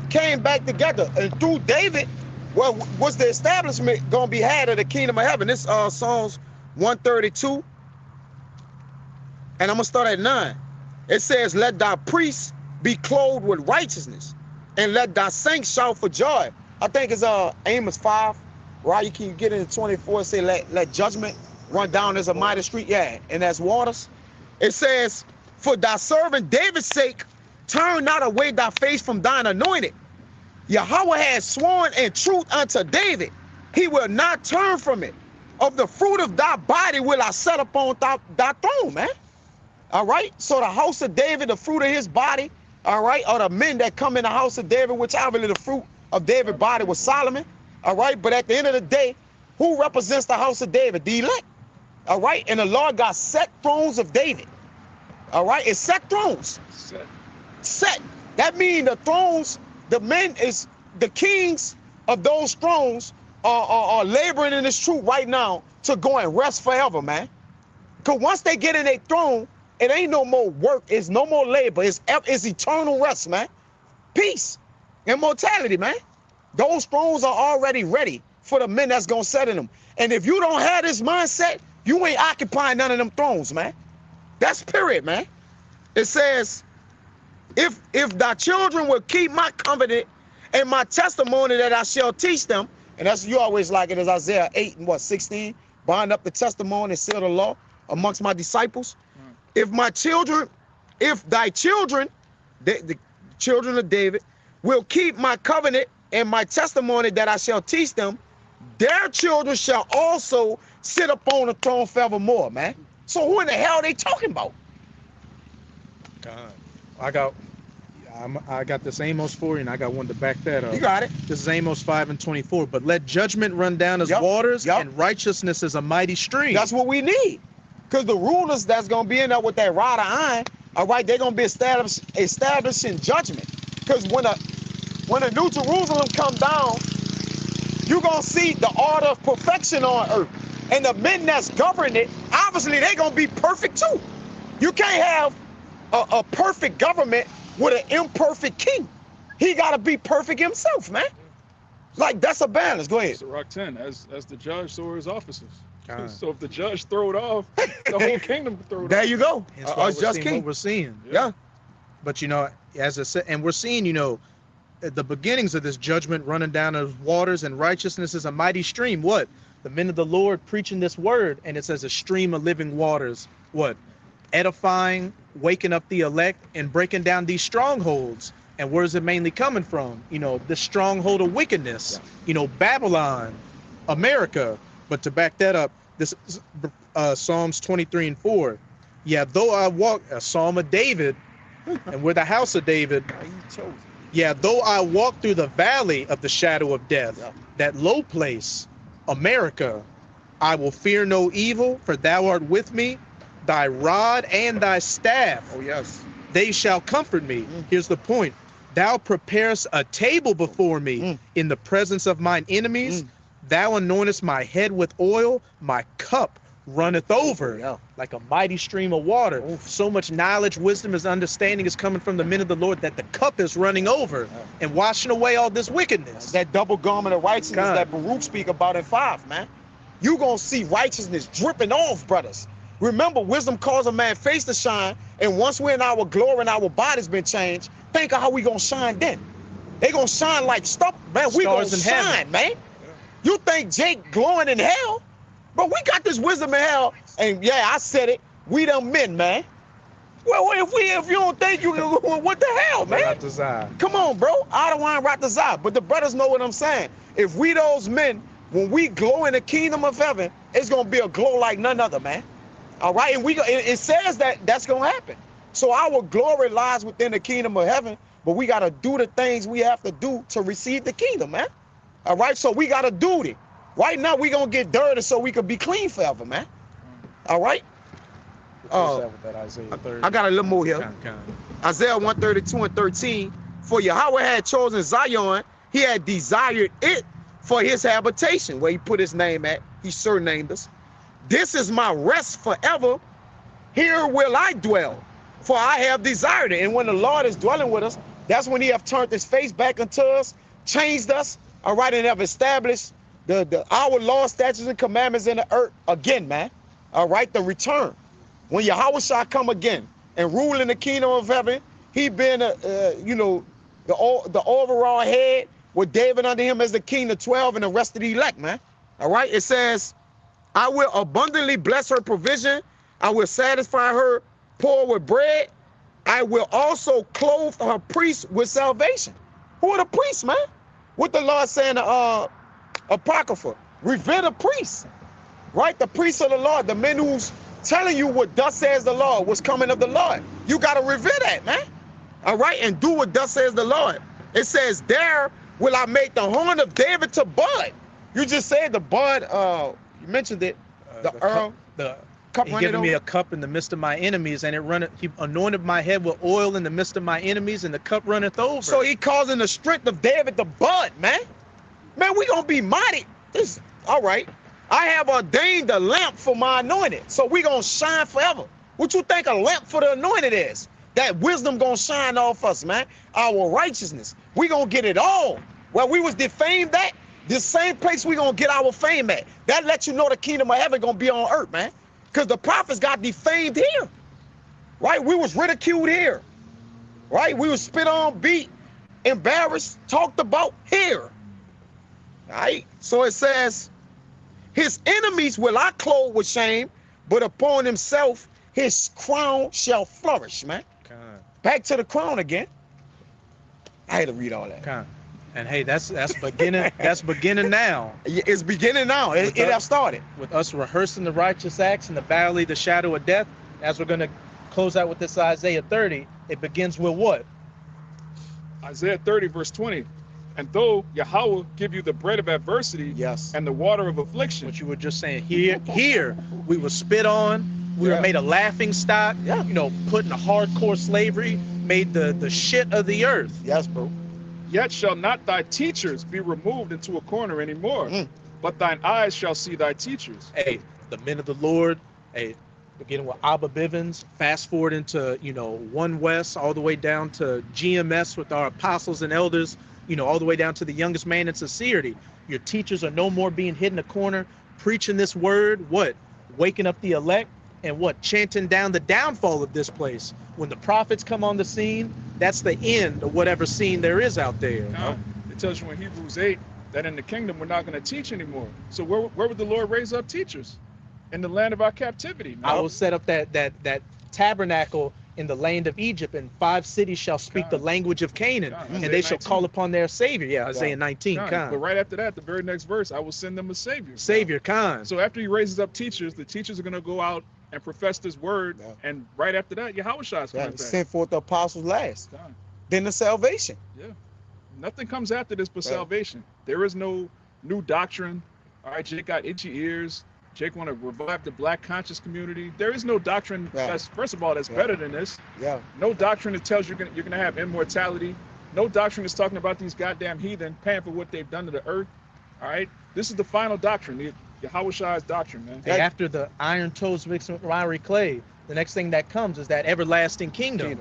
Came back together. And through David, well, was the establishment gonna be had of the kingdom of heaven? This Psalms 132. And I'm gonna start at 9. It says, let thy priests be clothed with righteousness, and let thy saints shout for joy. I think it's Amos 5, right? You can get into 24 and say, let judgment run down as a mighty street. Yeah, and as waters. It says, for thy servant David's sake, turn not away thy face from thine anointed. Yahweh has sworn in truth unto David, he will not turn from it. Of the fruit of thy body will I set upon thy throne, man. All right, so the house of David, the fruit of his body, all right, are the men that come in the house of David, which obviously the fruit of David's body was Solomon, all right? But at the end of the day, who represents the house of David? The elect, all right? And the Lord got set thrones of David, all right? It's set thrones. Set. That means the thrones, the men is, the kings of those thrones are laboring in this truth right now to go and rest forever, man. Because once they get in their throne, it ain't no more work, it's no more labor, it's eternal rest, man. Peace, immortality, man. Those thrones are already ready for the men that's gonna sit in them. And if you don't have this mindset, you ain't occupying none of them thrones, man. That's period, man. It says, if thy children will keep my covenant and my testimony that I shall teach them, and that's, you always like it as Isaiah 8 and 16, bind up the testimony and seal the law amongst my disciples. If my children, if thy children, the children of David, will keep my covenant and my testimony that I shall teach them, their children shall also sit upon the throne forevermore, man. So who in the hell are they talking about? I got this Amos 4, and I got one to back that up. You got it. This is Amos 5 and 24. But let judgment run down as waters, and righteousness as a mighty stream. That's what we need. Because the rulers that's going to be in there with that rod of iron, all right, they're going to be establishing judgment. Because when the New Jerusalem come down, you're going to see the order of perfection on earth. And the men that's governing it, obviously, they're going to be perfect too. You can't have a perfect government with an imperfect king. He got to be perfect himself, man. Like, that's a balance. Go ahead. Sirach 10, as the judge, so are his officers. So if the judge throw it off, the whole kingdom throw it off. There you go. Just king. What we're seeing. Yeah. But, you know, as I said, and we're seeing, you know, at the beginnings of this judgment running down as waters, and righteousness is a mighty stream. What? The men of the Lord preaching this word, and it says a stream of living waters. What? Edifying, waking up the elect, and breaking down these strongholds. And where is it mainly coming from? You know, the stronghold of wickedness. You know, Babylon, America. But to back that up, this is Psalms 23 and 4. Yeah, though I walk, a Psalm of David, and we're the house of David. Yeah, though I walk through the valley of the shadow of death, that low place, America, I will fear no evil, for thou art with me. Thy rod and thy staff, they shall comfort me. Here's the point. Thou preparest a table before me in the presence of mine enemies. Thou anointest my head with oil, my cup runneth over. Like a mighty stream of water. So much knowledge, wisdom, and understanding is coming from the men of the Lord that the cup is running over and washing away all this wickedness. That double garment of righteousness that Baruch speak about in 5, man. You gonna see righteousness dripping off, brothers. Remember, wisdom calls a man's face to shine, and once we're in our glory and our body's been changed, think of how we gonna shine then. They gonna shine like stuff, man. We gonna shine, man. You think Jake glowing in hell? But we got this wisdom in hell, and yeah, I said it, we them men, man. Well, if you don't think you, what the hell, man? Come on, bro. Adawan Ratazah. But the brothers know what I'm saying. If we those men, when we glow in the kingdom of heaven, it's gonna be a glow like none other, man. All right, and it says that that's gonna happen. So our glory lies within the kingdom of heaven, but we gotta do the things we have to do to receive the kingdom, man. All right, so we gotta do it. Right now we gonna get dirty so we can be clean forever, man. All right. I got a little more here. Isaiah 132 and 13. For Yahweh had chosen Zion, he had desired it for his habitation, where he put his name at. He surnamed us. This is my rest forever. Here will I dwell, for I have desired it. And when the Lord is dwelling with us, that's when he have turned his face back unto us, changed us, all right, and have established our law, statutes, and commandments in the earth again, man. All right, the return. When Yahweh shall come again, and rule in the kingdom of heaven. He been, you know, the overall head with David under him as the king of 12 and the rest of the elect, man. All right. It says, I will abundantly bless her provision. I will satisfy her poor with bread. I will also clothe her priests with salvation. Who are the priests, man? What the Lord saying to Apocrypha? Revere the priests, right? The priests of the Lord, the men who's telling you what thus says the Lord, what's coming of the Lord. You got to revere that, man. All right, and do what thus says the Lord. It says, there will I make the horn of David to bud. You just said the bud, you mentioned it, the Earl. He given me a cup in the midst of my enemies, and he anointed my head with oil in the midst of my enemies, and the cup runneth over. So he causing the strength of David to bud, man. Man, we gonna be mighty. This, all right. I have ordained a lamp for my anointed, so we gonna shine forever. What you think a lamp for the anointed is? That wisdom gonna shine off us, man. Our righteousness, we gonna get it all. Where we was defamed at, this same place we gonna get our fame at. That lets you know the kingdom of heaven gonna be on earth, man. Because the prophets got defamed here, right? We was ridiculed here, right? We was spit on, beat, embarrassed, talked about here, right? So it says, his enemies will I clothe with shame, but upon himself his crown shall flourish, man. Back to the crown again. I had to read all that. And hey, that's beginning. That's beginning now. It's beginning now. It have started with us rehearsing the righteous acts in the valley, the shadow of death. As we're gonna close out with this Isaiah 30, it begins with what? Isaiah 30, verse 20. And though Yahweh give you the bread of adversity, yes, and the water of affliction. What you were just saying, here we were spit on. We were made a laughing stock. Yeah. You know, put in a hardcore slavery, made the shit of the earth. Yes, bro. Yet shall not thy teachers be removed into a corner anymore, but thine eyes shall see thy teachers. Hey, the men of the Lord, hey, beginning with Abba Bivens, fast forward into, you know, One West, all the way down to GMS with our apostles and elders, you know, all the way down to the youngest man in sincerity. Your teachers are no more being hid in a corner, preaching this word, what? Waking up the elect, and what? Chanting down the downfall of this place. When the prophets come on the scene, that's the end of whatever scene there is out there. It tells you in Hebrews 8 that in the kingdom we're not going to teach anymore. So where would the Lord raise up teachers? In the land of our captivity, man. I will set up that tabernacle in the land of Egypt, and 5 cities shall speak the language of Canaan, and they shall call upon their Savior. Yeah, Isaiah 19. But right after that, the very next verse, I will send them a Savior. Savior, So after he raises up teachers, the teachers are going to go out and profess this word, and right after that, Yahushua is coming back. Send forth the apostles last, then the salvation. Yeah, nothing comes after this but salvation. There is no new doctrine. All right, Jake got itchy ears. Jake want to revive the black conscious community. There is no doctrine that's, first of all, that's better than this. No doctrine that tells you're gonna have immortality. No doctrine is talking about these goddamn heathen paying for what they've done to the earth. All right, this is the final doctrine. Yahushua's doctrine, man. Hey, after the iron toes mixed with fiery clay, the next thing that comes is that everlasting kingdom.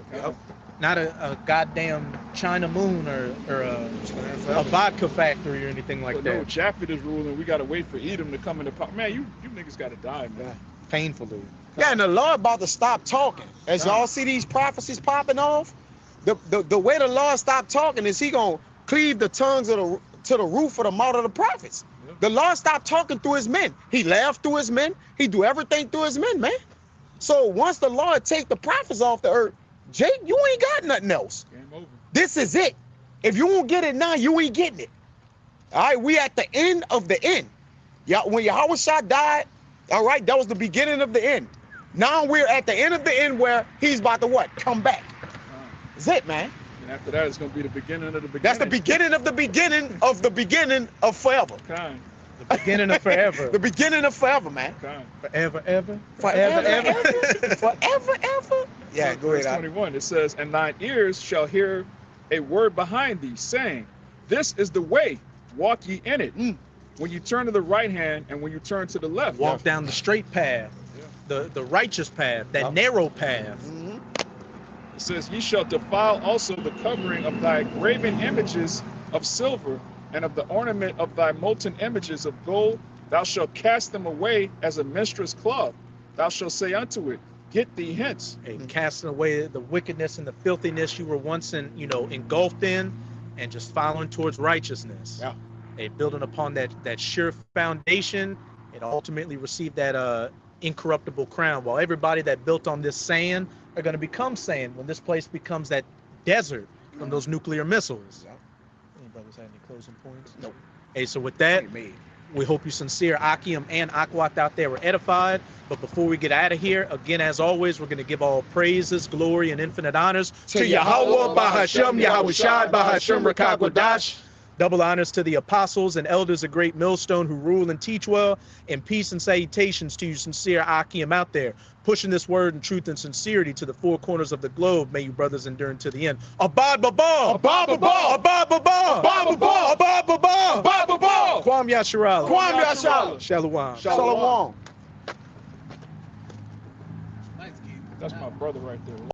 Not a goddamn China moon or a vodka factory or anything like that. No, Japheth is ruling. We gotta wait for Edom to come into power. Man, you niggas gotta die, man. Painfully. Yeah, and the Lord about to stop talking. As y'all see these prophecies popping off, the way the Lord stopped talking is he gonna cleave the tongues to the roof of the mouth of the prophets. The Lord stopped talking through his men. He laughed through his men. He do everything through his men, man. So once the Lord take the prophets off the earth, Jake, you ain't got nothing else. Game over. This is it. If you won't get it now, you ain't getting it. All right, we at the end of the end. Yeah, when Yahushua died, all right, that was the beginning of the end. Now we're at the end of the end where he's about to what? Come back. That's it, man. And after that, it's going to be the beginning of the beginning. That's the beginning of the beginning of the beginning of forever. The beginning of forever. The beginning of forever, man. Forever, ever. Forever, ever. Forever, ever. Yeah, go ahead. Verse 21, it says, and thine ears shall hear a word behind thee, saying, this is the way, walk ye in it. When you turn to the right hand and when you turn to the left. Walk down the straight path, the righteous path, that narrow path. It says, ye shall defile also the covering of thy graven images of silver, and of the ornament of thy molten images of gold. Thou shalt cast them away as a minstrel's cloth. Thou shalt say unto it, Get thee hence. And casting away the wickedness and the filthiness you were once engulfed in, and just following towards righteousness. Yeah. Building upon that sure foundation, and ultimately receive that incorruptible crown. While everybody that built on this sand are going to become sand when this place becomes that desert from those nuclear missiles. Yeah. Any brothers have any closing points? Nope. Hey, so with that, Amen. we hope you sincere Akim and Akwat out there were edified. But before we get out of here, again, as always, we're going to give all praises, glory, and infinite honors to Yahweh, Bahashem, Yahushai, Bahashem, Rakakwadash. Double honors to the apostles and elders of Great Millstone who rule and teach well, and peace and salutations to you sincere Akim out there, pushing this word in truth and sincerity to the four corners of the globe. May you brothers endure to the end. Abad Baba! Abad Baba! Abad Baba! Abad Baba! Abad Baba! Abad Baba! Kwam Yasharala. Kwam Yashala. Shalom. Shalom. Nice, kid. That's my brother right there.